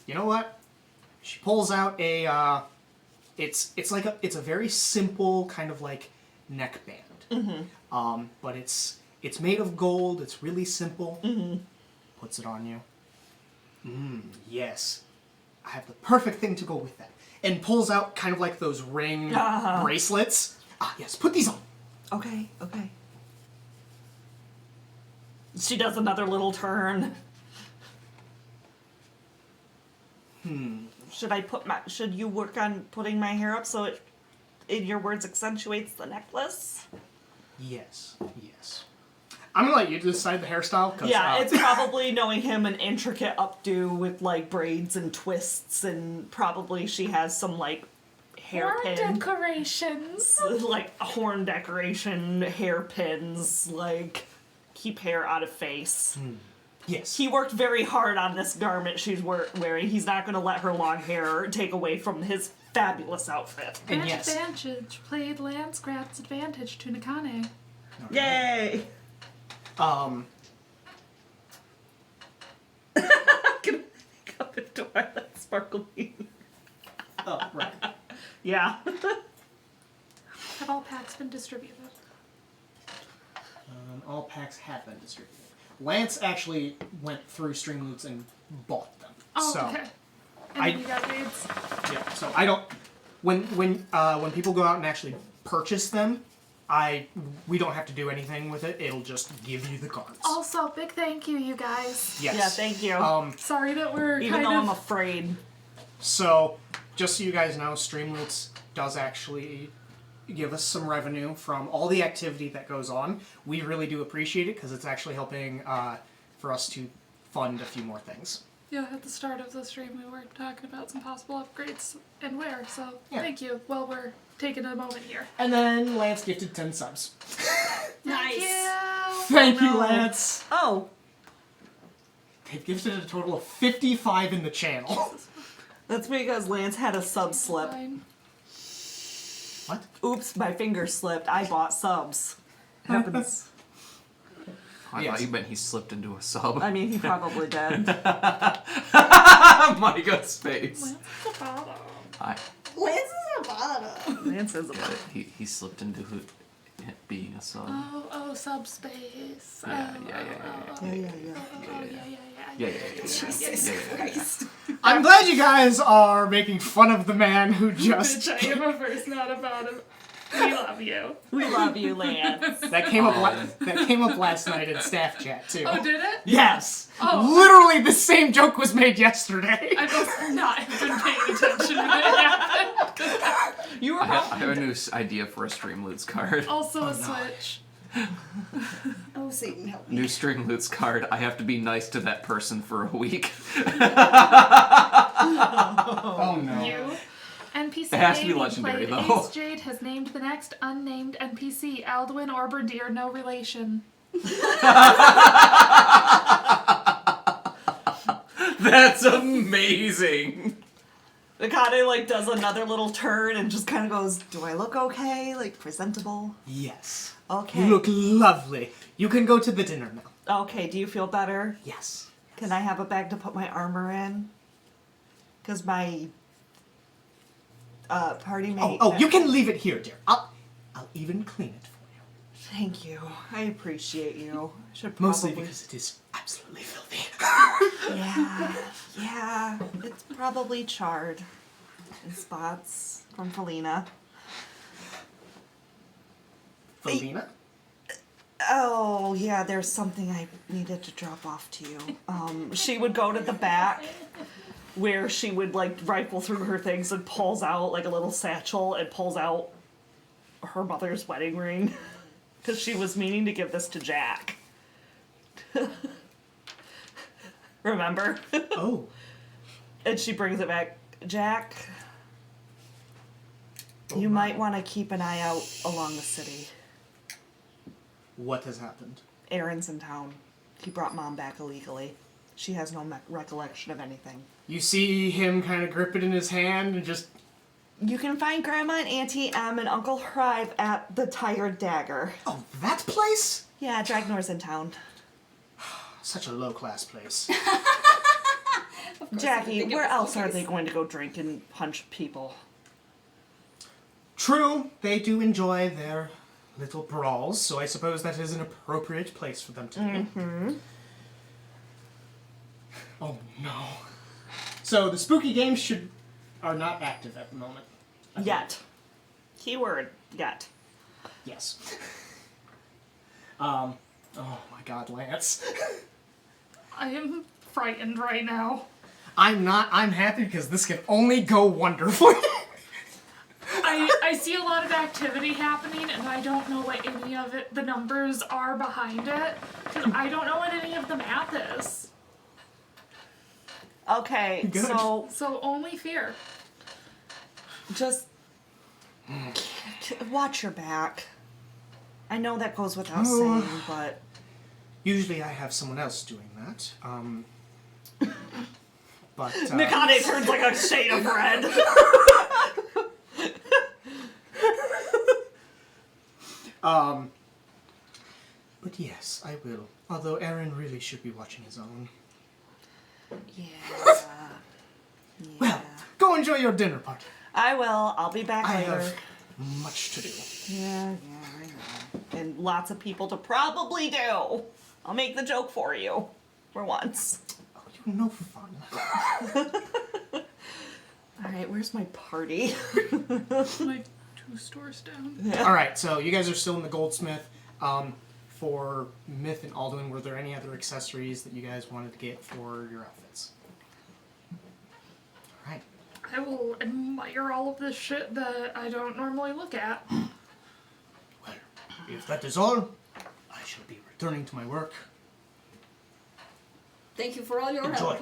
you know what? She pulls out a. It's a very simple kind of like neckband. But it's made of gold. It's really simple. Puts it on you. Yes, I have the perfect thing to go with that. And pulls out kind of like those ring bracelets. Ah, yes, put these on. Okay. She does another little turn. Should you work on putting my hair up so it, in your words, accentuates the necklace? Yes. I'm gonna let you decide the hairstyle. Yeah, it's probably, knowing him, an intricate updo with like braids and twists, and probably she has some like Horn hairpin, decorations. like horn decoration, hairpins, like keep hair out of face. Yes. He worked very hard on this garment she's wearing. He's not going to let her long hair take away from his fabulous outfit. And yes. Advantage played Landskrat's advantage to Nakane. Yay! Um. Can I make up a Twilight Sparkly? Oh, right. Yeah. Have all packs been distributed? All packs have been distributed. Lance actually went through Streamloots and bought them. Oh, so, okay. And you got raids? Yeah. So I don't. When people go out and actually purchase them, we don't have to do anything with it. It'll just give you the cards. Also, big thank you, you guys. Yes. Yeah, thank you. Sorry that we're Even though I'm afraid. So, just so you guys know, Streamloots does actually give us some revenue from all the activity that goes on. We really do appreciate it because it's actually helping for us to fund a few more things. Yeah, at the start of the stream we were talking about some possible upgrades and where, so Yeah. thank you. Well, we're taking a moment here. And then Lance gifted 10 subs. Nice. Thank you, Lance. Oh, They've gifted a total of 55 in the channel. that's because Lance had a sub slip. Fine. What? Oops, my finger slipped. I bought subs. Happens. I Yes. thought you meant he slipped into a sub. I mean, he probably did. Micah's face. Lance at the bottom. Lance is a bottom. Lance is a bit. He slipped into being a sub. Oh, subspace. Yeah. Yeah. Jesus Christ. I'm glad you guys are making fun of the man who just... Bitch, I am a verse, not a bottom. We love you. We love you, Lance. That came up last night in staff chat, too. Oh, did it? Yes! Oh. Literally the same joke was made yesterday. I must not have been paying attention when it happened. You were I have a new idea for a Streamloots card. Also a switch. Oh, Satan, help me. New Streamloots card. I have to be nice to that person for a week. Oh no. You. NPC It has to be being legendary, played, though. Ace Jade has named the next unnamed NPC Alduin or Brandir, no relation. That's amazing. Akane like does another little turn and just kind of goes, "Do I look okay? Like presentable? Yes. Okay. You look lovely. You can go to the dinner now. Okay. Do you feel better? Yes. Can I have a bag to put my armor in? Because my party mate. Oh, you can leave it here, dear. I'll even clean it for you. Thank you. I appreciate you. I should probably. Mostly because it is absolutely filthy. Yeah. It's probably charred in spots from Felina. Felina? Oh, yeah, there's something I needed to drop off to you. She would go to the back where she would, like, rifle through her things and pulls out, like, a little satchel and pulls out her mother's wedding ring. Because she was meaning to give this to Jack. Remember? Oh. And she brings it back. Jack, you might want to keep an eye out along the city. What has happened? Aaron's in town. He brought Mom back illegally. She has no recollection of anything. You see him kind of grip it in his hand and just... You can find Grandma and Auntie Em and Uncle Hrive at the Tired Dagger. Oh, that place? Yeah, Dragnor's in town. Such a low-class place. Of course. Jackie, where else are they going to go drink and punch people? True, they do enjoy their little brawls, so I suppose that is an appropriate place for them to be. Mm-hmm. Oh no. So the spooky games are not active at the moment. Yet. Keyword, yet. Yes. Oh my god, Lance. I am frightened right now. I'm not. I'm happy because this can only go wonderfully. I see a lot of activity happening, and I don't know what any of it, the numbers are behind it, because I don't know what any of the math is. Okay, Good. So only fear. just watch your back. I know that goes without saying, but Usually I have someone else doing that. But Nikane turns like a shade of red. But yes, I will. Although Aaron really should be watching his own. Yeah. Well, go enjoy your dinner party. I will. I'll be back I later. have much to do. Yeah, I know. And lots of people to probably do. I'll make the joke for you. For once. Oh, you're no fun. Alright, where's my party? Like 2 stores down. All right, so you guys are still in the goldsmith. For Myth and Alduin, were there any other accessories that you guys wanted to get for your outfits? All right. I will admire all of this shit that I don't normally look at. Well, if that is all, I shall be returning to my work. Thank you for all your Enjoy. help.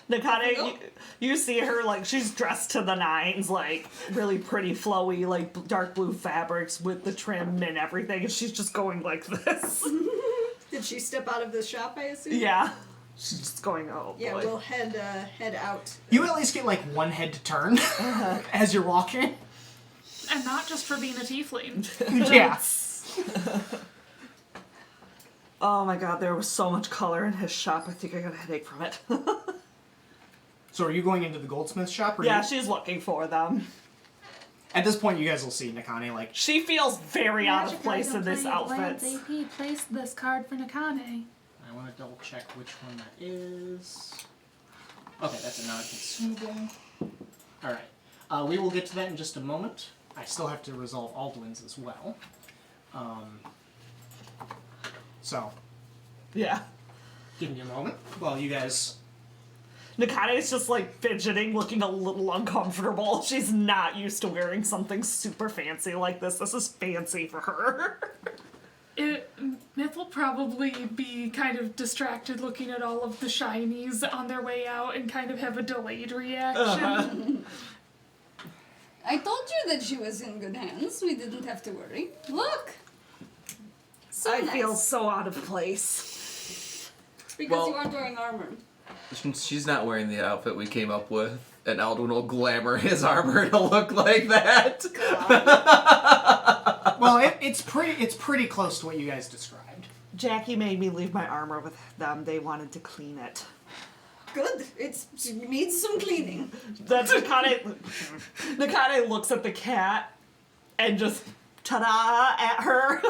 Nikane, you see her, like, she's dressed to the nines, like, really pretty, flowy, like, dark blue fabrics with the trim and everything, and she's just going like this. Did she step out of the shop, I assume? Yeah. She's just going, oh, Yeah, boy. we'll head out. You at least get like one head to turn as you're walking. And not just for being a tiefling. Yeah. Oh my god, there was so much color in his shop, I think I got a headache from it. So are you going into the goldsmith shop? Or Yeah, you... she's looking for them. At this point, you guys will see Nikane like... She feels very out of place in this outfit. AP placed this card for Nakane. I want to double check which one that is. Okay, that's a non-consumable. Alright. We will get to that in just a moment. I still have to resolve Alduin's as well. So, Yeah. give me a moment while you guys... Nakane's just like fidgeting, looking a little uncomfortable. She's not used to wearing something super fancy like this. This is fancy for her. Myth will probably be kind of distracted looking at all of the shinies on their way out and kind of have a delayed reaction. I told you that she was in good hands. We didn't have to worry. Look! So I nice. feel so out of place. Because Well- you aren't wearing armor. She's not wearing the outfit we came up with, and Alduin will glamour his armor to look like that. Well, it's pretty close to what you guys described. Jackie made me leave my armor with them. They wanted to clean it. Good. It needs some cleaning. That's Nakane. Nakane looks at the cat and just ta-da at her.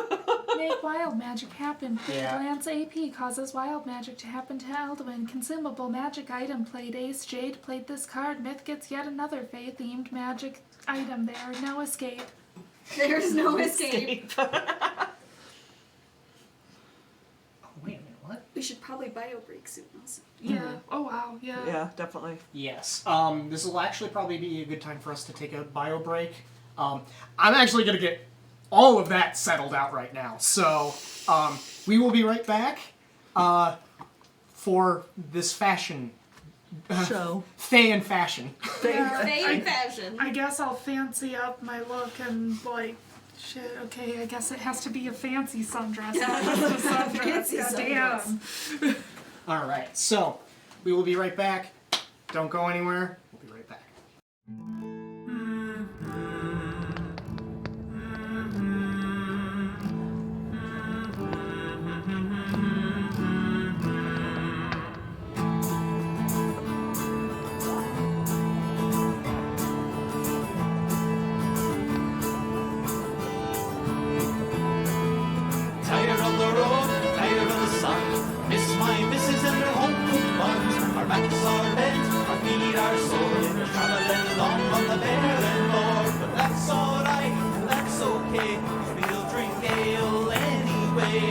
Make wild magic happen. Play Yeah. Glance AP causes wild magic to happen to Alduin. Consumable magic item. Played Ace Jade. Played this card. Myth gets yet another Fae-themed magic item there. No escape. There's no escape. Oh, wait a minute, what? We should probably bio break soon also. Yeah. Oh wow. Yeah. Yeah, definitely. Yes. This will actually probably be a good time for us to take a bio break. I'm actually going to get all of that settled out right now. So, we will be right back for this fashion. Show. Fae and fashion. Fae in fashion. I guess I'll fancy up my look and like, shit. Okay, I guess it has to be a fancy sundress. Not just a sundress. Fancy Goddamn. Alright, so we will be right back. Don't go anywhere. We'll be right back. backs are bent, our feet are sore, we're traveling along on the barren moor. But that's alright, that's okay, 'cause we'll drink ale anyway.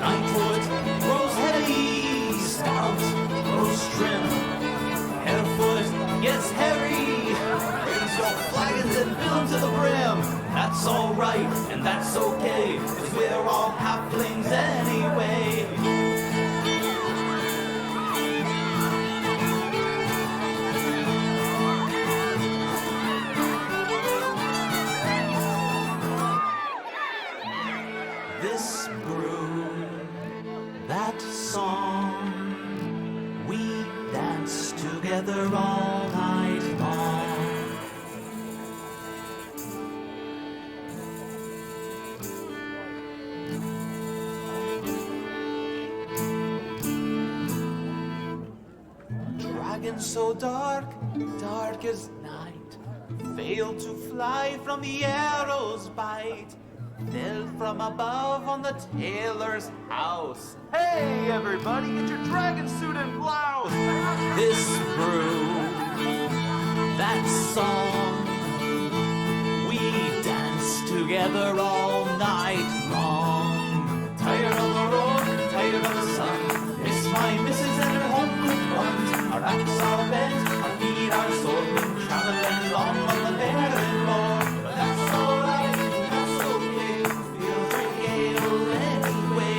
Nightwood grows heavy, stout grows trim, Harefoot gets hairy, raise your flagons and fill them to the brim. That's alright and that's okay, 'cause we're all halflings anyway. This brew, that song, we dance together all night long. Dragon so dark, dark as night, failed to fly from the arrow's bite, fell from above on the tailor's house. Hey everybody, get your dragon suit and blouse! This brew, that song, we dance together all night long. Tired of the road, tired of the sun, miss my missus and her homeward runs. Our backs are bent, our feet are sore, we're traveling long on the barren moor. But that's alright, that's okay, we'll drink ale anyway.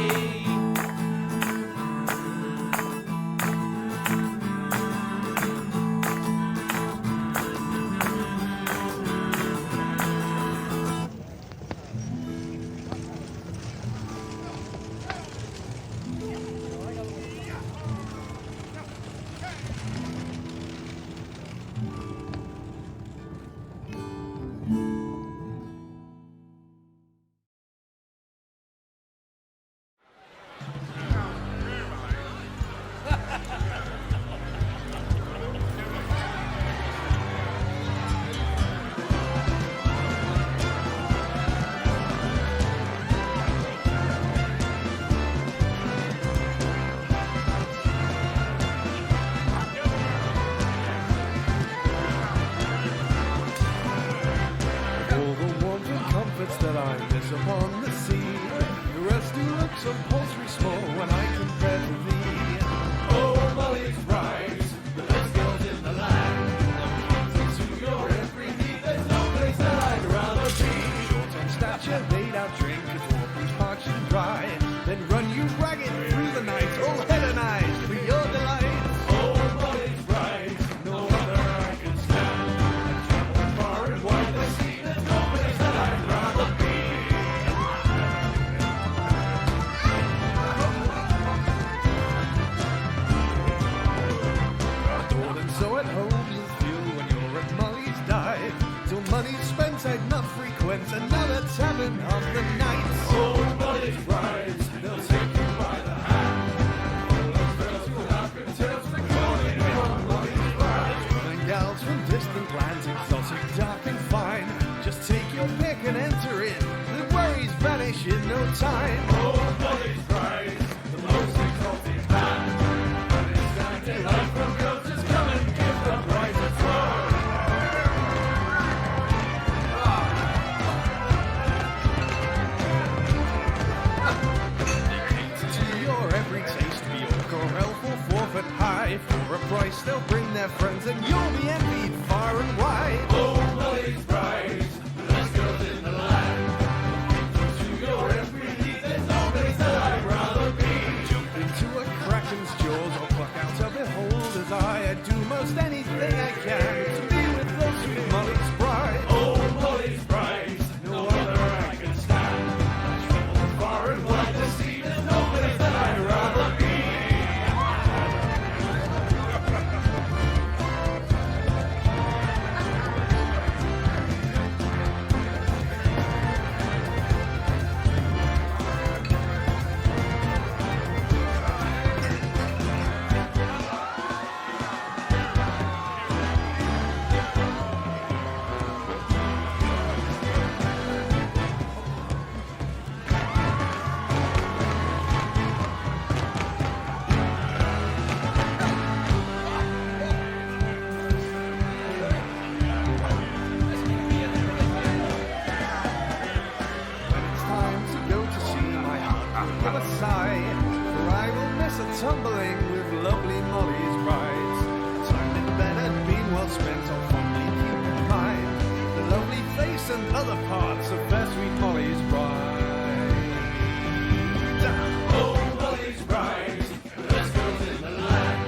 All the warmth and comforts that I miss upon the sea, the rest do look so paltry small when I compare to thee. Oh, Molly's rise, the best girls in the land. To your every need, there's no place that I'd rather be. Short in stature, laid out drink, and orphans parched and dry. Then run you ragged through the night, all head and eyes for your delight. Oh, Molly's rise, no other I can stand. I've traveled far and wide the sea, there's no place that I'd rather be. Adored and so at home you'll feel when you're at Molly's dive. Till money's spent, I'd not frequent another tavern of the night. Oh, Molly's rise, they'll take you by the hand. All those girls who laugh and tales recording on Molly's rise. And gals from distant lands, exotic, dark and fine. Just take your pick and enter in. The worries vanish in no time. Oh, Molly's rise, the most exotic band. And it's time to life from girls, just come and give the prize a try. To your every taste, be orc or elf or forfeit high. For a price, they'll bring their friends, and you'll be envied far and wide. Oh, Molly's rise, the best girls in the land. To your every need, there's no place that I'd other parts of Fair Sweet Molly's Bride. Oh, Molly's Bride, the best girls in the land.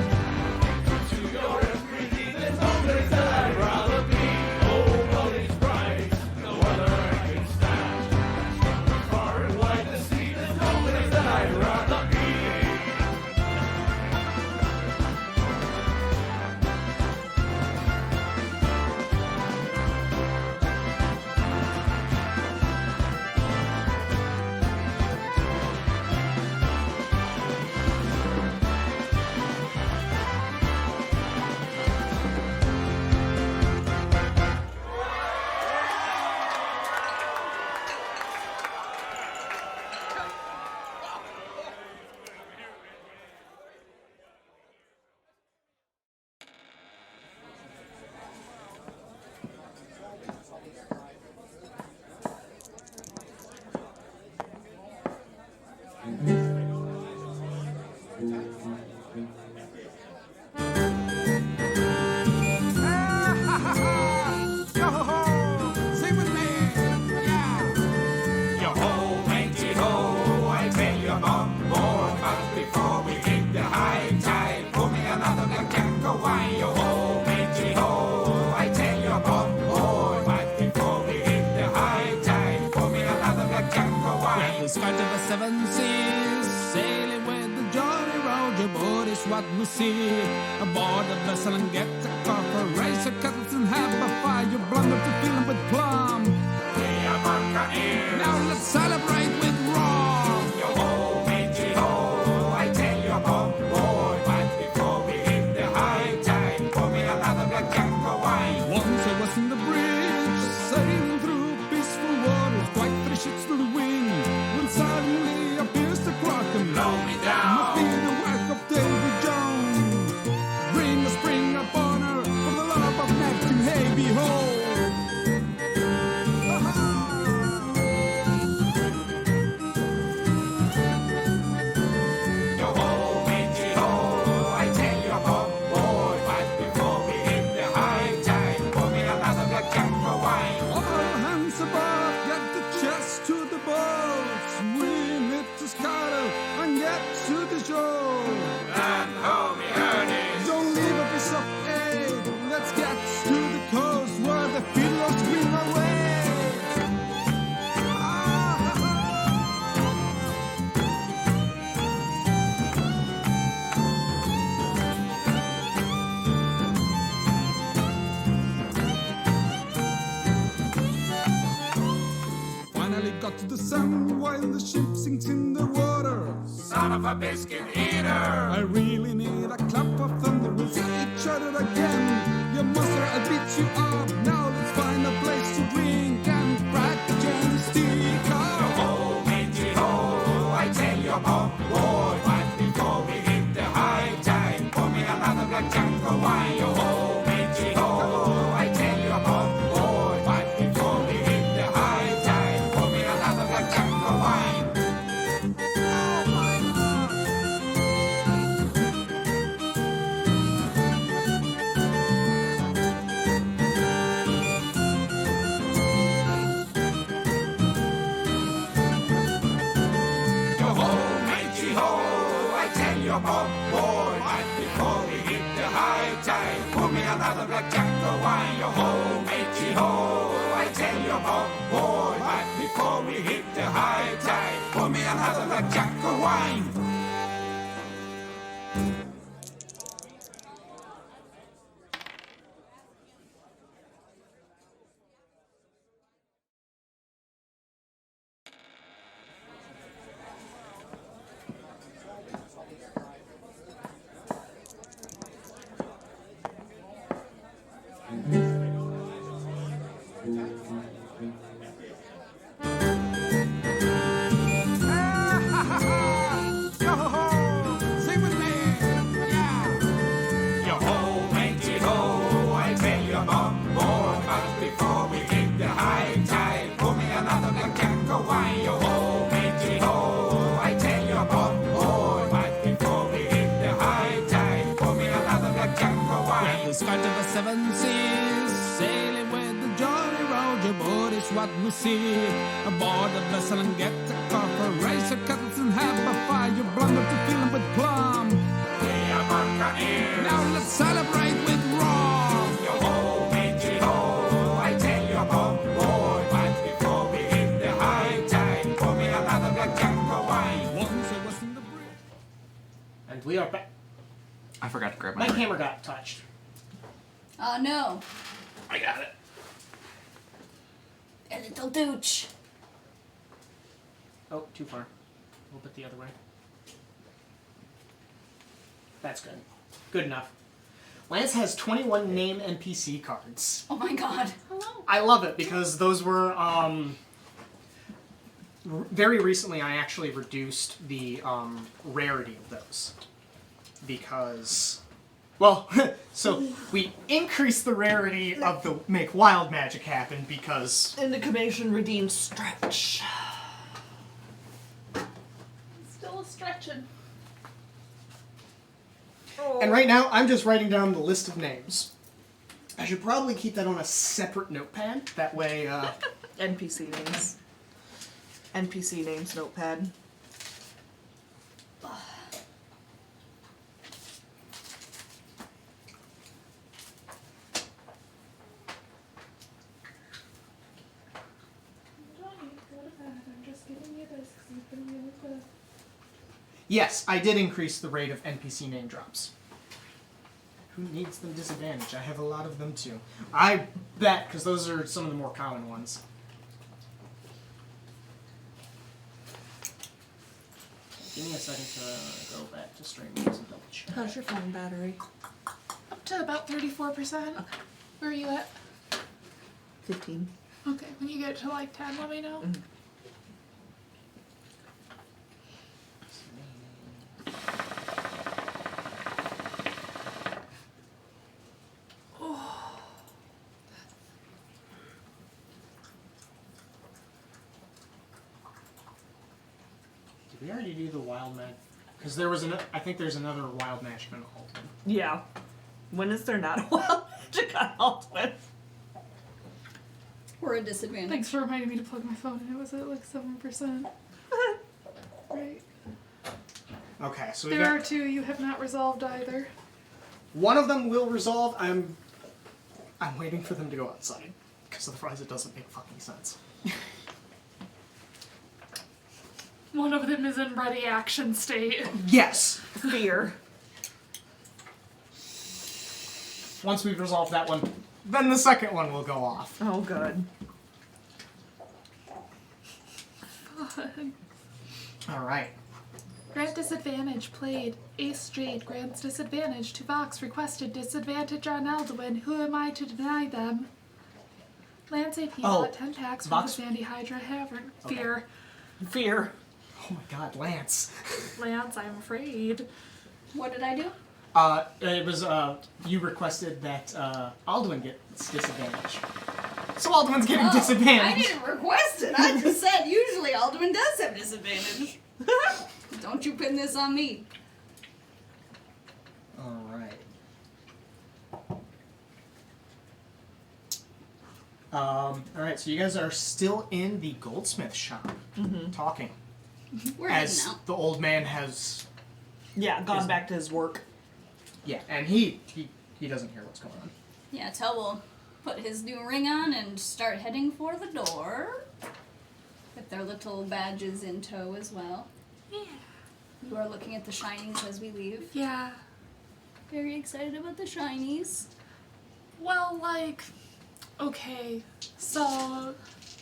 To your everything, there's no place that I'd rather be. Oh, Molly's Bride, no other I can stand. Far and wide the sea, there's no place that I'd rather be. Sing with me. Yeah. Yo-ho, matey-ho, I tell you about more. But before we hit the high tide, pour me another black jack of wine. Yo-ho, matey-ho, I tell you about more. But before we hit the high tide, pour me another black jack of wine. The skirt of the seven seas, sailing with the Jolly Roger boat is what we see. Aboard the vessel and get the copper, raise your kettles and have a fire. You blunder to fill 'em with plum. Now let's celebrate with rum. Yo-ho, matey-ho, I tell you about more. But before we hit the high tide, pour me another black jack of wine. Once I was in the bridge, sailing through peaceful waters, quite 3 ships to the wind, when suddenly appears the Kraken. Blow me down. Must be the work of Davy Jones. Bring a spring upon her, for the love of Neptune, hey behold. Yo-ho, matey-ho, I tell you about more. But before we hit the high tide, pour me another black jack of wine. All hands above, get the chest to the boats. We need to scuttle and get to the shore. And hold me earnest. Don't leave a piece of egg. Let's get to the coast where the fiddlers swing away. Finally got to the sun while the ship sinks in the water. Son of a biscuit eater. I really need a clap of thunder. We'll see each other again. You monster, I'll beat you up. Now let's find a place to drink and crack the jelly stick. Yo-ho, matey-ho, I tell you about more. But before we hit the high tide, pour me another black jack of wine. Yo-ho, matey-ho, I tell you about more. But before we hit the high tide, pour me another black jack of wine. Yo-ho, matey-ho, I tell you about more. But before we hit the high tide, pour me another black jack of wine. Yo-ho, matey-ho, I tell you about more. But before we hit the high tide, pour me another black jack of wine. what we see. Aboard the vessel and get the copper. Raise your kettles and have a fire. You blunder to fill 'em with plum. We are Buccaneers. Now let's celebrate with rum. Yo ho, matey ho, I tell you about board. But before we hit the high tide, pour me another black Django wine. Once I was in the bridge. And we are back. I forgot to grab My my camera got touched. Oh no. I got it. A little dooch. Oh, too far. A little bit the other way. That's good. Good enough. Lance has 21 name NPC cards. Oh my god. Hello. I love it because those were, very recently I actually reduced the, rarity of those. Because, well, so we increased the rarity of the make wild magic happen because... Indicamation redeemed stretch. Still a stretching. And right now, I'm just writing down the list of names. I should probably keep that on a separate notepad. That way, NPC names. NPC names notepad. I'm just giving you this because you've been really good. yes, I did increase the rate of NPC name drops. Who needs them disadvantage? I have a lot of them too. I bet, because those are some of the more common ones. Give me a second to go back to stream and double check. How's your phone battery? Up to about 34%. Where are you at? 15. Okay, when you get to like 10, let me know. Did we already do the wild magic? Because there was I think there's another wild magic in Ultimate. Yeah. When is there not a wild magic on Ultimate? We're a disadvantage. Thanks for reminding me to plug my phone in. It was at like 7%. Right. Okay, so we There got are two you have not resolved either. one of them will resolve. I'm waiting for them to go outside because otherwise it doesn't make fucking sense. One of them is in ready action state. Yes. Fear. Once we've resolved that one, then the second one will go off. Oh, good. All right. Grant disadvantage played. Ace Jade grants disadvantage to Vox. Requested disadvantage on Alduin. Who am I to deny them? Lance AP Oh, at 10 packs from Vox- the Sandy Hydra Tavern. Okay. Fear. Fear. Oh my God, Lance. Lance, I'm afraid. What did I do? It was you requested that Alduin gets disadvantage. So Alduin's getting I disadvantage. didn't request it. I just said usually Alderman does have disadvantage. Don't you pin this on me. All right. All right. So you guys are still in the goldsmith shop, talking We're as heading out. the old man has. Yeah, gone Isn't- back to his work. Yeah, and he doesn't hear what's going on. Yeah, Tell will put his new ring on and start heading for the door. With their little badges in tow as well. Yeah. You are looking at the shinies as we leave. Yeah. Very excited about the shinies. Well, like, okay, so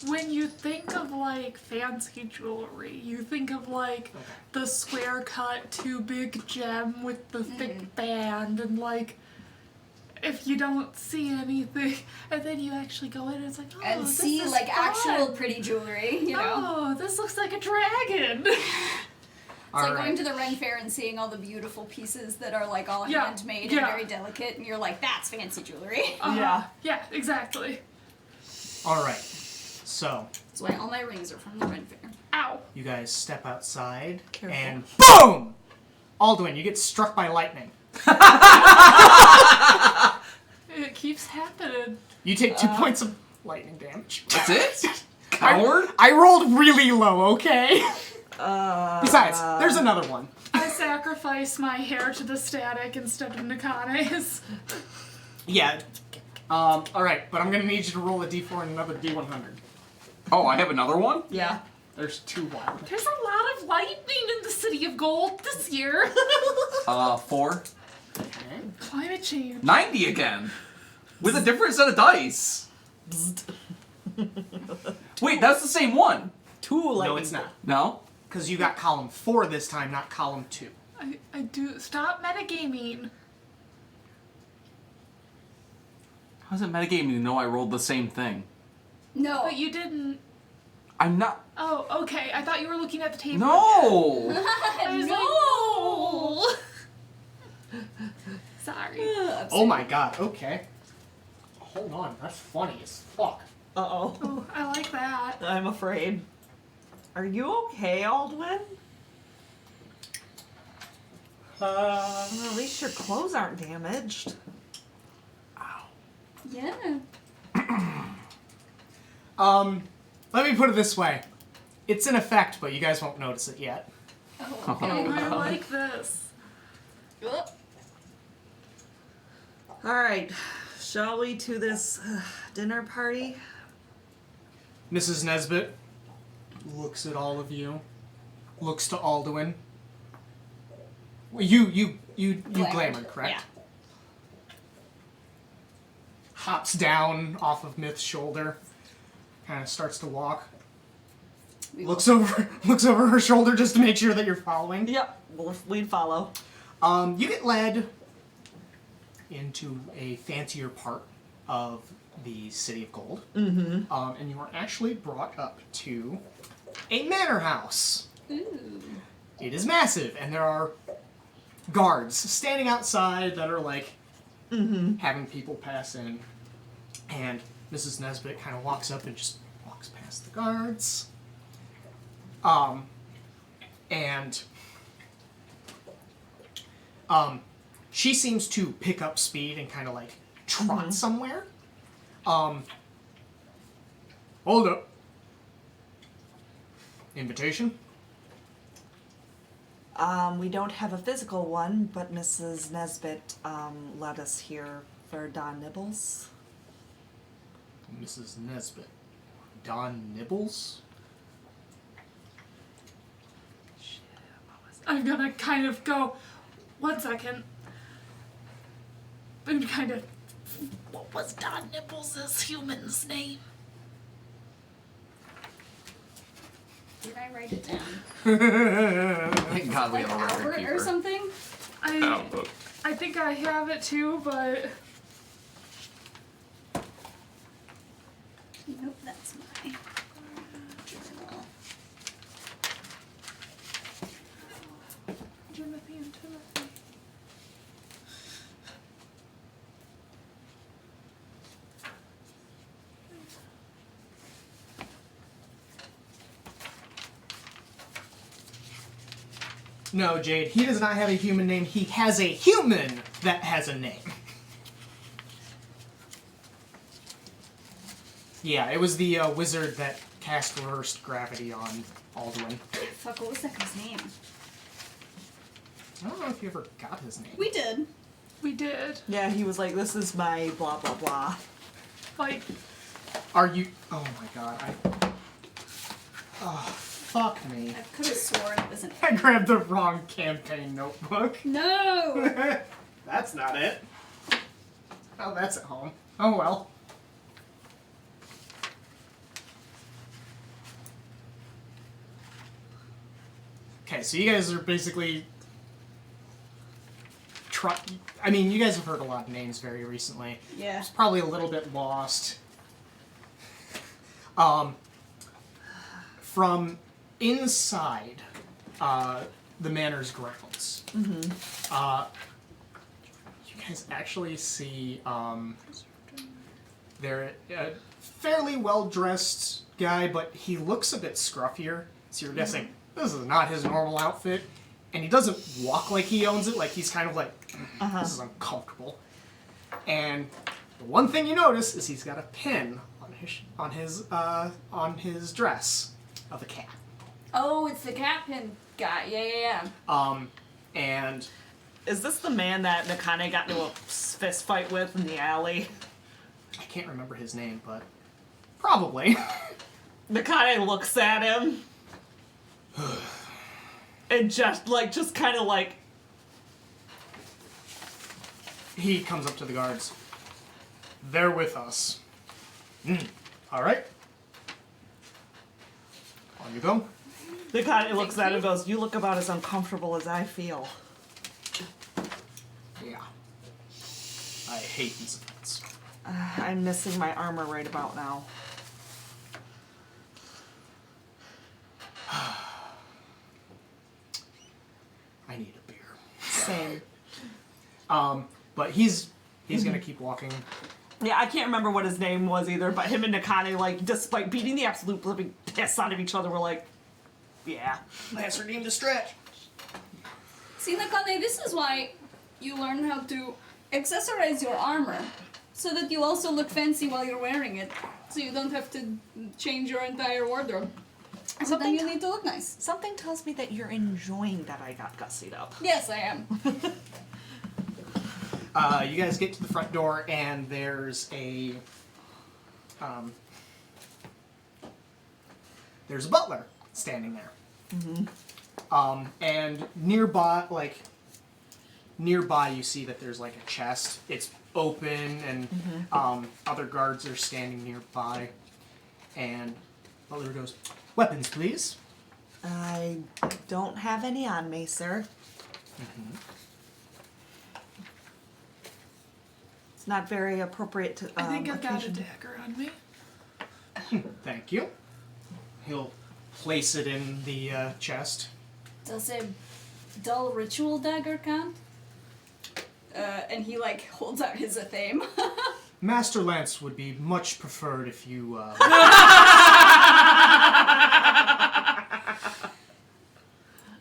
when you think of like fancy jewelry, you think of like the square cut, too big gem with the thick band, and like if you don't see anything, and then you actually go in and it's like, oh, And this see is like fun. actual pretty jewelry, you know. Oh, this looks like a dragon. It's like going to the Ren Fair and seeing all the beautiful pieces that are like all Yeah, handmade and yeah. very delicate, and you're like, that's fancy jewelry. Yeah. Yeah, exactly. All right. So That's why all my rings are from the Ren Fair. Ow. you guys step outside, Careful. and boom! Alduin, you get struck by lightning. It keeps happening. You take 2 points of lightning damage. That's it? coward? I rolled really low, okay? Besides, there's another one. I sacrifice my hair to the static instead of Nakane's. Yeah. Alright, but I'm gonna need you to roll a d4 and another d100. Oh, I have another one? Yeah. There's 2 wild. There's a lot of lightning in the City of Gold this year. 4. Okay. Climate change. 90 again. With a different set of dice. Wait, that's the same one. 2 like No, it's not. No? Because you got column 4 this time, not column 2. I do. Stop metagaming. How's it metagaming to know I rolled the same thing? No. But you didn't. I'm not. Oh, okay. I thought you were looking at the table. No! I was like, no. Sorry. Oh my god, okay. Hold on, that's funny as fuck. Uh-oh. Oh, I like that. I'm afraid. Are you okay, Aldwin? Well, at least your clothes aren't damaged. Yeah. Let me put it this way. It's in effect, but you guys won't notice it yet. Oh, I like this. Alright, shall we to this dinner party? Mrs. Nesbit looks at all of you, looks to Alduin. Well, you Glamour, correct? Yeah. Hops down off of Myth's shoulder, kind of starts to walk. Looks over her shoulder just to make sure that you're following. Yep, we'd follow. You get led into a fancier part of the City of Gold. Mm-hmm. And you are actually brought up to a manor house. Ooh. It is massive, and there are guards standing outside that are like having people pass in. And Mrs. Nesbit kind of walks up and just walks past the guards. She seems to pick up speed and kind of like trot somewhere. Hold up. Invitation? We don't have a physical one, but Mrs. Nesbit led us here for Don Nibbles. Mrs. Nesbit. Don Nibbles? I'm gonna kind of go. 1 second. And kind of. What was Don Nibbles' human's name? Did I write it down? Thank God we Like have a record Albert keeper. or something? I think I have it too, but. Nope, that's my journal. Timothy and Timothy. No, Jade, he does not have a human name. He has a human that has a name. Yeah, it was the wizard that cast reversed gravity on Alduin. Fuck, what was that guy's name? I don't know if you ever got his name. We did. We did. Yeah, he was like, this is my blah blah blah. Like, Are you... Oh my god, Oh, fuck me. I could have sworn it was an I grabbed the wrong campaign notebook. No! That's not it. Oh, that's at home. Oh well. Okay, so you guys are basically... I mean, you guys have heard a lot of names very recently. Yeah. It's probably a little bit lost. From inside the manor's grounds, you guys actually see they're a fairly well-dressed guy, but he looks a bit scruffier, so you're guessing this is not his normal outfit, and he doesn't walk like he owns it, like he's kind of like, this is uncomfortable. And the one thing you notice is he's got a pin on his dress of a cat. Oh, it's the cat pin guy. Yeah. And Is this the man that Nakane got into a fist fight with in the alley? I can't remember his name, but probably. Nakane looks at him and just kind of like. He comes up to the guards. They're with us. All right. On you go. Nakane looks at him and goes, "You look about as uncomfortable as I feel." Yeah. I hate these events. I'm missing my armor right about now. I need a beer. Same. But he's gonna keep walking. Yeah, I can't remember what his name was either, but him and Nakane, like, despite beating the absolute living piss out of each other, were like, yeah. Last redeemed to stretch. See, Nakane, this is why you learn how to accessorize your armor, so that you also look fancy while you're wearing it, so you don't have to change your entire wardrobe. So then you need to look nice. Something tells me that you're enjoying that I got gussied up. Yes, I am. You guys get to the front door, and there's a butler standing there. Mm-hmm. And nearby, you see that there's like a chest. It's open, and other guards are standing nearby. And butler goes, "Weapons, please." I don't have any on me, sir. Mm-hmm. It's not very appropriate to. I think I've got a occasion. dagger on me. Thank you. He'll place it in the chest. Does a dull ritual dagger count? And he like holds out his athame. Master Lance would be much preferred if you.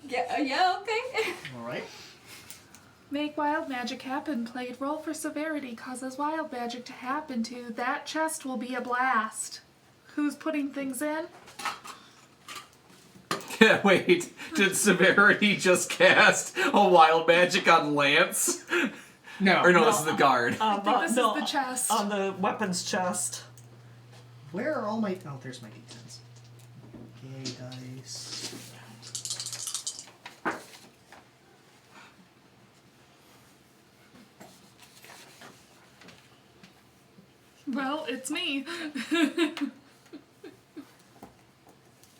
Yeah, okay. All right. Make wild magic happen. Played roll for severity. Causes wild magic to happen to. That chest will be a blast. Who's putting things in? Yeah, wait. Did Severity just cast a wild magic on Lance? No. Or no, this is the guard. I think this is the chest. On the weapons chest. Where are all my... Oh, there's my d10s. Okay, dice. Well, it's me.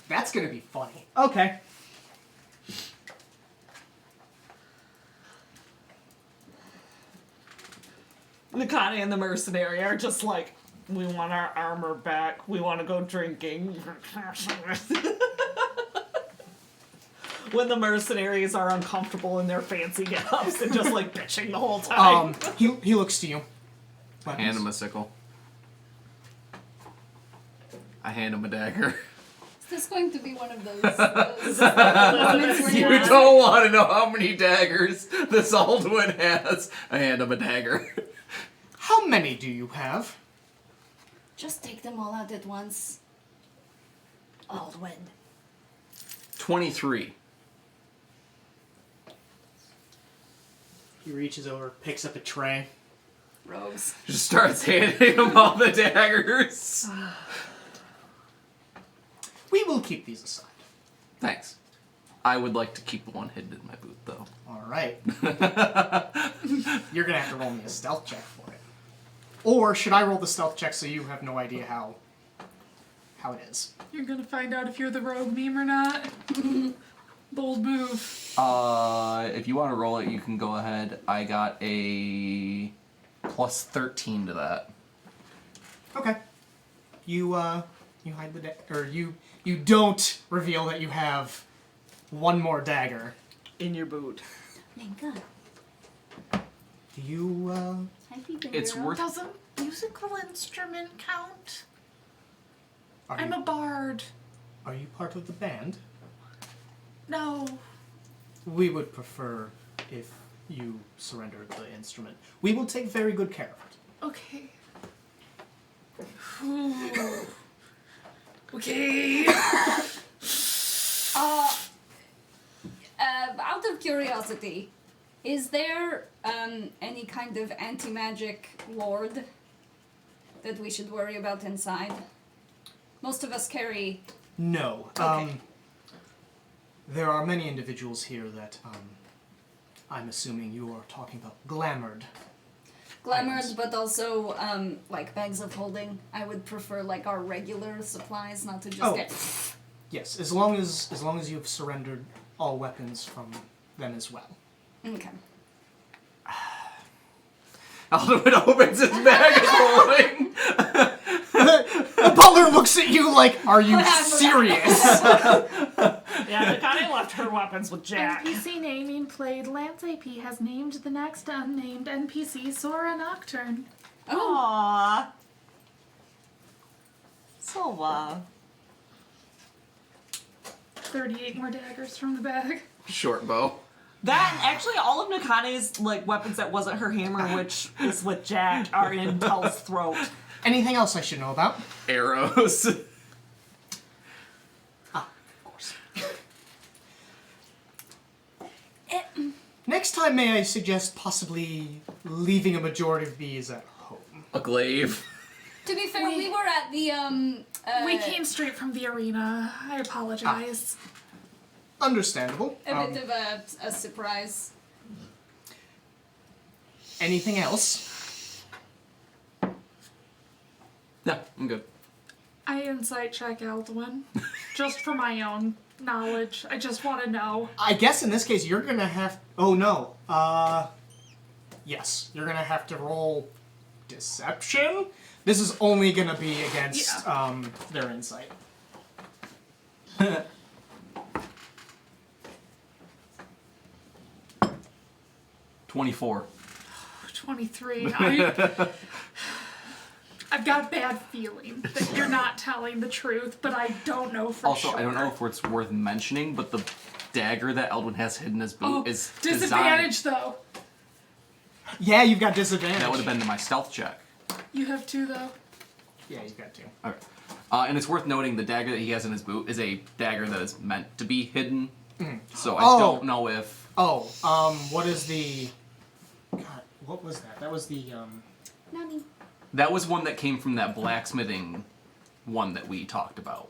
That's gonna be funny. Okay. Nakane and the mercenary are just like, we want our armor back. We want to go drinking. When the mercenaries are uncomfortable in their fancy get-ups and just like bitching the whole time. He looks to you. Hand him a sickle. I hand him a dagger. Is this going to be one of those moments where You you're don't want to know how many daggers this Aldwin has. I hand him a dagger. How many do you have? just take them all out at once? Aldwin. 23. He reaches over, picks up a tray. Rogues. Just starts handing him all the daggers. We will keep these aside. Thanks. I would like to keep one hidden in my boot, though. All right. You're gonna have to roll me a stealth check for it. Or should I roll the stealth check so you have no idea how it is? You're gonna find out if you're the rogue meme or not. Bold move. If you want to roll it, you can go ahead. I got a plus 13 to that. Okay. You hide the or you don't reveal that you have one more dagger in your boot. Thank God. Do you It's worth. Does a musical instrument count? are I'm you, a bard. are you part of the band? No. We would prefer if you surrendered the instrument. We will take very good care of it. Okay. Okay. Out of curiosity, is there any kind of anti-magic ward that we should worry about inside? Most of us carry... No. Okay. There are many individuals here that I'm assuming you are talking about glamoured. Glamours, but also like bags of holding. I would prefer like our regular supplies, not to just get... Yes, as long as you've surrendered all weapons from them as well. Okay. Alderman opens his bag of holding. The butler looks at you like, are you serious? Yeah, Nakane left her weapons with Jack. NPC naming played Lance AP has named the next unnamed NPC Sora Nocturne. Aww. So, 38 more daggers from the bag. Short bow. that, actually, all of Nakane's, like, weapons that wasn't her hammer, which is with Jack, are in Tel's throat. Anything else I should know about? Arrows. Of course. Next time, may I suggest possibly leaving a majority of these at home? A glaive. To be fair, we were at the, We came straight from the arena. I apologize. Understandable. a bit of a surprise. Anything else? No, I'm good. I insight check Aldwin. Just for my own knowledge. I just want to know. I guess in this case, you're gonna have... Oh, no. Yes. You're gonna have to roll deception? This is only gonna be against, their insight. 24. 23. I've got a bad feeling that you're not telling the truth, but I don't know for Also, sure. I don't know if it's worth mentioning, but the dagger that Eldwin has hidden in his boot is disadvantage though. Yeah, you've got disadvantage. That would have been to my stealth check. You have 2 though. Yeah, you've got 2. Okay. And it's worth noting the dagger that he has in his boot is a dagger that is meant to be hidden. So I don't know if... What is the... God, what was that? That was the, Nani? That was one that came from that blacksmithing one that we talked about.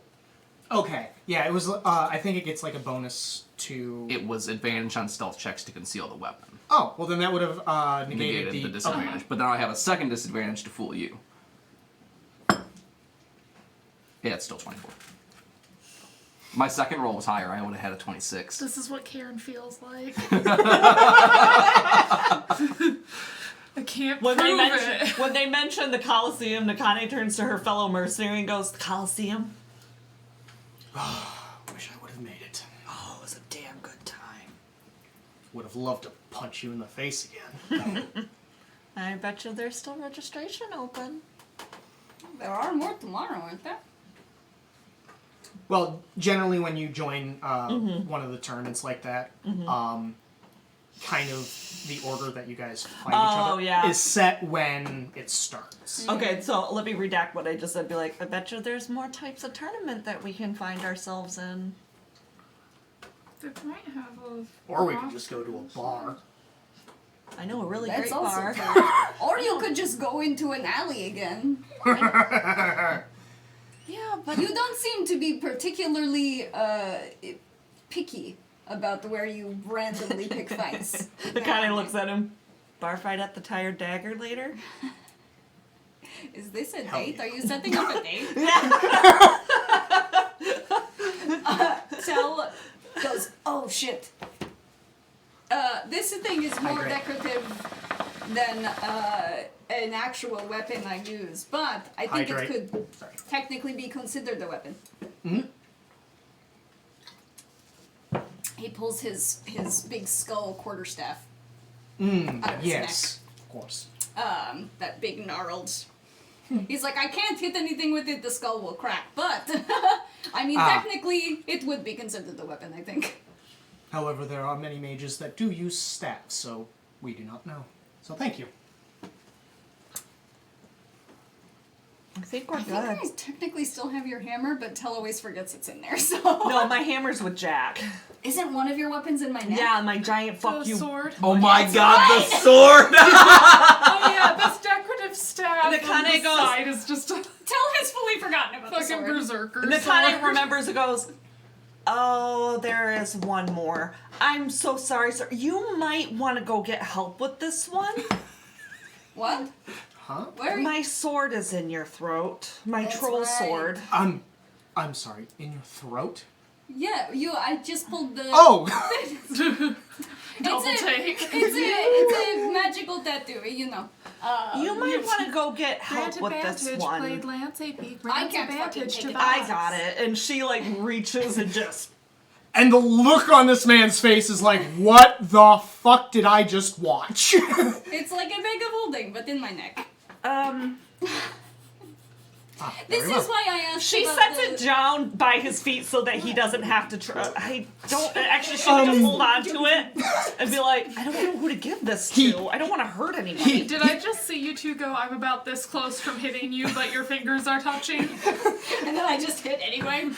Okay. Yeah, it was, I think it gets like a bonus to... It was advantage on stealth checks to conceal the weapon. Oh, well then that would have, negated Negated the disadvantage. But now I have a second disadvantage to fool you. Yeah, it's still 24. My second roll was higher. I would have had a 26. This is what Karen feels like. I can't When prove they it. mention the Colosseum, Nakane turns to her fellow mercenary and goes, "The Colosseum? Wish I would have made it. Oh, it was a damn good time." Would have loved to punch you in the face again. I bet you there's still registration open. There are more tomorrow, aren't there? Well, generally when you join one of the tournaments like that, kind of the order that you guys find each other is set when it starts. Okay, so let me redact what I just said. Be like, I bet you there's more types of tournament that we can find ourselves in. They might have a... Or we could just go to a bar. I know a really That's great also bar. true. Or you could just go into an alley again. Yeah, but You don't seem to be particularly picky about where you randomly pick fights. Nakane looks at him. Bar fight at the Tired Dagger later? Is this a date? Are you setting up a date? Tel goes, oh shit. This thing is more Hydra. decorative than an actual weapon I use, but I think Hydrate. it could technically be considered a weapon. He pulls his big skull quarterstaff out of his Yes, of course. neck. That big gnarled. He's like, I can't hit anything with it, the skull will crack. But, I mean, technically, it would be considered a weapon, I think. However, there are many mages that do use staffs, so we do not know. So thank you. I think we're I think good. I technically still have your hammer, but Tell always forgets it's in there, so... No, my hammer's with Jack. Isn't one of your weapons in my neck? Yeah, my giant fuck The you. sword. Oh my god, the sword! Oh yeah, this decorative staff And on Nakane the goes- side is just a Tell has fully forgotten about the fucking sword. berserker Nakane sword. remembers and goes, oh, there is one more. I'm so sorry, sir. You might want to go get help with this one. What? Huh? Where are you? My sword is in your throat. My That's troll right. sword. I'm sorry. In your throat? Yeah, I just pulled the... Oh! Double take. It's a magical tattoo, you know. You might want to go get help Grant with advantage, this one. played Lance AP. I Grant can't fucking advantage take to it. I got it. And she like reaches and just And the look on this man's face is like, what the fuck did I just watch? It's like a bag of holding, but in my neck. This very well. is why I asked she about sets the... it down by his feet so that he doesn't have to try. I don't actually. She would just hold on to it and be like, I don't know who to give this to. I don't want to hurt anybody. Did I just see you two go, I'm about this close from hitting you, but your fingers are touching? And then I just hit anyway.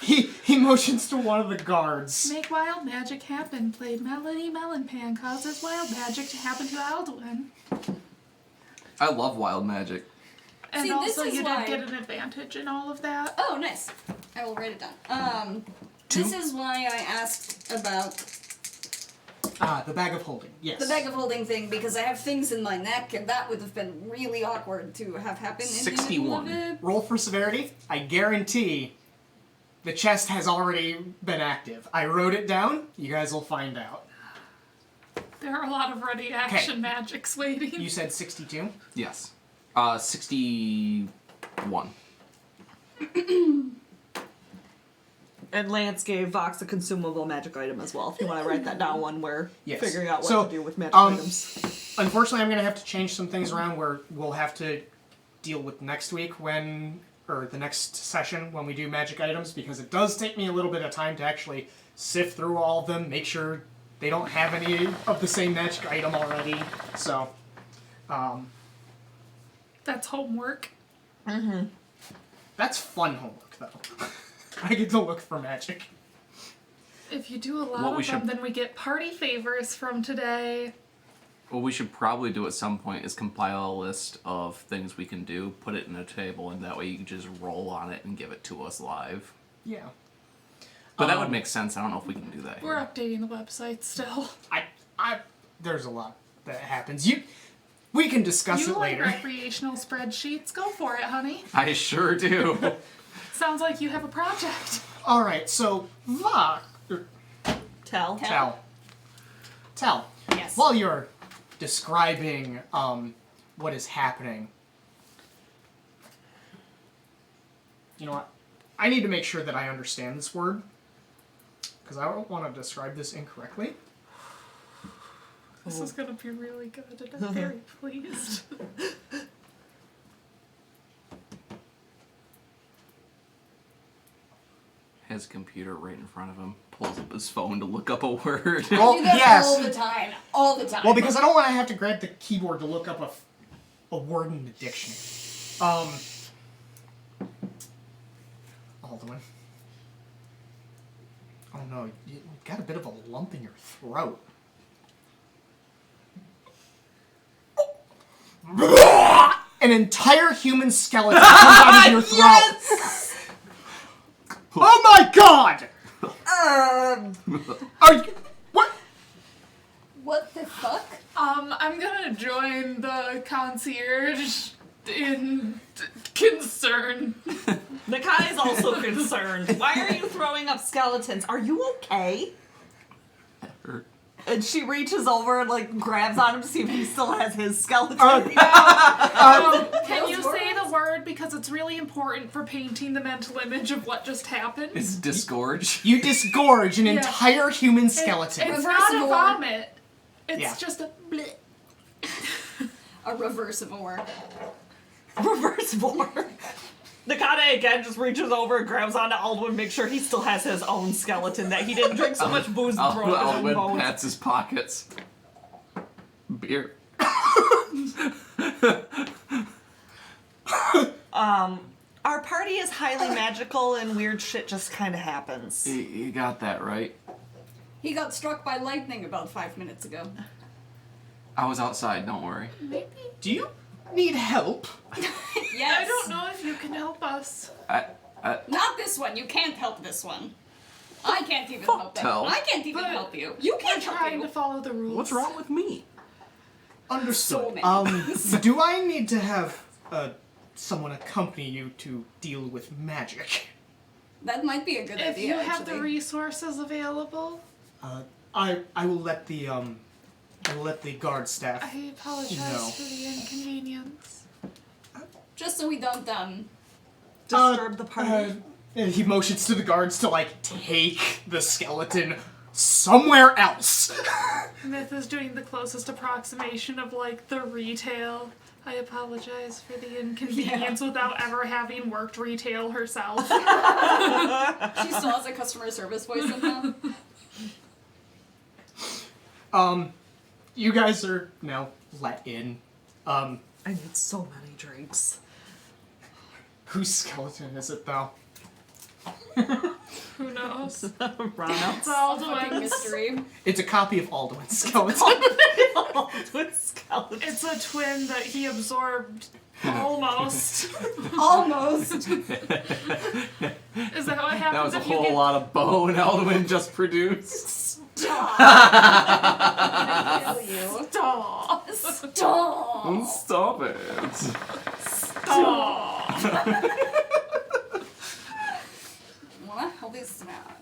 He motions to one of the guards. Make wild magic happen. Played Melody Melonpan causes wild magic to happen to Alduin. I love wild magic. And See, this also is you why- did get an advantage in all of that. Oh, nice. I will write it down. This is why I asked about The bag of holding. Yes. the bag of holding thing, because I have things in my neck, and that would have been really awkward to have happen in the middle of 61. it. Roll for severity. I guarantee the chest has already been active. I wrote it down. You guys will find out. There are a lot of ready action magics waiting. You said 62? Yes. 61. And Lance gave Vox a consumable magic item as well. If you want to write that down when we're Yes. figuring out what So, to do with magic items. Unfortunately, I'm going to have to change some things around where we'll have to deal with next week or the next session when we do magic items, because it does take me a little bit of time to actually sift through all of them, make sure they don't have any of the same magic item already. So, That's homework. that's fun homework, though. I get to look for magic. If you do a lot What we of them, should- then we get party favors from today. What we should probably do at some point is compile a list of things we can do, put it in a table, and that way you can just roll on it and give it to us live. Yeah. But that would make sense. I don't know if we can do that We're here. updating the website still. There's a lot that happens. We can discuss You it like later. recreational spreadsheets? Go for it, honey. I sure do. Sounds like you have a project. All right, so Tell. Tell. Yes. While you're describing what is happening, you know what? I need to make sure that I understand this word, because I don't want to describe this incorrectly. This is gonna be really good, and I'm very pleased. Has a computer right in front of him. Pulls up his phone to look up a word. Well, I do that yes. all the time. All the time. Well, because I don't want to have to grab the keyboard to look up a word in the dictionary. Alduin. Oh no, you got a bit of a lump in your throat. An entire human skeleton comes out of your throat. Oh my god! Are you, what? What the fuck? I'm gonna join the concierge in concern. Nakai's also concerned. Why are you throwing up skeletons? Are you okay? Hurt. And she reaches over and like grabs on him to see if he still has his skeleton. Can you say the word because it's really important for painting the mental image of what just happened? It's disgorge. You disgorge an entire human skeleton. It's Reverse not a vor. vomit. It's Yeah. just a bleh. A reverse of war. Reverse vor. Nakane again just reaches over and grabs onto Alduin, make sure he still has his own skeleton, that he didn't drink so much booze and throw up his own Alwyn bones. pats his pockets. Beer. Our party is highly magical and weird shit just kind of happens. You got that right. He got struck by lightning about 5 minutes ago. I was outside, don't worry. Maybe. Do you need help? Yes. I don't know if you can help us. Not this one. You can't help this one. I can't even help that. Tell. I can't even But help you. You We're can't help trying you. to follow the rules. What's wrong with me? Understood. So many. Do I need to have someone accompany you to deal with magic? That might be a good If idea. you have actually. the resources available, I will let the guard staff. I apologize No. for the inconvenience. Just so we don't Disturb the party. And he motions to the guards to like take the skeleton somewhere else. Myth is doing the closest approximation of like the retail. I apologize for the inconvenience without ever having worked retail herself. She still has a customer service voice somehow. You guys are now let in. I need so many drinks. Whose skeleton is it though? Who knows? It's Ronald's all Fucking the mystery. It's a copy of Alduin's skeleton. skeleton. It's a twin that he absorbed. Almost. Almost. Is that what happens That was a if you whole get lot of bone Elwyn just produced. Stop. Kill you. Stop. Stop. Stop it. What? Healthy snack.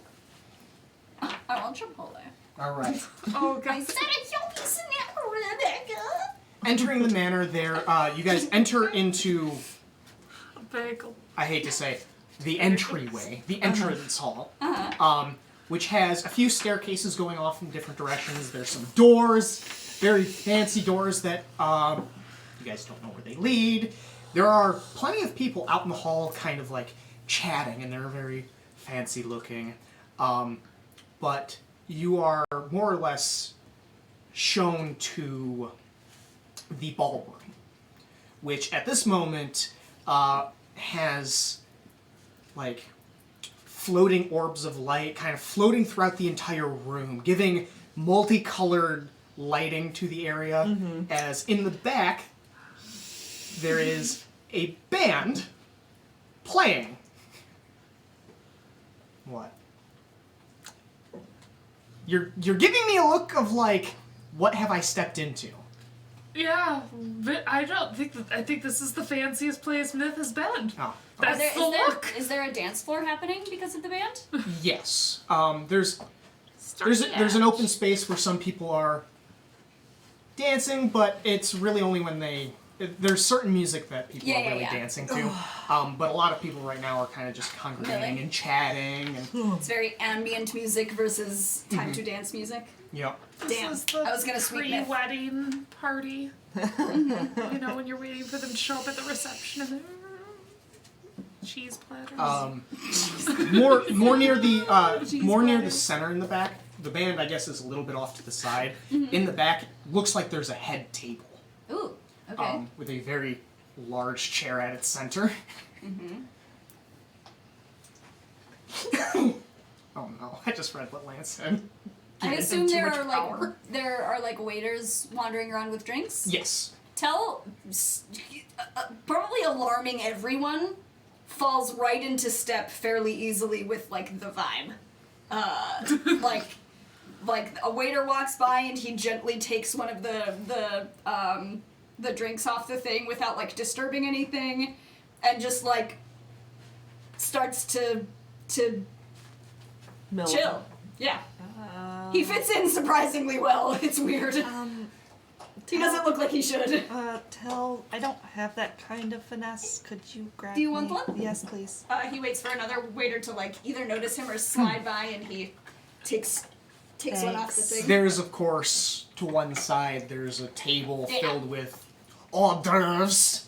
I want Chipotle. All right. Oh I god. said a healthy snack, Rebecca. Entering the manor, there, you guys enter into. Bagel. I hate to say, the entryway, the entrance hall, which has a few staircases going off in different directions. There's some doors, very fancy doors that you guys don't know where they lead. There are plenty of people out in the hall, kind of like chatting, and they're very fancy looking. But you are more or less shown to the ballroom, which at this moment has like floating orbs of light kind of floating throughout the entire room, giving multicolored lighting to the area, as in the back there is a band playing. What? You're giving me a look of like, what have I stepped into? Yeah, but I think this is the fanciest place Myth has been. Oh, That's the look. Is there a dance floor happening because of the band? yes. There's an open space where some people are dancing, but it's really only when there's certain music that people are really dancing to. But a lot of people right now are kind of just congregating and chatting. And, It's very ambient music versus time to dance music. yep. Damn, This is the I was gonna sweet Myth. pre-wedding party. You know, when you're waiting for them to show up at the reception and then cheese platters. More near the center in the back. The band, I guess, is a little bit off to the side. In the back, looks like there's a head table. Ooh, okay. With a very large chair at its center. Oh no! I just read what Lance said. I Giving assume him too there much are power. there are waiters wandering around with drinks. Yes. Probably alarming everyone, falls right into step fairly easily with like the vibe. Like a waiter walks by and he gently takes one of the drinks off the thing without like disturbing anything, and just like starts to Milk. chill. Yeah. He fits in surprisingly well. It's weird. He doesn't look like he should. I don't have that kind of finesse. Could you grab Do you want me? one? Yes, please. He waits for another waiter to like either notice him or slide by, and he takes one off the thing. There's, of course, to one side, there's a table Yeah. filled with hors d'oeuvres.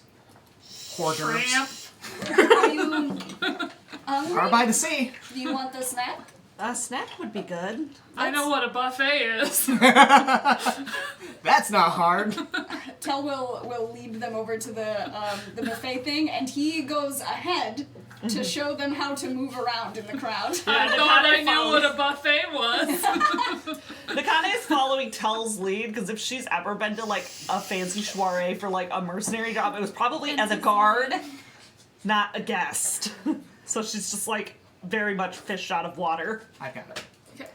Hors d'oeuvres. Are you Are by the sea. Do you want the snack? A snack would be good. I know what a buffet is. That's not hard. Tell will lead them over to the buffet thing, and he goes ahead to show them how to move around in the crowd. I thought I knew what a buffet was. Nakane is following Tell's lead because if she's ever been to like a fancy soiree for like a mercenary job, it was probably as a guard, not a guest. So she's just like very much fish out of water. I got it. Okay.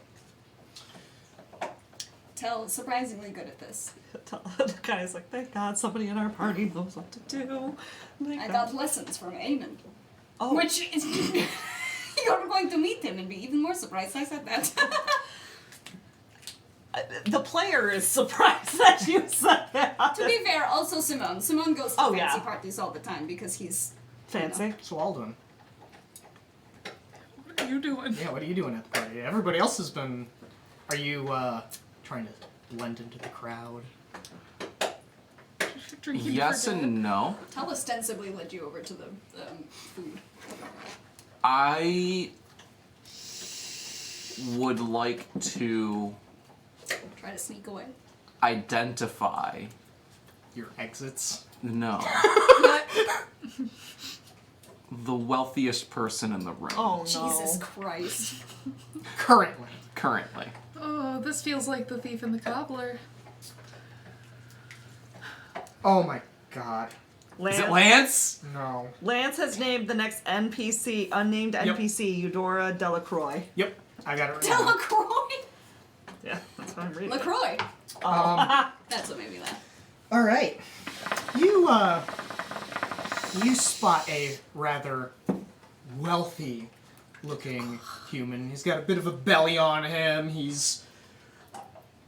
Tell surprisingly good at this. Nakane's like, thank God somebody in our party knows what to do. I got lessons from Eamon. Oh. Which is you're going to meet him and be even more surprised I said that. The player is surprised that you said that. To be fair, also Simone. Simone goes to Oh, fancy yeah. parties all the time because he's Fancy. So Alden. What are you doing? Yeah, what are you doing at the party? Everybody else has been... Are you, trying to blend into the crowd? Drinking Yes for dinner? and no. Tell ostensibly led you over to the food. I would like to Try to sneak away. identify. Your exits? No. The wealthiest person in the room. Oh no. Jesus Christ. Currently. Currently. Oh, this feels like the thief and the cobbler. Oh my god. Is it Lance? No. Lance has named the next NPC, unnamed Yep. NPC, Eudora Delacroix. Yep, I got it right now. Delacroix? Yeah, that's what I'm reading. LaCroix. Um, That's what made me laugh. alright. You spot a rather wealthy looking human. He's got a bit of a belly on him. He's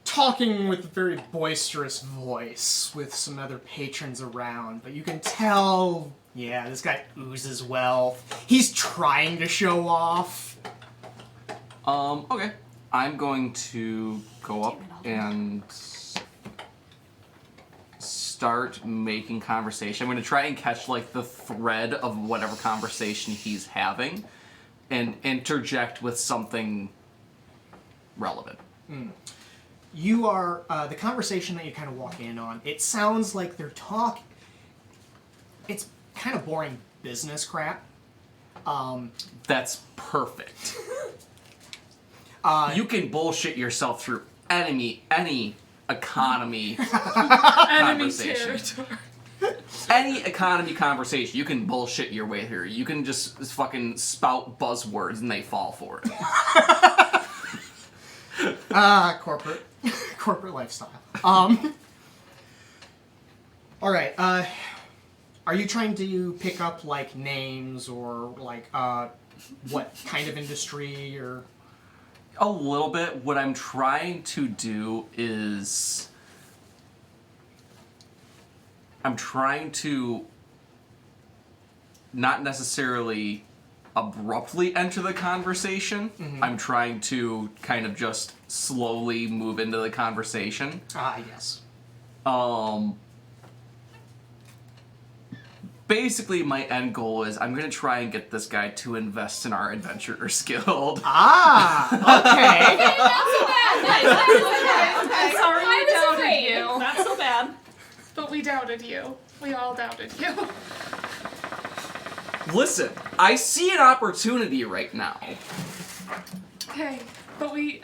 talking with a very boisterous voice with some other patrons around, but you can tell, yeah, this guy oozes wealth. He's trying to show off. Okay. I'm going to go up and start making conversation. I'm going to try and catch, like, the thread of whatever conversation he's having and interject with something relevant. You are, the conversation that you kind of walk in on, it sounds like they're talking, it's kind of boring business crap. That's perfect. You can bullshit yourself through any economy Enemy conversation. territory. Any Economy conversation, you can bullshit your way through. You can just fucking spout buzzwords and they fall for it. corporate lifestyle. Alright, are you trying to pick up, like, names or, like, what kind of industry or... A little bit. What I'm trying to do is I'm trying to not necessarily abruptly enter the conversation. I'm trying to kind of just slowly move into the conversation. Ah, yes. Basically, my end goal is I'm going to try and get this guy to invest in our Adventurers Guild. Ah, okay. I'm sorry we doubted afraid. you. Not so bad. But we doubted you. We all doubted you. Listen, I see an opportunity right now. Okay, but we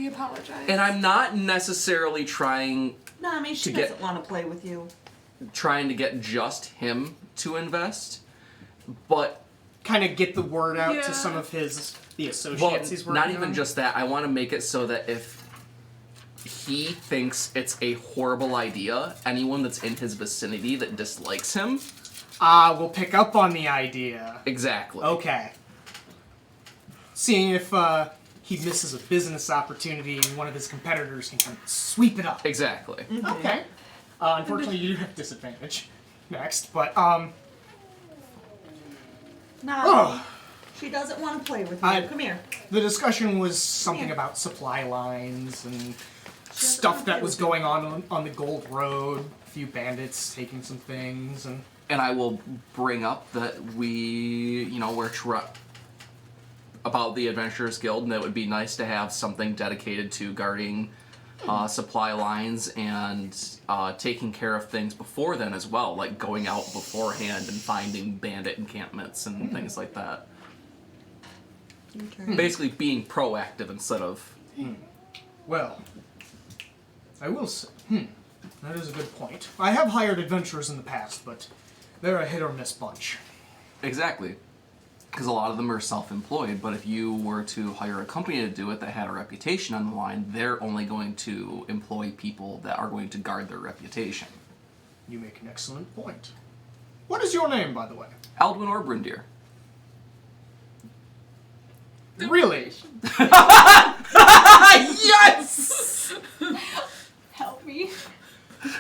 apologize. And I'm not necessarily trying No, I mean, she To get- doesn't want to play with you. to get just him to invest, but Kind of get the word out Yeah. to some of the associates well, he's working not even on. just that. I want to make it so that if he thinks it's a horrible idea, anyone that's in his vicinity that dislikes him, We'll pick up on the idea. exactly. Okay. Seeing if, he misses a business opportunity and one of his competitors can kind of sweep it up. Exactly. Okay. Unfortunately, you do have disadvantage next, but, No, oh, she doesn't want to play with you. I- Come here. the discussion was something Yeah. about supply lines and stuff that was going on the Gold Road. A few bandits taking some things, and And I will bring up that we're about the Adventurers Guild, and it would be nice to have something dedicated to guarding supply lines and taking care of things before then as well, like going out beforehand and finding bandit encampments and things like that. Basically being proactive instead of... Well, I will say... that is a good point. I have hired adventurers in the past, but they're a hit or miss bunch. Exactly. Because a lot of them are self-employed, but if you were to hire a company to do it that had a reputation on the line, they're only going to employ people that are going to guard their reputation. You make an excellent point. What is your name, by the way? Aldwin or Brundir? Really? Yes! Help me.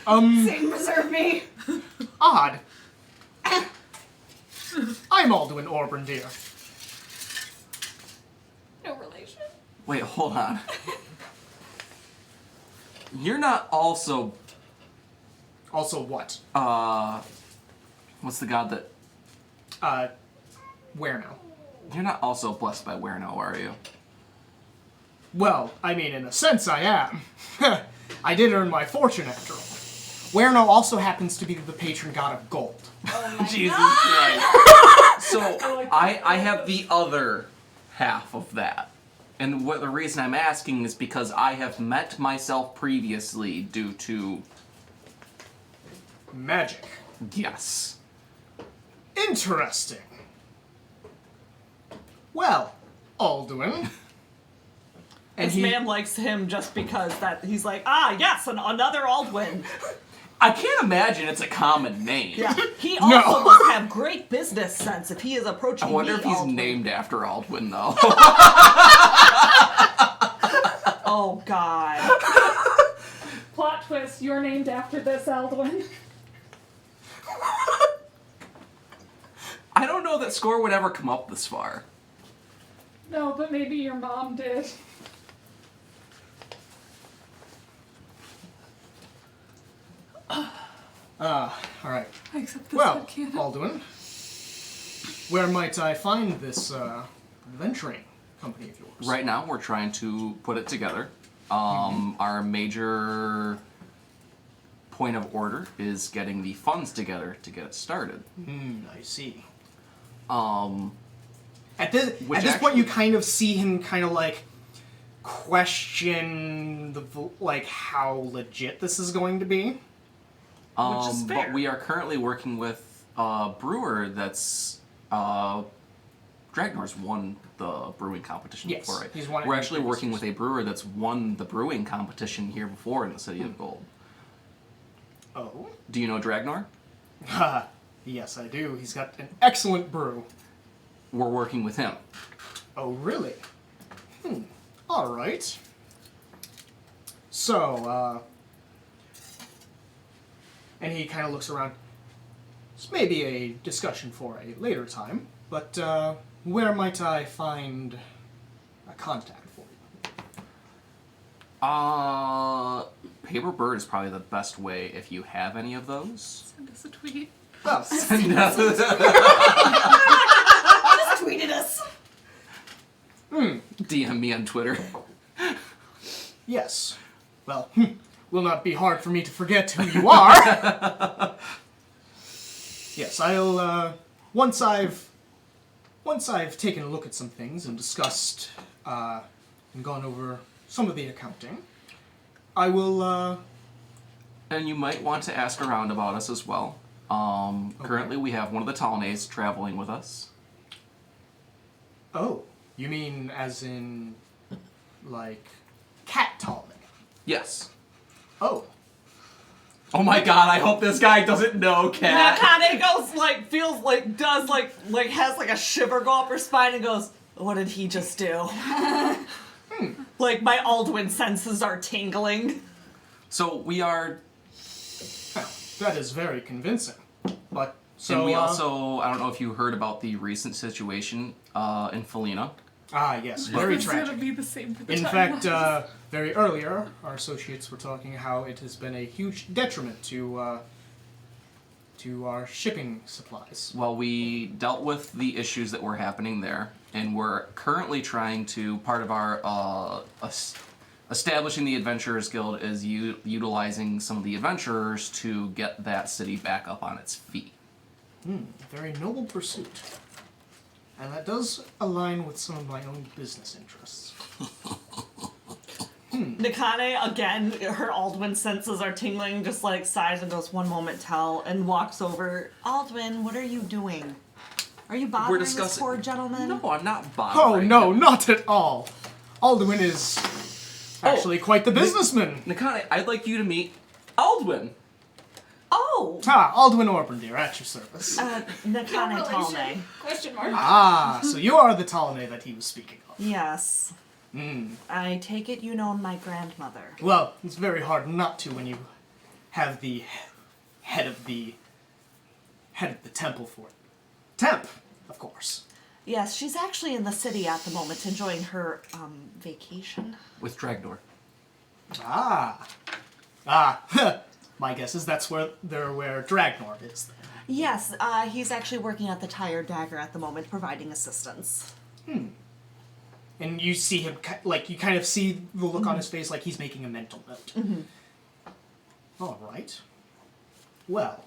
Um, Preserve me. odd. I'm Alduin Orbrandir. No relation. Wait, hold on. You're not also... Also what? What's the god that... Where now? You're not also blessed by Werno, are you? Well, I mean, in a sense I am. I did earn my fortune after all. Werno also happens to be the patron god of gold. Oh my Jesus God. Christ. So, I have the other half of that. And the reason I'm asking is because I have met myself previously due to... Magic. Yes. Interesting. Well, Alduin. This man likes him just because that he's like, yes, another Aldwin. I can't imagine it's a common name. Yeah. He also must have great business sense if he is approaching I wonder me, if he's Aldwin. named after Aldwin, though. Oh, God. Plot twist, you're named after this Aldwin. I don't know that Score would ever come up this far. No, but maybe your mom did. Alright. I accept this Well, headcanon. Alduin, where might I find this, adventuring company of yours? Right now, we're trying to put it together. Our major point of order is getting the funds together to get it started. I see. Which At this point, you kind of see him kind of like question how legit this is going to be. Which is fair. But we are currently working with a brewer that's Dragnor's won the brewing competition Yes, before, right? he's won it We're in actually previous working years. with a brewer that's won the brewing competition here before in the City of Gold. Oh? Do you know Dragnor? Yes, I do. He's got an excellent brew. We're working with him. Oh, really? Alright. So, and he kind of looks around. This may be a discussion for a later time, but, where might I find a contact for you? Paper Bird is probably the best way if you have any of those. Send us a tweet. Oh, Just tweeted us. DM me on Twitter. yes. Well, will not be hard for me to forget who you are. Yes, I'll, once I've taken a look at some things and discussed, and gone over some of the accounting, I will, And you might want to ask around about us as well. Currently we have one of the Talnays traveling with us. Oh, you mean as in, like, Cat Tallman? Yes. Oh. Oh my god, I hope this guy doesn't know Cat. Nakane goes has like a shiver go up her spine and goes, what did he just do? Like my Aldwin senses are tingling. So we are... That is very convincing. But, so, and we also, I don't know if you heard about the recent situation in Felina. yes, very It's tragic. gonna be the same for the In timelines. fact, very earlier, our associates were talking how it has been a huge detriment to our shipping supplies. Well, we dealt with the issues that were happening there. and we're currently trying to, part of our establishing the Adventurers Guild is utilizing some of the adventurers to get that city back up on its feet. Very noble pursuit. And that does align with some of my own business interests. Nikane, again, her Aldwin senses are tingling, just like sighs and goes, "One moment, tell," and walks over. "Aldwin, what are you doing? Are you bothering this poor gentleman?" No, I'm not Oh, bothering. no, not at all. Alduin is actually quite the businessman. Nikane, I'd like you to meet Aldwin. Oh! Alduin Orbrandir, at your service. Nikane Talne. Question mark. So you are the Ptolemy that he was speaking of. Yes. I take it you know my grandmother. Well, it's very hard not to when you have the head of the temple for it. Temp, of course. Yes, she's actually in the city at the moment enjoying her vacation. With Dragnor. My guess is that's where Dragnor is. Then. Yes, he's actually working at the Tired Dagger at the moment, providing assistance. And you see him, you kind of see the look on his face like he's making a mental note. All right. Well,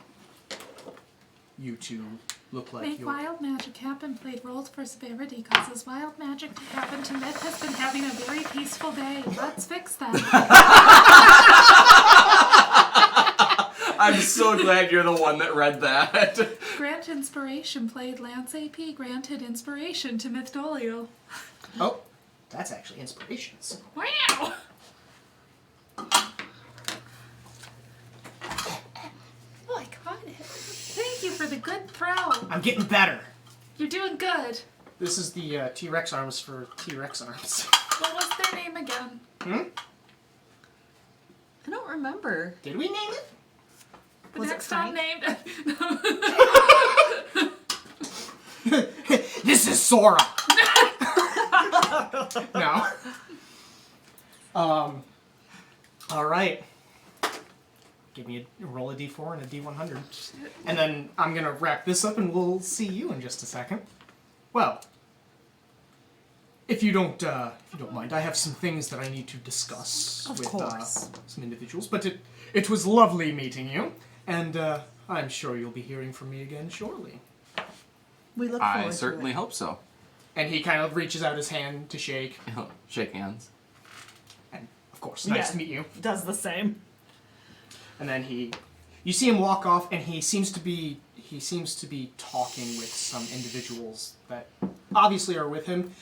you two look like Make you're... wild magic happen played roles for severity causes wild magic to happen to Myth has been having a very peaceful day. Let's fix that. I'm so glad you're the one that read that. Grant inspiration played Lance AP granted inspiration to Mythdolio. Oh, that's actually inspirations. Wow! Oh, I caught it. Thank you for the good throw. I'm getting better. You're doing good. This is the T-Rex arms for T-Rex arms. What was their name again? I don't remember. Did we name it? The Was it next Frank? unnamed. This is Sora. No. All right. Give me a roll a d4 and a d100, and then I'm gonna wrap this up, and we'll see you in just a second. Well, if you don't mind, I have some things that I need to discuss Of with course. some individuals. But it was lovely meeting you, and I'm sure you'll be hearing from me again shortly. We look forward I certainly to it. hope so. And he kind of reaches out his hand to shake. Shake hands. And of course, nice Yeah. to meet you. Does the same. And then you see him walk off, and he seems to be talking with some individuals that obviously are with him.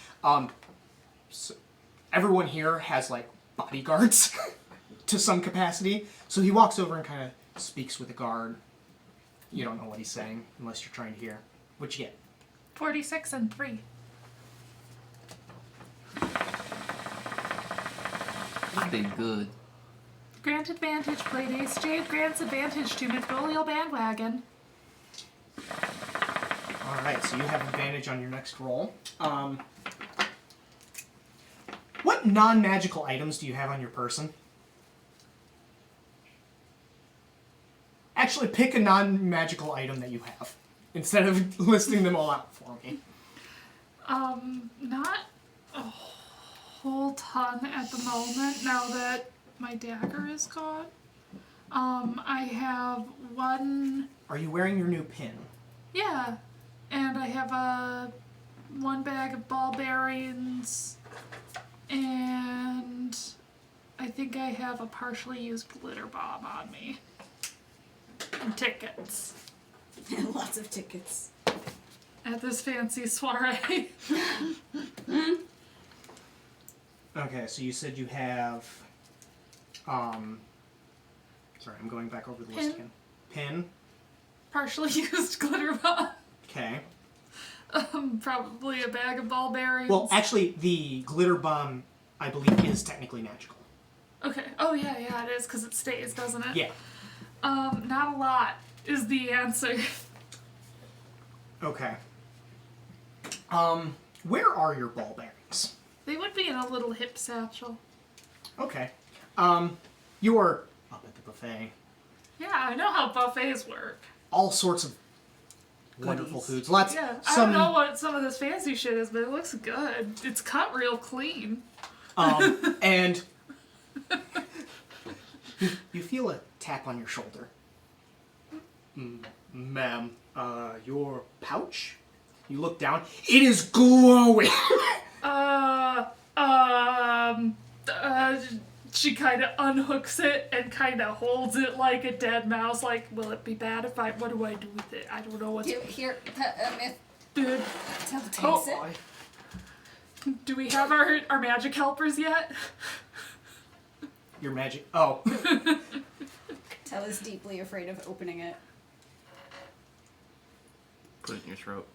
So everyone here has like bodyguards to some capacity. So he walks over and kind of speaks with a guard. You don't know what he's saying unless you're trying to hear. What'd you get? 46 and 3. Pretty good. Grant advantage played Ace Jade grants advantage to Mythdolio bandwagon. Alright, so you have advantage on your next roll. What non-magical items do you have on your person? Actually, pick a non-magical item that you have, instead of listing them all out for me. Not a whole ton at the moment now that my dagger is gone. I have one... Are you wearing your new pin? Yeah, and I have one bag of ball bearings, and I think I have a partially used glitter bomb on me. And tickets. And lots of tickets. At this fancy soiree. Okay, so you said you have... Sorry, I'm going back over the list again. Pin. Partially used glitter bomb. Okay. Probably a bag of ball bearings. Well, actually, the glitter bomb, I believe, is technically magical. Okay. Oh, yeah, it is, because it stays, doesn't it? Yeah. Not a lot is the answer. Okay. Where are your ball bearings? They would be in a little hip satchel. Okay. You are up at the buffet. Yeah, I know how buffets work. All sorts of wonderful goodies. foods. Lots. Yeah, I don't know what some of this fancy shit is, but it looks good. It's cut real clean. And you feel a tap on your shoulder. Ma'am, your pouch? You look down. It is glowing. She kind of unhooks it and kind of holds it like a dead mouse. Like, will it be bad if I? What do I do with it? I don't know what. Here, Myth, Dude, Tell takes Oh. it. do we have our magic helpers yet? Your magic. Oh. Tell is deeply afraid of opening it. Put it in your throat.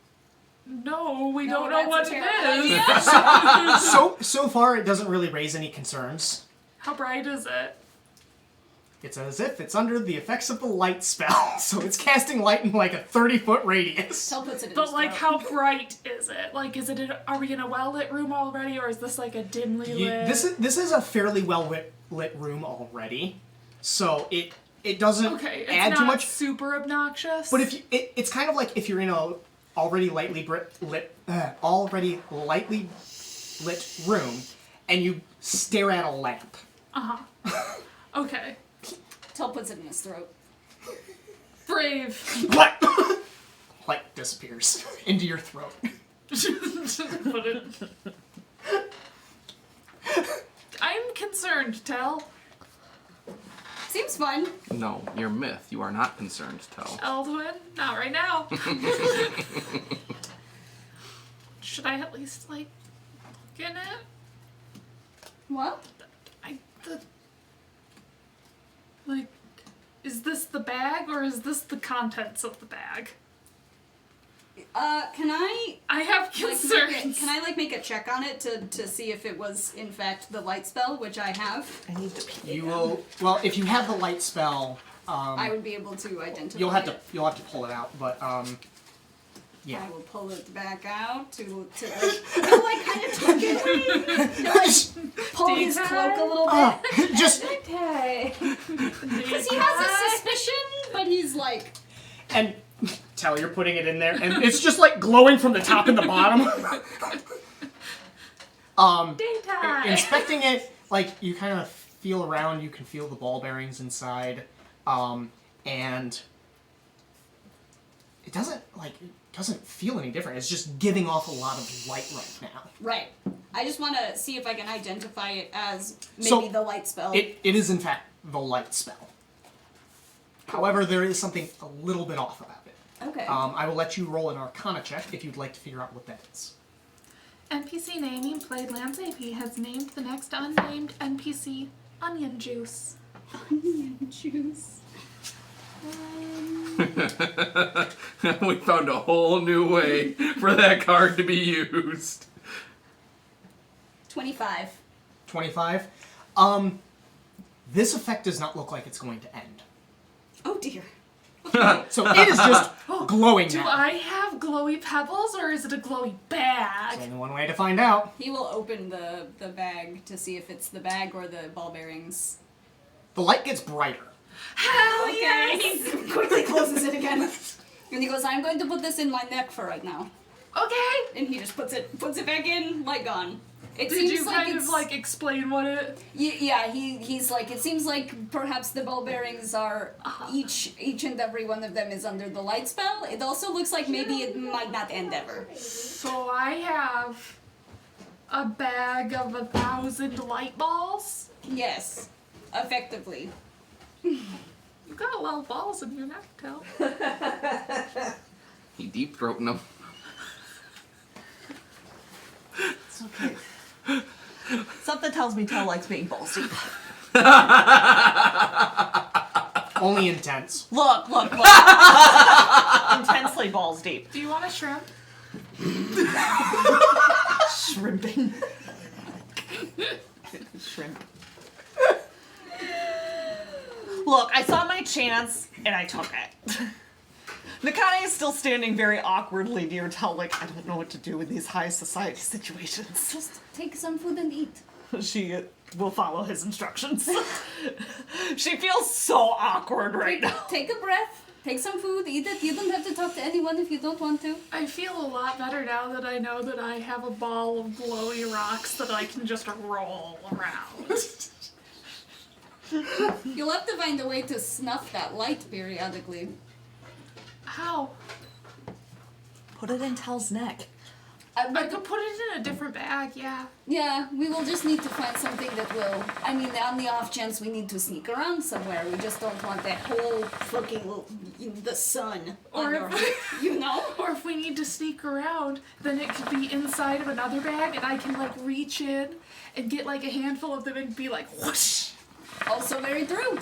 No, we No, don't know what that's a it terrible is. So far, it doesn't really raise any concerns. How bright is it? It's as if it's under the effects of the light spell, so it's casting light in like a 30-foot radius. Tell puts it in But his like, throat. how bright is it? Like, are we in a well-lit room already, or is this like a dimly lit? This is a fairly well lit room already, so it doesn't Okay, it's add not too much. super obnoxious. But if you, it's kind of like if you're in a already lightly lit room, and you stare at a lamp. Okay. Tell puts it in his throat. Brave. What? Light disappears into your throat. Put it. I'm concerned, Tell. Seems fun. No, you're Myth. You are not concerned, Tell. Eldwin? Not right now. Should I at least, like, look in it? What? Like, is this the bag, or is this the contents of the bag? Can I I have concerns. can I like make a check on it to see if it was in fact the light spell, which I have? I need to pee. You will. Well, if you have the light spell, I would be able to identify. you'll have it. to pull it out. But yeah. I will pull it back out to like kind of tuck it, like pull his cloak a little bit. Just Because he has a suspicion, but he's like. and Tell, you're putting it in there, and it's just like glowing from the top and the bottom. Daytime. Inspecting it, like you kind of feel around, you can feel the ball bearings inside, and it doesn't feel any different. It's just giving off a lot of light right now. Right. I just want to see if I can identify it as maybe So, the light spell. It is in fact the light spell. However, there is something a little bit off about it. Okay. I will let you roll an Arcana check if you'd like to figure out what that is. NPC naming played Lance AP has named the next unnamed NPC Onion Juice. Onion juice. We found a whole new way for that card to be used. 25. 25. This effect does not look like it's going to end. Oh dear. So it is just glowing Do now. I have glowy pebbles, or is it a glowy bag? There's only one way to find out. He will open the bag to see if it's the bag or the ball bearings. The light gets brighter. Hell Yes! Quickly closes it again. And he goes, I'm going to put this in my neck for right now. Okay. And he just puts it back in, light gone. It Did seems you like kind it's, of like explain what it? Yeah, he's like, it seems like perhaps the ball bearings are each and every one of them is under the light spell. It also looks like maybe it might not end ever. So I have a bag of 1,000 light balls. Yes, effectively. You got a lot of balls in your neck, Tel. He deep throating them. It's okay. Something tells me Tell likes being balls deep. Only intense. Look. Intensely balls deep. Do you want a shrimp? Shrimping. Shrimp. Look, I saw my chance, and I took it. Nakane is still standing very awkwardly near Tell, like, I don't know what to do in these high society situations. Just take some food and eat. She will follow his instructions. She feels so awkward right now. Take a breath. Take some food, eat it. You don't have to talk to anyone if you don't want to. I feel a lot better now that I know that I have a ball of glowy rocks that I can just roll around. You'll have to find a way to snuff that light periodically. How? Put it in Tel's neck. I could put it in a different bag, yeah. Yeah, we will just need to find something that will... I mean, on the off chance we need to sneak around somewhere, we just don't want that whole fucking... the sun. Or on our, you know? Or if we need to sneak around, then it could be inside of another bag and I can like reach in and get like a handful of them and be like whoosh. Also very true.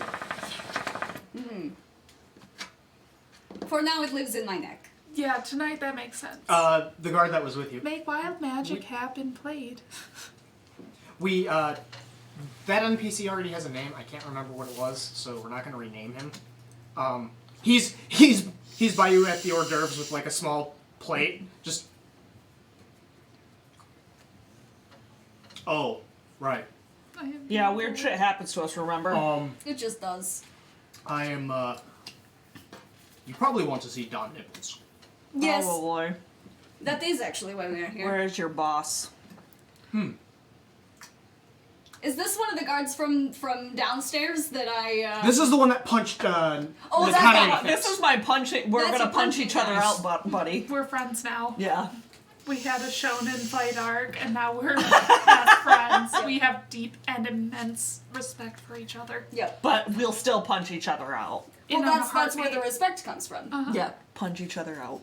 For now it lives in my neck. Yeah, tonight that makes sense. The guard that was with you. Make wild magic happen played. We, that NPC already has a name. I can't remember what it was, so we're not going to rename him. He's by you at the hors d'oeuvres with like a small plate. Just. Oh, right. Yeah, weird shit happens to us, remember? It just does. I am, you probably want to see Don Nipples. Yes, Oh boy. that is actually why we are here. Where is your boss? Is this one of the guards from downstairs that I, This is the one that punched, Oh, the that's Kaname that one. fist. This is my punching. We're That's gonna a punch punching each other dice. out, buddy. We're friends now. Yeah. We had a shonen fight arc and now we're best friends. We have deep and immense respect for each other. Yep. But we'll still punch each other out. Well, In a that's where the heartbeat. respect comes from. Yeah. Punch each other out.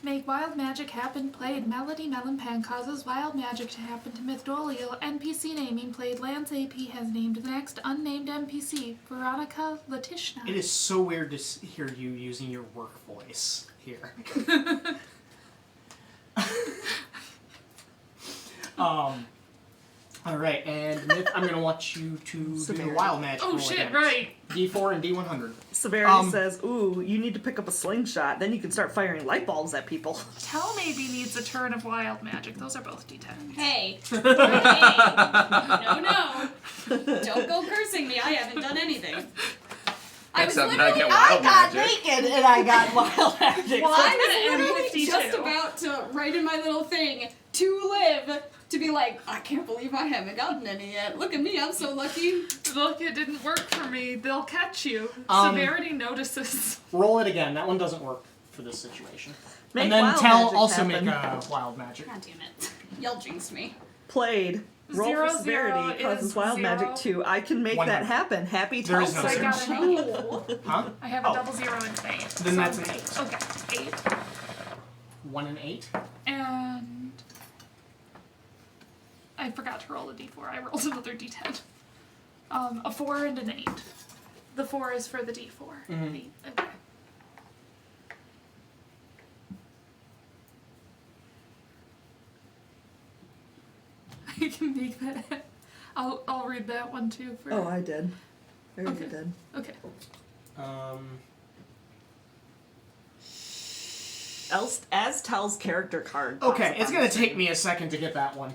Make wild magic happen played. Melody Melonpan causes wild magic to happen to Mythdolio. NPC naming played. Lance AP has named the next unnamed NPC, Veronica Letishna. It is so weird to hear you using your work voice here. Alright, and Myth, I'm gonna want you to do the Severity. wild magic Oh roll shit, again. right. D4 and D100. Severity says, "Ooh, you need to pick up a slingshot. Then you can start firing light bulbs at people." Tell maybe needs a turn of wild magic. Those are both D10s. Hey. Hey. No. Don't go cursing me. I haven't done anything. I was Except I literally... get I wild got magic. naked and I got wild magic. Well, So- I was literally M52. just about to write in my little thing, to live, to be like, I can't believe I haven't gotten any yet. Look at me, I'm so lucky. Look, it didn't work for me. They'll catch you. Severity notices. Roll it again. That one doesn't work for this situation. Make and then wild Tell magic also happen. make wild magic. God damn it. Y'all jinxed me. Played. Roll Zero, for severity zero causes is wild zero. magic too. I can make 100. that happen. Happy There is Tell no So I says. got an 8. Huh? I have a double zero and an 8. Then so that's an 8. Okay, 8. 1 and 8. And I forgot to roll a d4. I rolled another d10. A 4 and an 8. The 4 is for the d4. Okay. I can make that. I'll read that one too. For, Oh, I did. I already Okay. did. Okay. As Tell's character card. Okay, pops it's on gonna the screen. take me a second to get that one.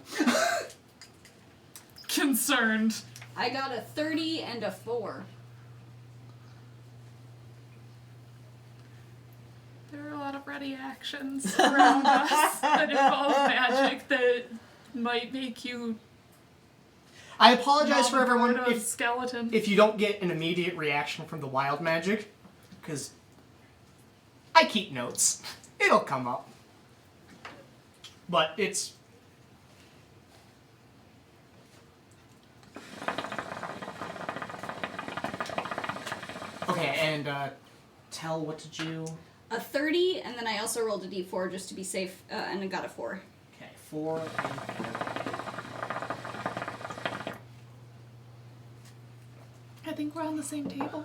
Concerned. I got a 30 and a 4. There are a lot of ready actions around us that involve magic that might make you I apologize for everyone a skeleton. if you don't get an immediate reaction from the wild magic, because I keep notes. It'll come up. But it's... Okay, and Tell, what did you... A 30, and then I also rolled a d4 just to be safe, and I got a 4. Okay, 4 and 4. I think we're on the same table.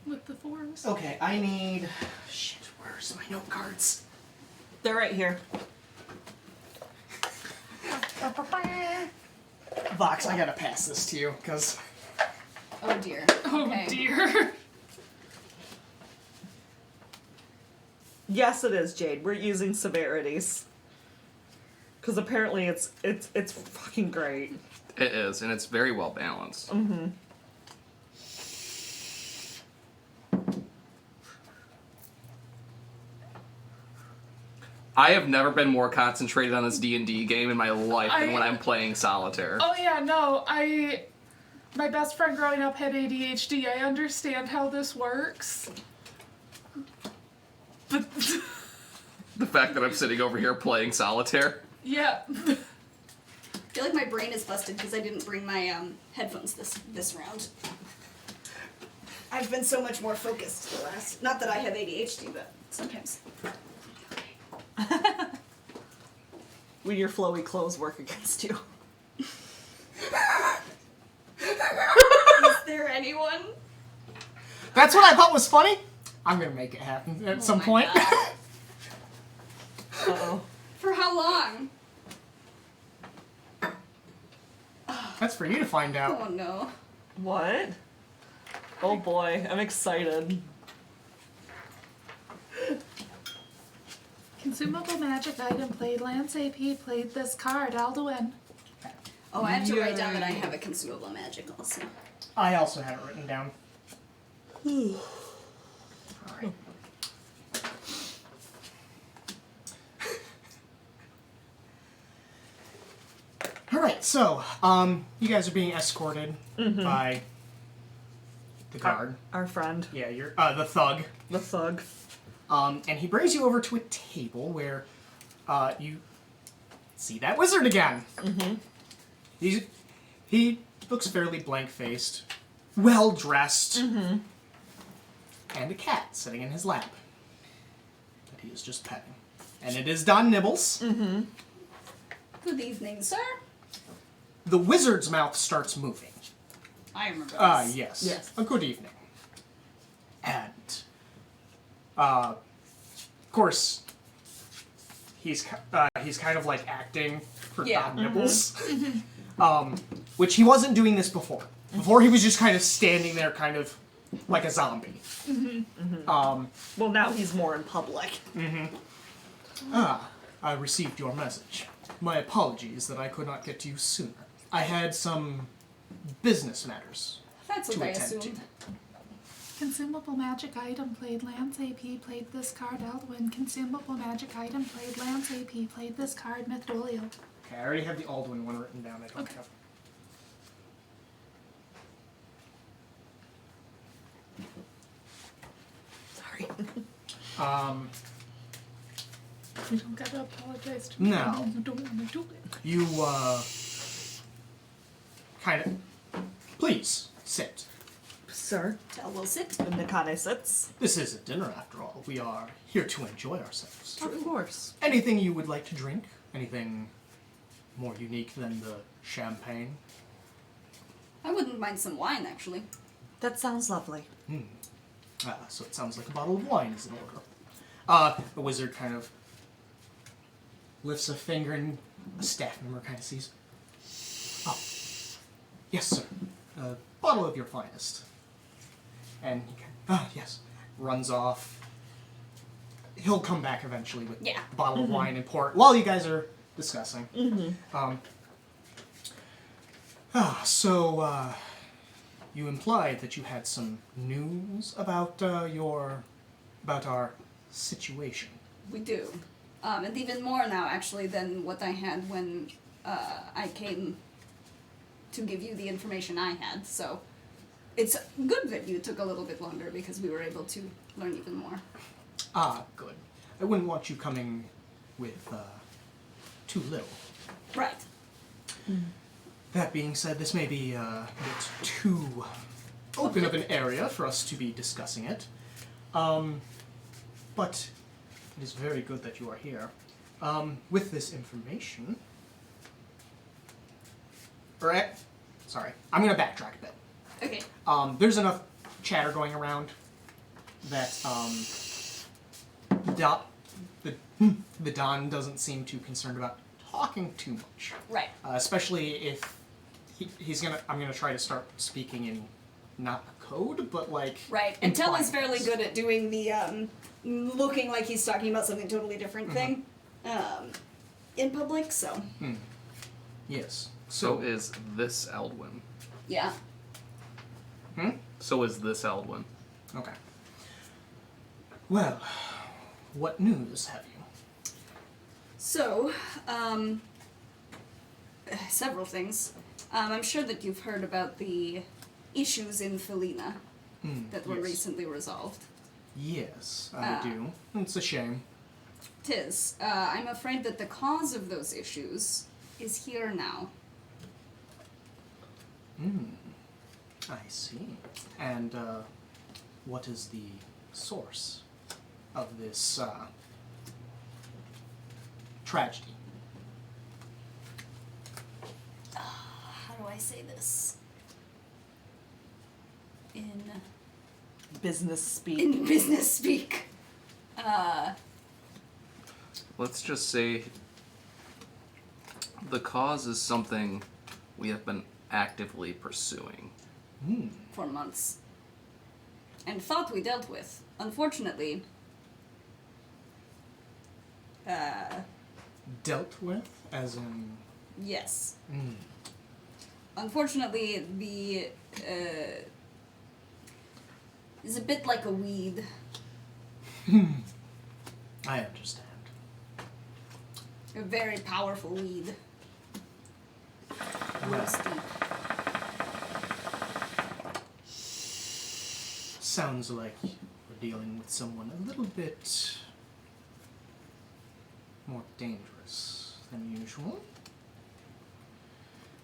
With the 4s. Okay, I need... Shit, where's my note cards? They're right here. Vox, I gotta pass this to you, because... Oh dear. Oh Okay. dear. Yes, it is, Jade. We're using severities. Because apparently it's fucking great. It is, and it's very well balanced. Mm-hmm. I have never been more concentrated on this D&D game in my life than when I- I'm playing solitaire. Oh yeah, no, my best friend growing up had ADHD. I understand how this works. But The fact that I'm sitting over here playing solitaire. yeah. I feel like my brain is busted because I didn't bring my headphones this round. I've been so much more focused the last. Not that I have ADHD, but sometimes. When your flowy clothes work against you. Is there anyone? That's what I thought was funny. I'm gonna make it happen at some my point. God. Uh-oh. For how long? That's for you to find out. Oh no. What? Oh boy, I'm excited. Consumable magic item played Lance AP played this card Alduin. Oh, I have to write down that I have a consumable magic also. I also have it written down. Alright. Alright, so, you guys are being escorted by the guard. Our friend, Yeah, you're, the thug. the thug. And he brings you over to a table where, you see that wizard again. He looks fairly blank-faced, well-dressed, and a cat sitting in his lap that he is just petting. And it is Don Nibbles. Good evening, sir. The wizard's mouth starts moving. I remember this. Yes. Yes. A good evening. And, of course, he's kind of like acting for Yeah. Don Nibbles. Which he wasn't doing this before. Before he was just kind of standing there kind of like a zombie. Well, now he's more in public. I received your message. My apologies that I could not get to you sooner. I had some business matters That's to what I attend to. assumed. Consumable magic item played Lance AP played this card Alduin. Consumable magic item played Lance AP played this card Mythdolio. Okay, I already have the Alduin one written down. I don't Okay. have. Sorry. You don't gotta apologize to me. No. You don't wanna do it. You, kind of. Please, sit. Sir, Tell will sit. the Nikane sits. This is a dinner after all. We are here to enjoy ourselves. Of course. Anything you would like to drink? Anything more unique than the champagne? I wouldn't mind some wine, actually. That sounds lovely. So it sounds like a bottle of wine is in order. The wizard kind of lifts a finger and a staff member kind of sees. Oh, yes, sir. A bottle of your finest. And he kind of, yes, runs off. He'll come back eventually with Yeah. a bottle of wine and pour it while you guys are discussing. So, you implied that you had some news about about our situation. We do. And even more now, actually, than what I had when I came to give you the information I had. So it's good that you took a little bit longer because we were able to learn even more. Ah, good. I wouldn't want you coming with too little. Right. That being said, this may be a bit too open of an area for us to be discussing it. But it is very good that you are here. With this information... Sorry, I'm going to backtrack a bit. Okay. There's enough chatter going around that the Don doesn't seem too concerned about talking too much. Right. Especially if I'm gonna try to start speaking in not a code, but like Right. And Tell is implied fairly ones. good at doing the looking like he's talking about something totally different thing in public, so Yes. So is this Eldwin. yeah. So is this Eldwin. Okay. Well, what news have you? So, several things. I'm sure that you've heard about the issues in Felina that were yes. recently resolved. Yes, I do. It's a shame. 'Tis. I'm afraid that the cause of those issues is here now. I see. And what is the source of this tragedy? How do I say this? In Business speak. business speak. Let's just say the cause is something we have been actively pursuing. For months. And thought we dealt with. Unfortunately, Dealt with, as in... yes. Unfortunately, the is a bit like a weed. I understand. A very powerful weed. Well, Roots deep. sounds like we're dealing with someone a little bit more dangerous than usual.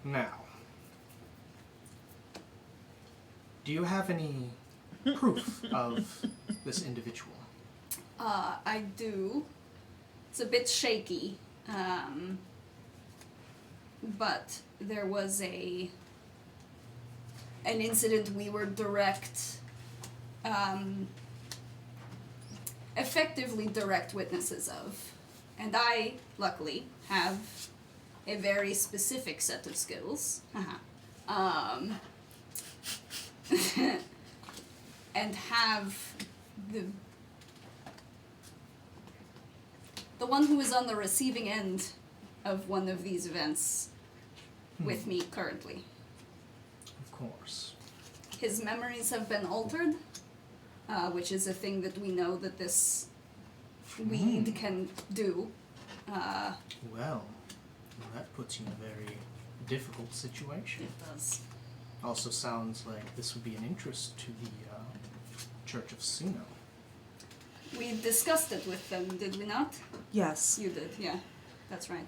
Now, do you have any proof of this individual? I do. It's a bit shaky. But there was an incident we were effectively direct witnesses of. And I, luckily, have a very specific set of skills. And have the one who is on the receiving end of one of these events with me currently. Of course. His memories have been altered, which is a thing that we know that this weed can do. Well, that puts you in a very difficult situation. It does. Also sounds like this would be an interest to the Church of Suno. We discussed it with them, did we not? Yes. You did, yeah. That's right.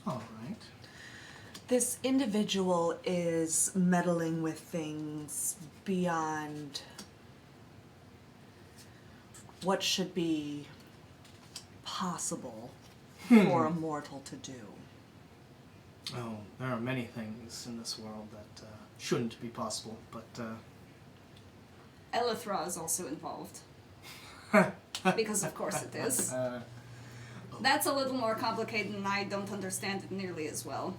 All right. This individual is meddling with things beyond what should be possible for a mortal to do. Oh, there are many things in this world that shouldn't be possible, but Elithra is also involved. Because of course it is. That's a little more complicated and I don't understand it nearly as well.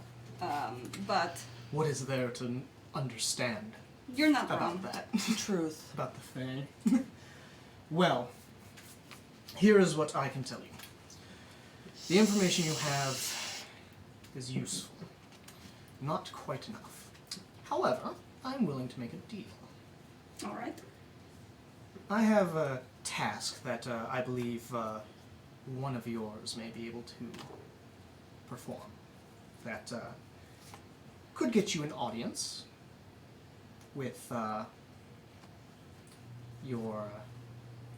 But what is there to understand you're not about wrong. that? Truth. About the thing. Well, here is what I can tell you. The information you have is useful. Not quite enough. However, I'm willing to make a deal. Alright. I have a task that I believe one of yours may be able to perform. That could get you an audience with your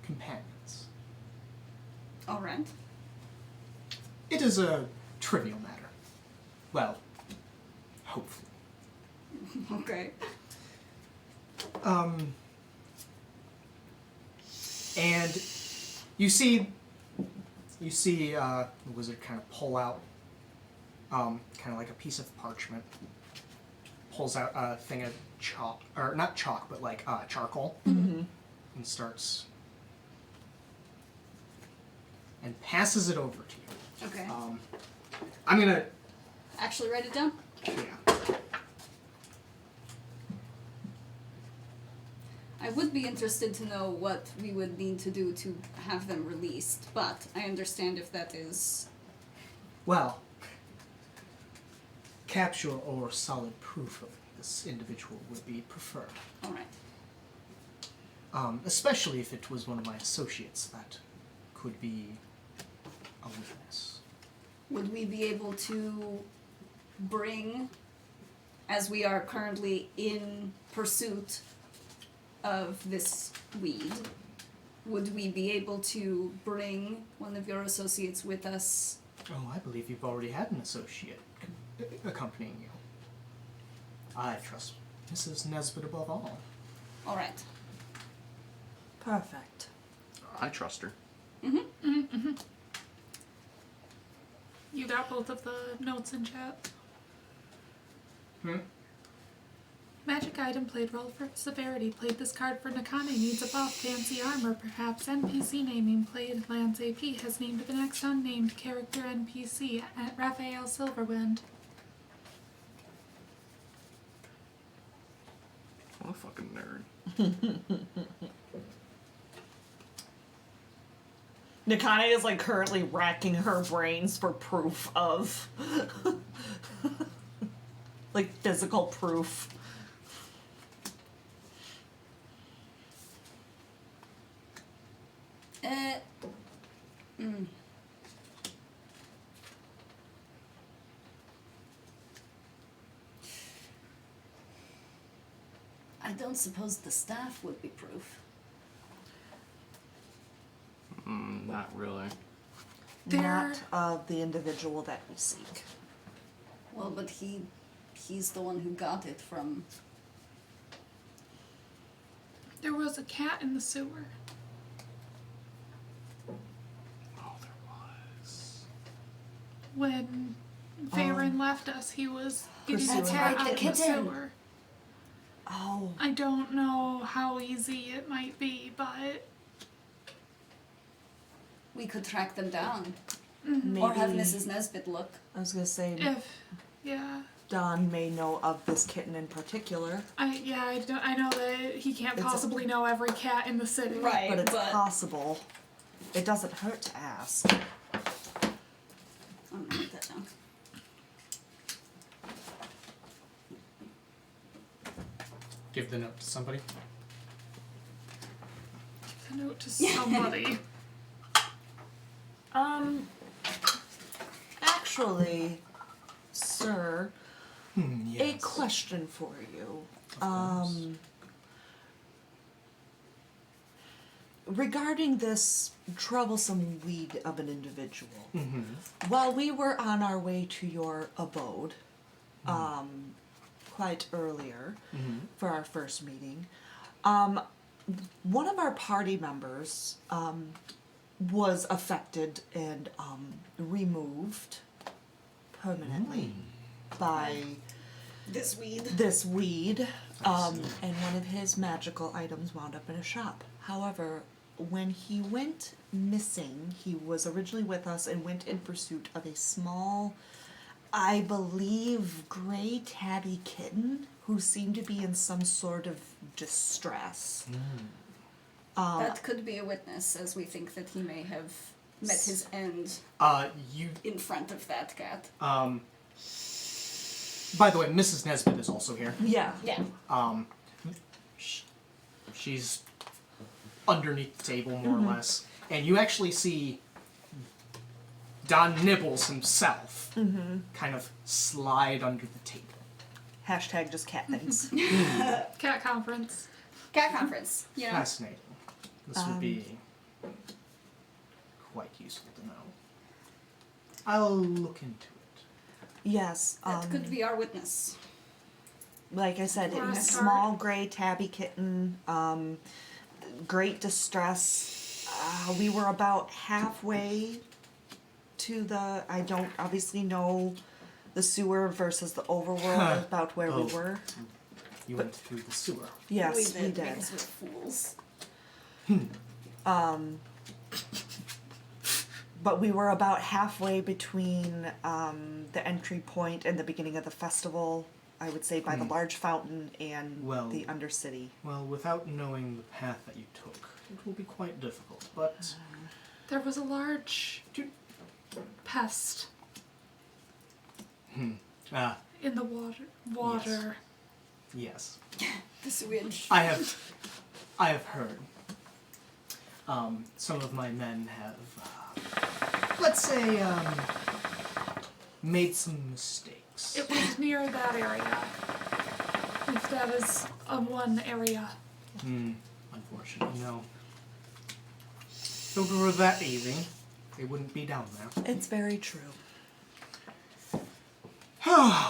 companions. Alright. It is a trivial matter. Well, hopefully. Okay. And you see the wizard kind of pull out, kind of like a piece of parchment, pulls out a thing of chalk, or not chalk, but like charcoal, and starts, and passes it over to you. Okay. I'm gonna, Actually write it down? yeah. I would be interested to know what we would need to do to have them released, but I understand if that is... Well, capture or solid proof of this individual would be preferred. Alright. Especially if it was one of my associates, that could be a witness. Would we be able to bring, as we are currently in pursuit of this weed, would we be able to bring one of your associates with us? Oh, I believe you've already had an associate accompanying you. I trust Mrs. Nesbitt above all. All right. Perfect. I trust her. You got both of the notes in chat. Magic item played roll for severity. Played this card for Nakane. Needs a buff. Fancy armor, perhaps. NPC naming. Played Lance AP. Has named the next unnamed character NPC. At Raphael Silverwind. What a fucking nerd. Nakane is like currently racking her brains for proof of like physical proof. I don't suppose the staff would be proof. Not really. Not of the individual that we seek. Well, but he's the one who got it from... There was a cat in the sewer. Oh, there was. When Varen left us, he was getting a Pursuing cat the out of the kitten. sewer. Oh. I don't know how easy it might be, but We could track them down. Maybe, Or have Mrs. Nesbitt look. I was gonna say yeah. Don may know of this kitten in particular. I know that he can't possibly know every cat in the city. Right, But it's possible. It doesn't hurt to ask. I'm gonna write that down. Give the note to somebody. A note to somebody. Actually, sir, Yes. a question for you. Regarding this troublesome weed of an individual, while we were on our way to your abode, quite earlier for our first meeting, one of our party members was affected and removed permanently by This weed. and one of his magical items wound up in a shop. However, when he went missing, he was originally with us and went in pursuit of a small, I believe, gray tabby kitten who seemed to be in some sort of distress. That could be a witness, as we think that he may have met his end You. in front of that cat. By the way, Mrs. Nesbitt is also here. Yeah. Yeah. She's underneath the table, more or less. And you actually see Don Nibbles himself kind of slide under the table. Hashtag just cat things. Cat conference. Cat conference. You know. Fascinating. This would be quite useful to know. I'll look into it. Yes. That could be our witness. Like I said, it Or a was a start. small gray tabby kitten, great distress. We were about halfway to the, I don't obviously know the sewer versus the overworld, about where we Oh. were. You went through the sewer. Yes, we did. Because we're fools. But we were about halfway between the entry point and the beginning of the festival, I would say, by the large fountain and Well- the Undercity. Well, without knowing the path that you took, it will be quite difficult, but... There was a large pest Ah, in the water. yes. The sewage. I have heard. Some of my men have let's say, made some mistakes. It was near that area. If that is one area. Unfortunately, no. If it were that easy, they wouldn't be down there. It's very true.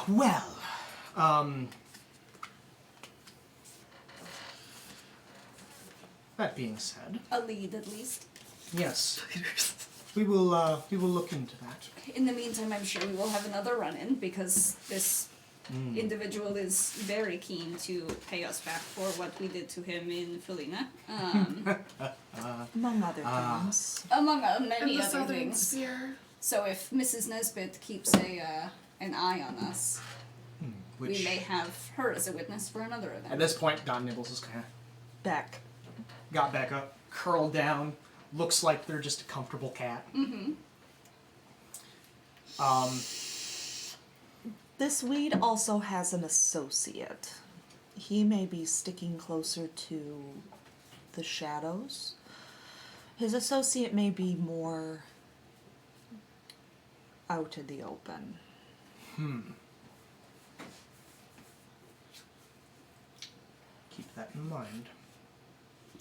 Well, that being said, A lead, at least. yes, we will look into that. In the meantime, I'm sure we will have another run-in, because this individual is very keen to pay us back for what we did to him in Felina. Among other things. Among And many the other southern things. sphere. So if Mrs. Nesbit keeps an eye on us, Which, we may have her as a witness for another event. at this point, Don Nibbles is kind of Back. got back up, curled down, looks like they're just a comfortable cat. This weed also has an associate. He may be sticking closer to the shadows. His associate may be more out in the open. Keep that in mind.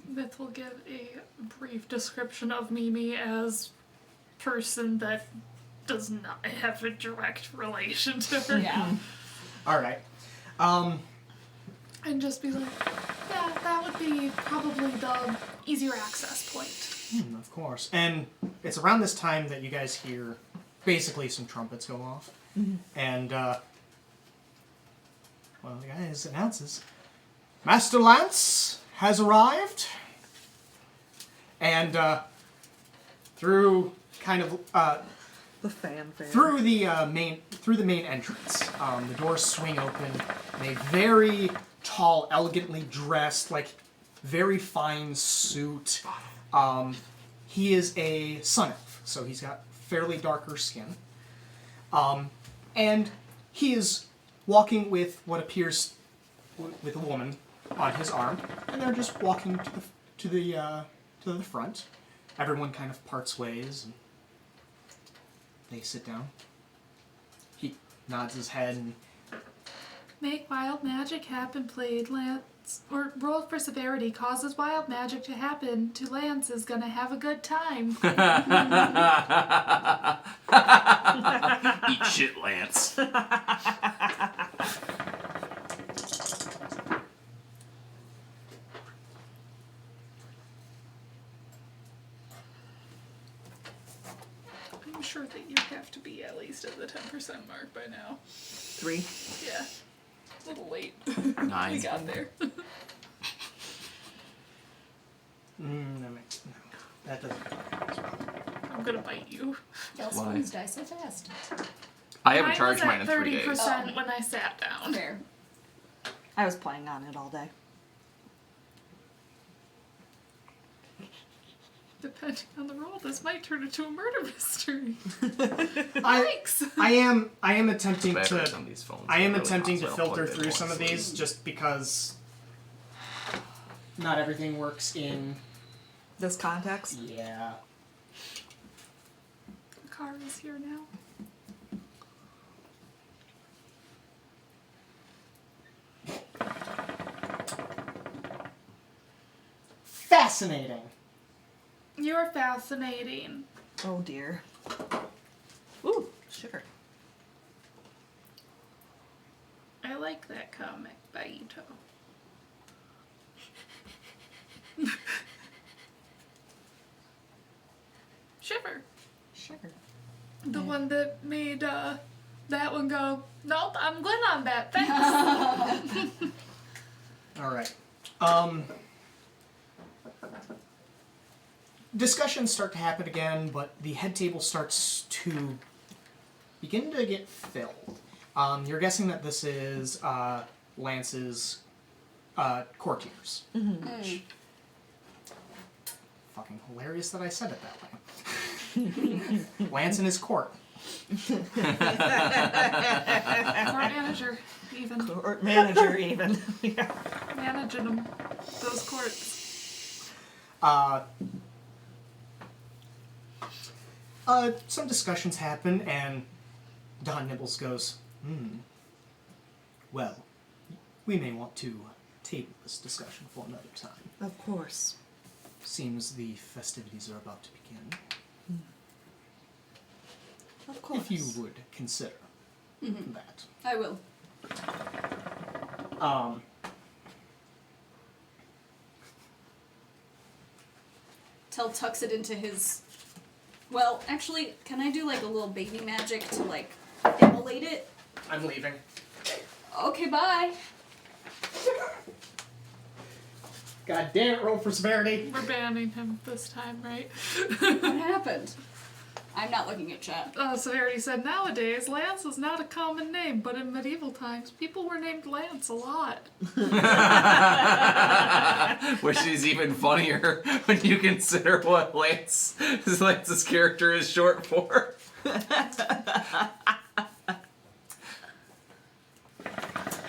Beth will give a brief description of Mimi as person that does not have a direct relation to her. Yeah. All right. And just be like, yeah, that would be probably the easier access point. Of course. And it's around this time that you guys hear basically some trumpets go off. And one of the guys announces, Master Lance has arrived. And through kind of The fanfare. through the main entrance, the doors swing open, and a very tall, elegantly dressed, like very fine suit. He is a sun elf, so he's got fairly darker skin, and he is walking with what appears with a woman on his arm, and they're just walking to the front. Everyone kind of parts ways. And they sit down. He nods his head and Make wild magic happen, played Lance. Or roll for severity, causes wild magic to happen to Lance is gonna have a good time. Eat shit, Lance. I'm sure that you have to be at least at the 10% mark by now. 3. Yeah. A little late. 9. We got there. that doesn't. I'm gonna bite you. Elsewhere's die so fast. I haven't Mine charged was mine at in 3 30% days. when I sat down. Fair. I was playing on it all day. Depending on the roll, this might turn into a murder mystery. I am attempting Batteries to on these phones I am are really attempting to hot, so I don't filter plug it through in some of once. these just because not everything works in This context? yeah. The car is here now. Fascinating. You're fascinating. Oh dear. Ooh, sugar. I like that comic by Ito. Shiver. Sugar. The one that made that one go, nope, I'm good on that, thanks. All right. Discussions start to happen again, but the head table starts to begin to get filled. You're guessing that this is Lance's courtiers. Which, fucking hilarious that I said it that way. Lance and his court. Court manager, even. Or manager, even. Yeah. Managing them, those courts. some discussions happen, and Don Nibbles goes, well, we may want to table this discussion for another time. Of course. Seems the festivities are about to begin. Of course. If you would consider that. I will. Tell tucks it into his... Well, actually, can I do like a little baby magic to like immolate it? I'm leaving. Okay, bye. God damn it, roll for severity. We're banning him this time, right? What happened? I'm not looking at chat. Severity said, nowadays, Lance is not a common name, but in medieval times, people were named Lance a lot. Which is even funnier when you consider what Lance's character is short for.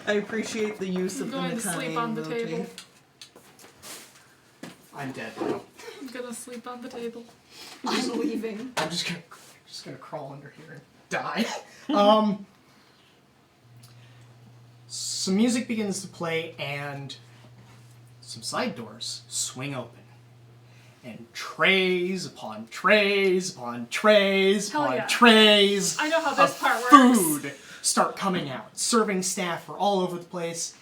I appreciate the use I'm of going the to sleep Mikami on the emoji. table. I'm dead now. I'm gonna sleep on the table. I'm leaving. I'm just gonna crawl under here and die. Some music begins to play, and some side doors swing open. And trays upon trays upon trays Hell upon yeah. trays I know how this of part works. food start coming out. Serving staff are all over the place.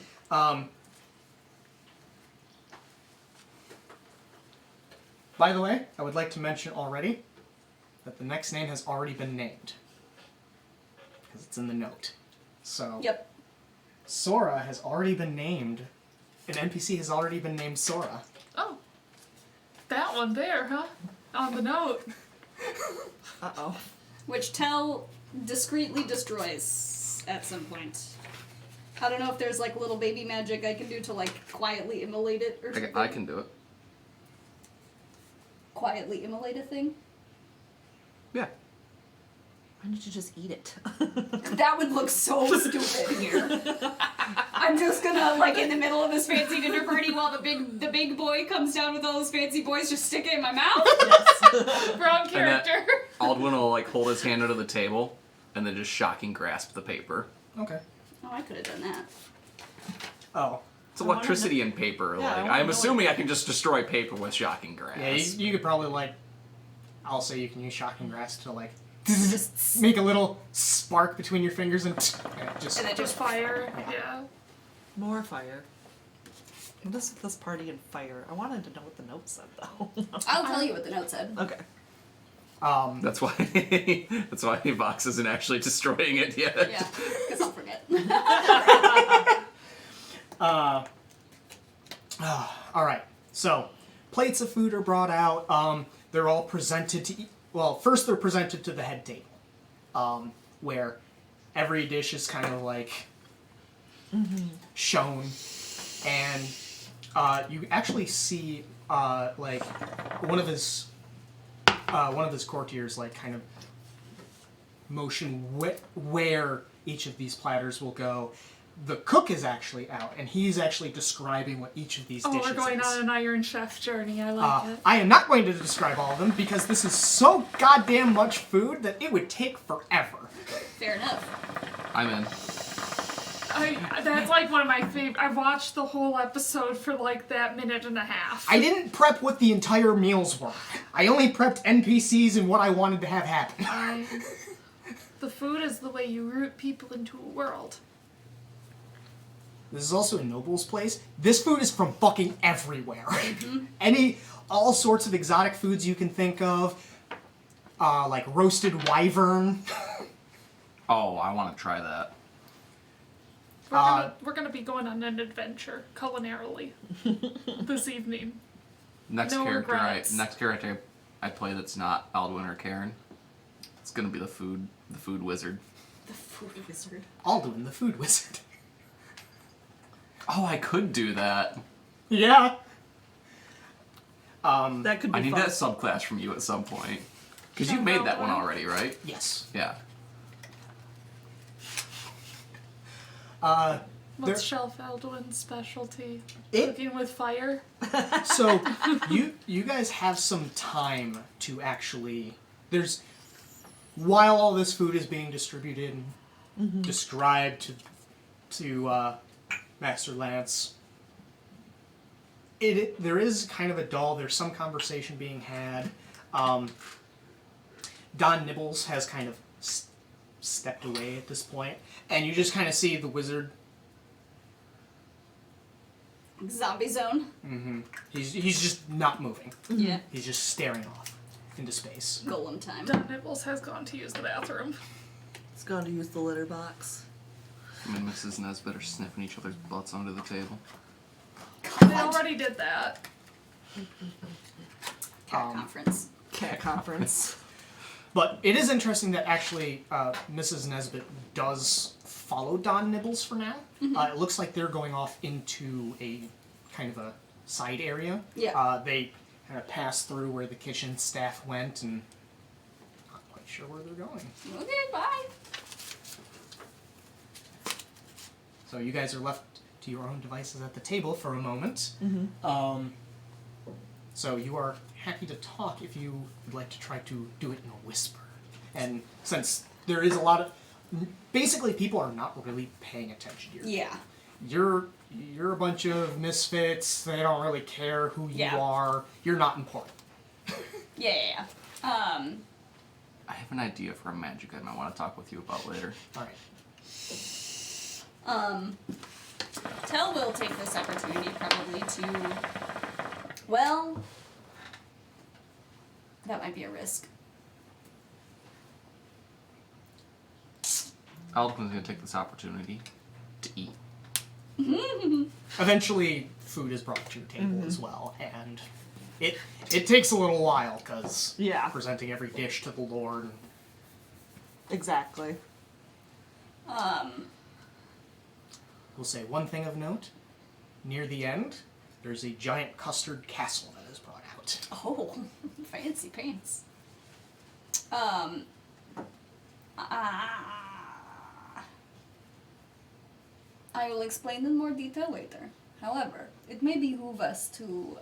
By the way, I would like to mention already that the next name has already been named. Because it's in the note. So, Yep. Sora has already been named. An NPC has already been named Sora. Oh. That one there, huh? On the note. Uh-oh. Which Tell discreetly destroys at some point. I don't know if there's like little baby magic I can do to like quietly immolate it or something. I can do it. Quietly immolate a thing? Yeah. Why don't you just eat it? That would look so stupid here. I'm just gonna, like, in the middle of this fancy dinner party while the big boy comes down with all those fancy boys, just stick it in my mouth? Wrong character. Aldwin will like hold his hand under the table and then just shocking grasp the paper. Okay. Oh, I could have done that. Oh. It's electricity and paper. Yeah, I Like wanna I'm know assuming I can just destroy paper with shocking grasp. Yeah, you could probably, like... I'll say you can use shocking grass to, like... make a little spark between your fingers and just... And then Just fire. Yeah. More fire. What is this party and fire? I wanted to know what the note said, though. I'll tell you what the note said. Okay. That's why Vox isn't actually destroying it yet. Yeah, because I'll forget. Alright, so, plates of food are brought out. They're all presented to... Well, first they're presented to the head table. Where every dish is kind of, like, shown. And you actually see, like, one of his courtiers, like, kind of motion where each of these platters will go. The cook is actually out, and he's actually describing what each of these dishes we're going is. on an Iron Chef journey. I like it. I am not going to describe all of them, because this is so goddamn much food that it would take forever. Fair enough. I'm in. That's like one of my favorite. I watched the whole episode for like that minute and a half. I didn't prep what the entire meals were. I only prepped NPCs and what I wanted to have happen. The food is the way you root people into a world. This is also a noble's place. This food is from fucking everywhere. All sorts of exotic foods you can think of. Like roasted wyvern. Oh, I want to try that. We're gonna be going on an adventure culinarily this evening. Next No character regrets. I play that's not Aldwin or Karen. It's gonna be the food wizard. The food wizard. Alduin, the food wizard. Oh, I could do that. Yeah. That could be I need fun. that subclass from you at some point. Because you made that one already, right? Yes. Yeah. What's Shelf Aldwin's specialty? It- Cooking with fire? So, you guys have some time to actually... while all this food is being distributed and described to Master Lance, there is kind of a dull. There's some conversation being had. Don Nibbles has kind of stepped away at this point, and you just kind of see the wizard. Zombie zone. He's just not moving. Yeah. He's just staring off into space. Golem time. Don Nibbles has gone to use the bathroom. It's going to use the litter box. Him and Mrs. Nesbitt are sniffing each other's butts under the table. They already did that. Cat conference. Cat conference. But it is interesting that actually Mrs. Nesbitt does follow Don Nibbles for now. It looks like they're going off into a kind of a side area. Yeah. They kind of pass through where the kitchen staff went, and not quite sure where they're going. Okay, bye. So you guys are left to your own devices at the table for a moment. So you are happy to talk if you would like to try to do it in a whisper. And since there is a lot of... Basically, people are not really paying attention to you. Yeah. You're a bunch of misfits. They don't really care who you are. You're not important. Yeah. I have an idea for a magic I might want to talk with you about later. All right. Tell will take this opportunity probably to... Well... That might be a risk. Alden's going to take this opportunity to eat. Eventually, food is brought to your table as well, and it takes a little while because presenting every dish to the Lord. Exactly. We'll say one thing of note. Near the end, there's a giant custard castle that is brought out. Oh, fancy pants. I will explain in more detail later. However, it may behoove us to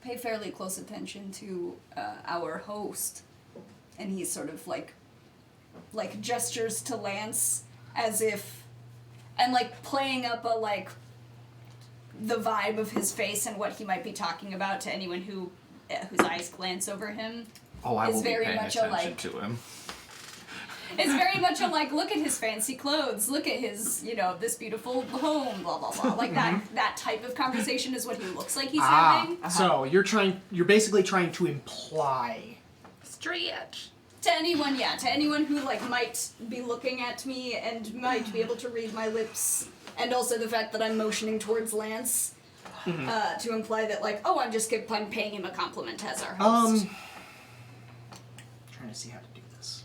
pay fairly close attention to our host. And he sort of like gestures to Lance as if, and like playing up a like the vibe of his face and what he might be talking about to anyone whose eyes glance over him. Oh, I is will be very paying much attention to him. It's very much a like, look at his fancy clothes, look at his, this beautiful home, blah blah blah. Like that type of conversation is what he looks like he's having. So you're basically trying to imply Stretch. To anyone who like might be looking at me and might be able to read my lips, and also the fact that I'm motioning towards Lance, to imply that like, oh, I'm paying him a compliment as our host. Trying to see how to do this.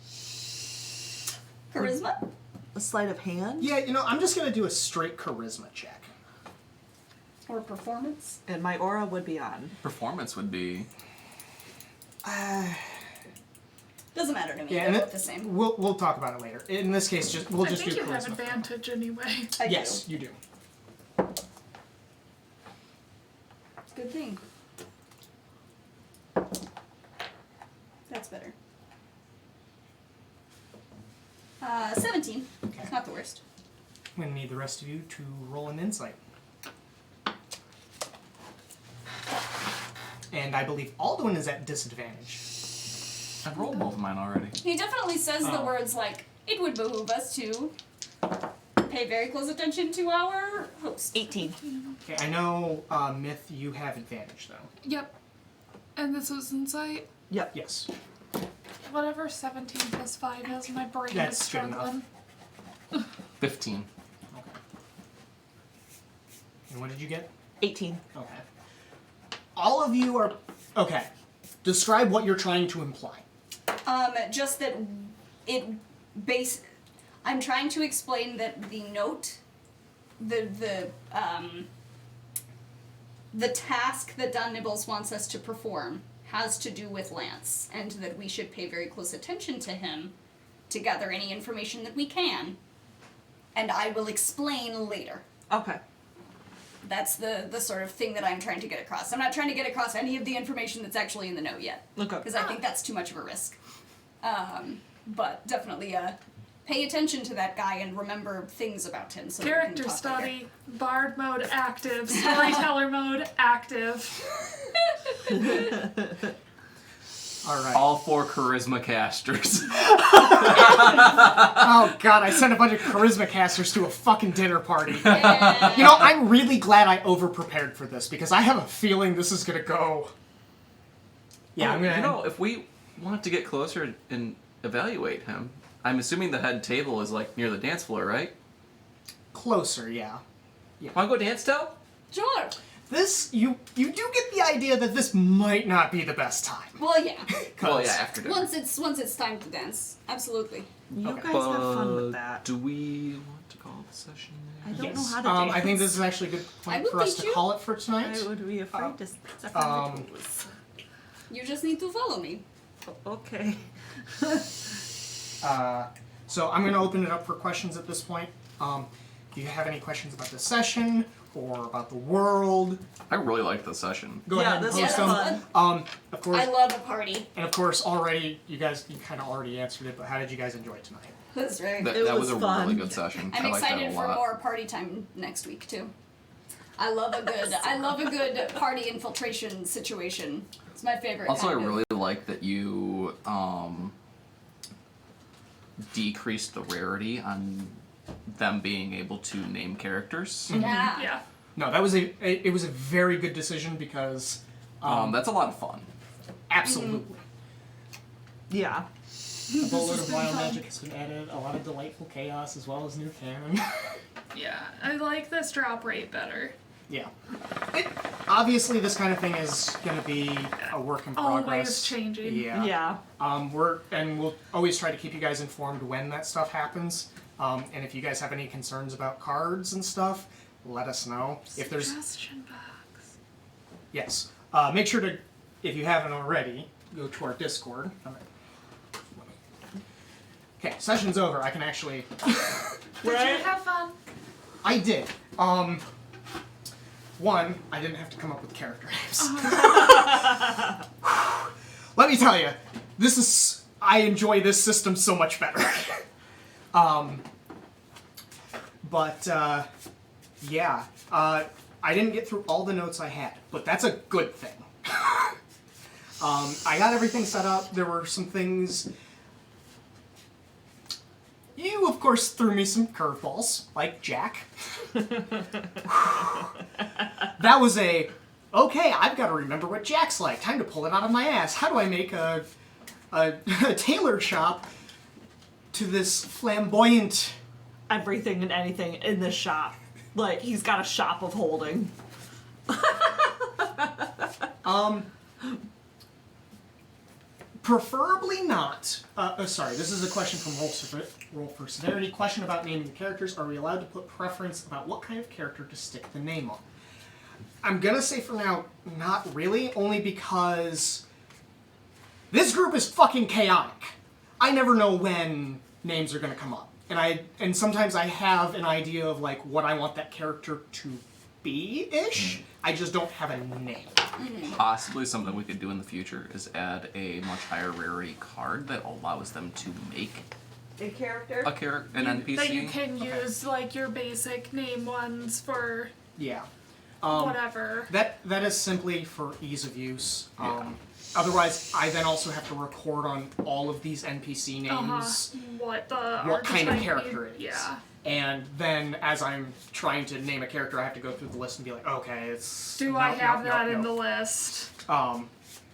Charisma? A sleight of hand? Yeah, I'm just gonna do a straight charisma check. Or performance? And my aura would be on. Performance would be... Doesn't matter to me. Yeah, They're and both the same. we'll talk about it later. In this case, we'll I just think do you have charisma. advantage anyway. I Yes, do. you do. Good thing. That's better. 17. Okay. It's not the worst. I'm gonna need the rest of you to roll an insight. And I believe Alduin is at disadvantage. I've rolled both of mine already. He definitely says the words like, it would behoove us to pay very close attention to our host. 18. Okay, I know, Myth, you have advantage, though. Yep. And this was insight. Yep. Yes. Whatever 17 plus 5 is, my brain That's is good enough. struggling. 15. Okay. And what did you get? 18. Okay. All of you are... Okay. Describe what you're trying to imply. Just that I'm trying to explain that the note, the task that Don Nibbles wants us to perform has to do with Lance, and that we should pay very close attention to him to gather any information that we can. And I will explain later. Okay. That's the sort of thing that I'm trying to get across. I'm not trying to get across any of the information that's actually in the note yet. Okay. Because I think that's too much of a risk. but definitely pay attention to that guy and remember things about him. So Character we can talk study, later. bard mode active, storyteller mode active. All right. All 4 charisma casters. Oh god, I sent a bunch of charisma casters to a fucking dinner party. Yeah. You know, I'm really glad I over-prepared for this, because I have a feeling this is gonna go... Yeah, I'm gonna... You know, if we want to get closer and evaluate him, I'm assuming the head table is like near the dance floor, right? Closer, yeah. Wanna go dance tell? Sure. This, you do get the idea that this might not be the best time. Well, yeah. Well, yeah, after dinner. Once it's time to dance, absolutely. You Okay. guys have fun with that. Do we want to call the session I there? don't know how to dance. I think this is actually a good I point will for us teach to you. call it for tonight. I would be afraid to step on my toes. You just need to follow me. Okay. So I'm going to open it up for questions at this point. Do you have any questions about the session or about the world? I really liked the session. Go Yeah, ahead and this post was them. fun. Of course, I love a party. and of course, already you kind of already answered it. But how did you guys enjoy it tonight? That's right. That, It that was was a fun. really good session. I'm I liked that excited a for lot. more party time next week too. I love a good party infiltration situation. It's my favorite. Also, I kind of. really like that you decreased the rarity on them being able to name characters. Yeah. Yeah. No, that was it was a very good decision because That's a lot of fun. absolutely. Yeah. A boatload of wild magic has been added, a lot of delightful chaos as well as new canon. Yeah. I like this drop rate better. Yeah. Obviously, this kind of thing is going to be a work in progress. Always changing. Yeah. Yeah. We'll always try to keep you guys informed when that stuff happens. And if you guys have any concerns about cards and stuff, let us know. If there's Suggestion box. yes, make sure to, if you haven't already, go to our Discord. Okay, session's over. I can actually. Did you have fun? I did. One, I didn't have to come up with character names. Let me tell you, I enjoy this system so much better. Yeah, I didn't get through all the notes I had, but that's a good thing. I got everything set up. There were some things. You, of course, threw me some curveballs, like Jack. That was okay, I've got to remember what Jack's like. Time to pull it out of my ass. How do I make a tailor shop to this flamboyant... Everything and anything in this shop. Like, he's got a shop of holding. Preferably not. Sorry, this is a question from Roll for Severity. Question about naming the characters. Are we allowed to put preference about what kind of character to stick the name on? I'm gonna say for now, not really, only because this group is fucking chaotic. I never know when names are gonna come up. And sometimes I have an idea of like what I want that character to be-ish. I just don't have a name. Possibly something we could do in the future is add a much higher rarity card that allows them to make A character? an NPC. That you can use like your basic name ones for Yeah. whatever. That is simply for ease of use. Yeah. Otherwise, I then also have to record on all of these NPC names What kind of archetype character it is. Yeah. And then as I'm trying to name a character, I have to go through the list and be like, okay, it's... Do I have that in the list?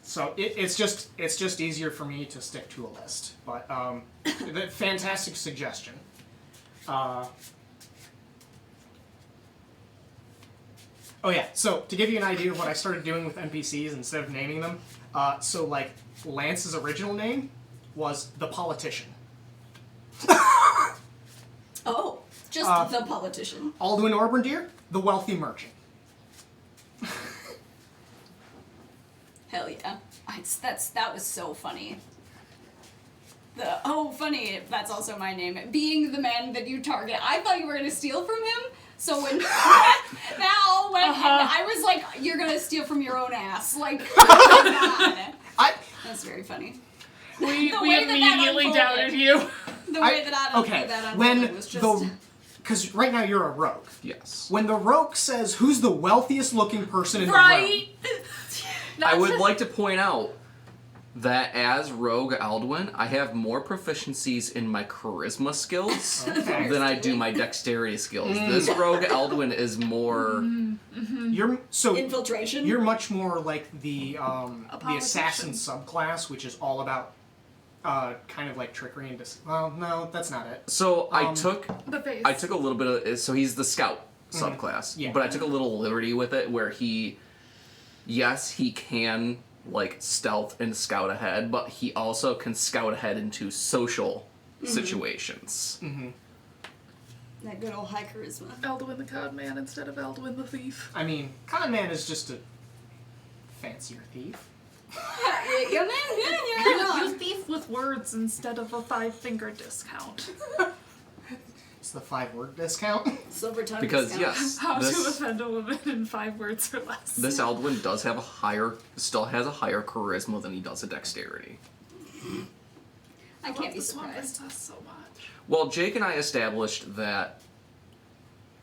So it's just easier for me to stick to a list. But fantastic suggestion. Oh yeah, so to give you an idea of what I started doing with NPCs instead of naming them, so like Lance's original name was the Politician. Oh, just the politician. Alduin Orbrandir, the Wealthy Merchant. Hell yeah. That was so funny. Funny, that's also my name. Being the man that you target. I thought you were gonna steal from him, so when I was like, you're gonna steal from your own ass. Like, oh my God. That's very funny. We way that immediately unfolded. doubted you. The way that Okay, that when unfolded was just... because right now you're a rogue. Yes. When the rogue says, "Who's the wealthiest looking person in the room?" Right? I would like to point out that as Rogue Aldwin, I have more proficiencies in my charisma skills than I do my dexterity skills. This Rogue Aldwin is more... Infiltration? You're much more like the politician. assassin subclass, which is all about kind of like trickery and well, no, that's not it. So I took The face. a little bit of... So he's the scout subclass. Yeah. But I took a little liberty with it where he can... like stealth and scout ahead, but he also can scout ahead into social situations. That good old high charisma. Aldwin the Cod Man instead of Aldwin the Thief. I mean, con man is just a fancier thief. Yeah, man, You thief with words instead of a 5-finger discount. It's the 5-word discount. Silver tongue Because discount. yes, How to this offend a woman in 5 words or less. Aldwin does have still has a higher charisma than he does a dexterity. I can't be This one surprised. does so much. Well, Jake and I established that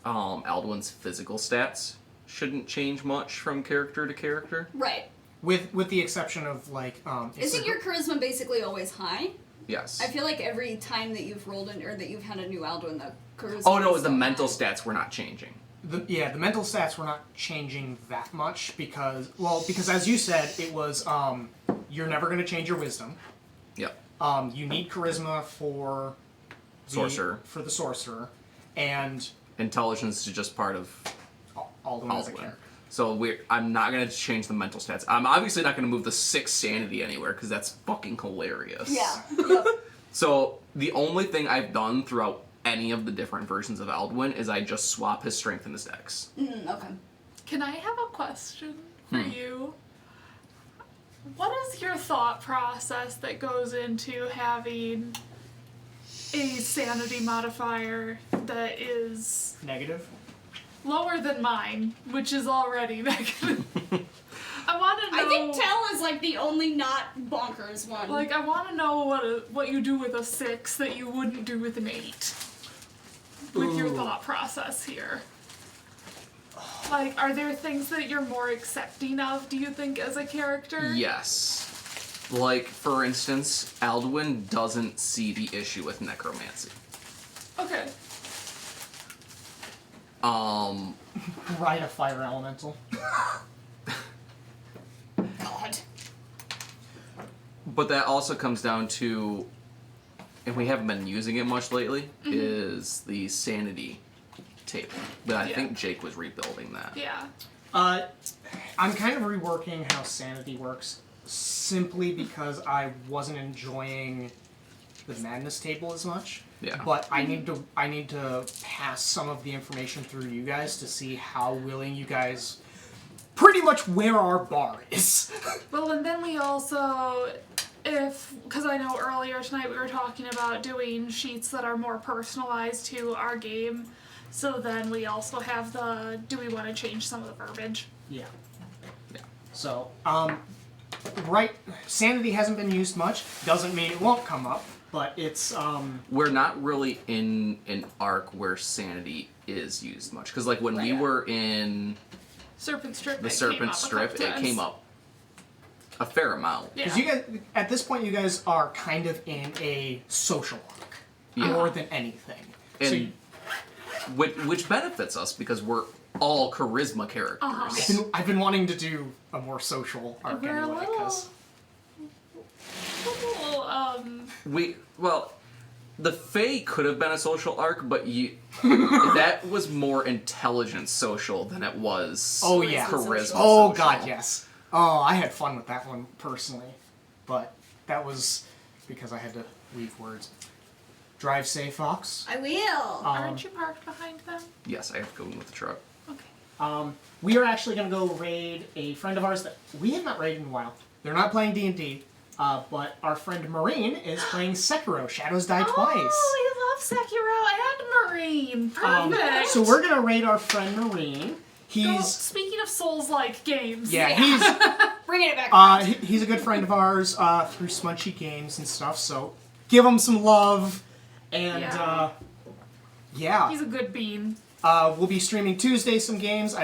Aldwin's physical stats shouldn't change much from character to character. Right. With the exception of like Isn't your charisma basically always high? Yes. I feel like every time that you've rolled in, or that you've had a new Aldwin, the charisma. Oh no, is the so mental high. stats were not changing. the mental stats were not changing that much because as you said, it was you're never going to change your wisdom. Yep. You need charisma for Sorcerer. for the sorcerer, and Intelligence is just part of Aldwin as a Aldwin. character. So I'm not going to change the mental stats. I'm obviously not going to move the 6 sanity anywhere because that's fucking hilarious. Yeah. Yep. So the only thing I've done throughout any of the different versions of Aldwin is I just swap his strength and his dex. Okay. Can I have a question for you? What is your thought process that goes into having a sanity modifier that is Negative. lower than mine, which is already negative? I want to know. I think Tell is like the only not bonkers one. Like, I want to know what you do with a 6 that you wouldn't do with an 8. With your thought process here. Like, are there things that you're more accepting of, do you think, as a character? Yes. Like, for instance, Aldwin doesn't see the issue with necromancy. Okay. Ride a fire elemental. God. But that also comes down to, and we haven't been using it much lately, is the sanity table. But I think Jake was rebuilding that. Yeah. I'm kind of reworking how sanity works, simply because I wasn't enjoying the madness table as much. Yeah. But I need to pass some of the information through you guys to see how willing you guys, pretty much where our bar is. Well, and then we also, because I know earlier tonight we were talking about doing sheets that are more personalized to our game, so then we also have do we want to change some of the verbiage? Yeah. Yeah. So, right, sanity hasn't been used much. Doesn't mean it won't come up, but it's We're not really in an arc where sanity is used much. Because, like, when we were in Serpent Strip. the it came Serpent up a Strip, couple it times. came up a fair amount. Yeah. because you guys at this point you guys are kind of in a social arc Yeah. more than anything. So And which benefits us because we're all charisma characters. I've been wanting to do a more social arc We're a anyway, because little, The Fae could have been a social arc, but that was more intelligence social than it was oh yeah, charisma oh social. god yes. Oh, I had fun with that one personally, but that was because I had to weave words. Drive safe, Fox. I will. aren't you parked behind them? Yes, I have to go in with the truck. Okay. We are actually going to go raid a friend of ours that we have not raided in a while. They're not playing D&D, but our friend Marine is playing Sekiro, Shadows Die Twice. Oh, we love Sekiro and Marine. Perfect. So we're going to raid our friend Marine. Go, He's... speaking of Souls-like games. Yeah, he's Bringing it back. he's a good friend of ours through Smunchy Games and stuff. So give him some love, and yeah. He's a good bean. We'll be streaming Tuesday some games.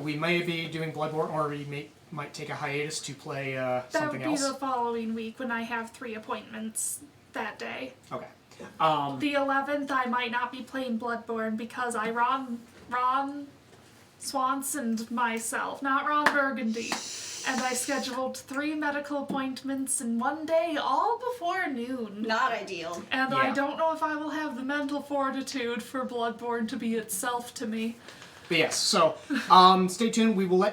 We may be doing Bloodborne, or we might take a hiatus to play something else. That would be the following week when I have 3 appointments that day. Okay. The 11th, I might not be playing Bloodborne because Ron Swanson myself, not Ron Burgundy. And I scheduled 3 medical appointments in one day, all before noon. Not ideal. And Yeah. I don't know if I will have the mental fortitude for Bloodborne to be itself to me. But yes, so stay tuned. We will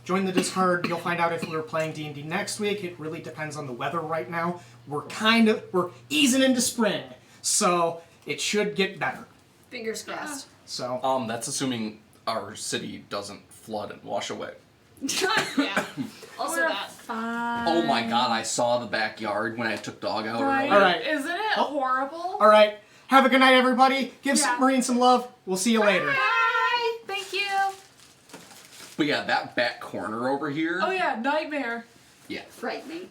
join the Discord. You'll find out if we're playing D&D next week. It really depends on the weather right now. We're easing into spring, so it should get better. Fingers crossed. So That's assuming our city doesn't flood and wash away. Yeah. Also We're that. fine. Oh my god, I saw the backyard when I took dog out Right? earlier. All right. Isn't it horrible? all right, have a good night, everybody. Give Yeah. Marine some love. We'll see you later. Bye! Thank you! But yeah, that back corner over here. Oh yeah, nightmare. Yeah. Frightening.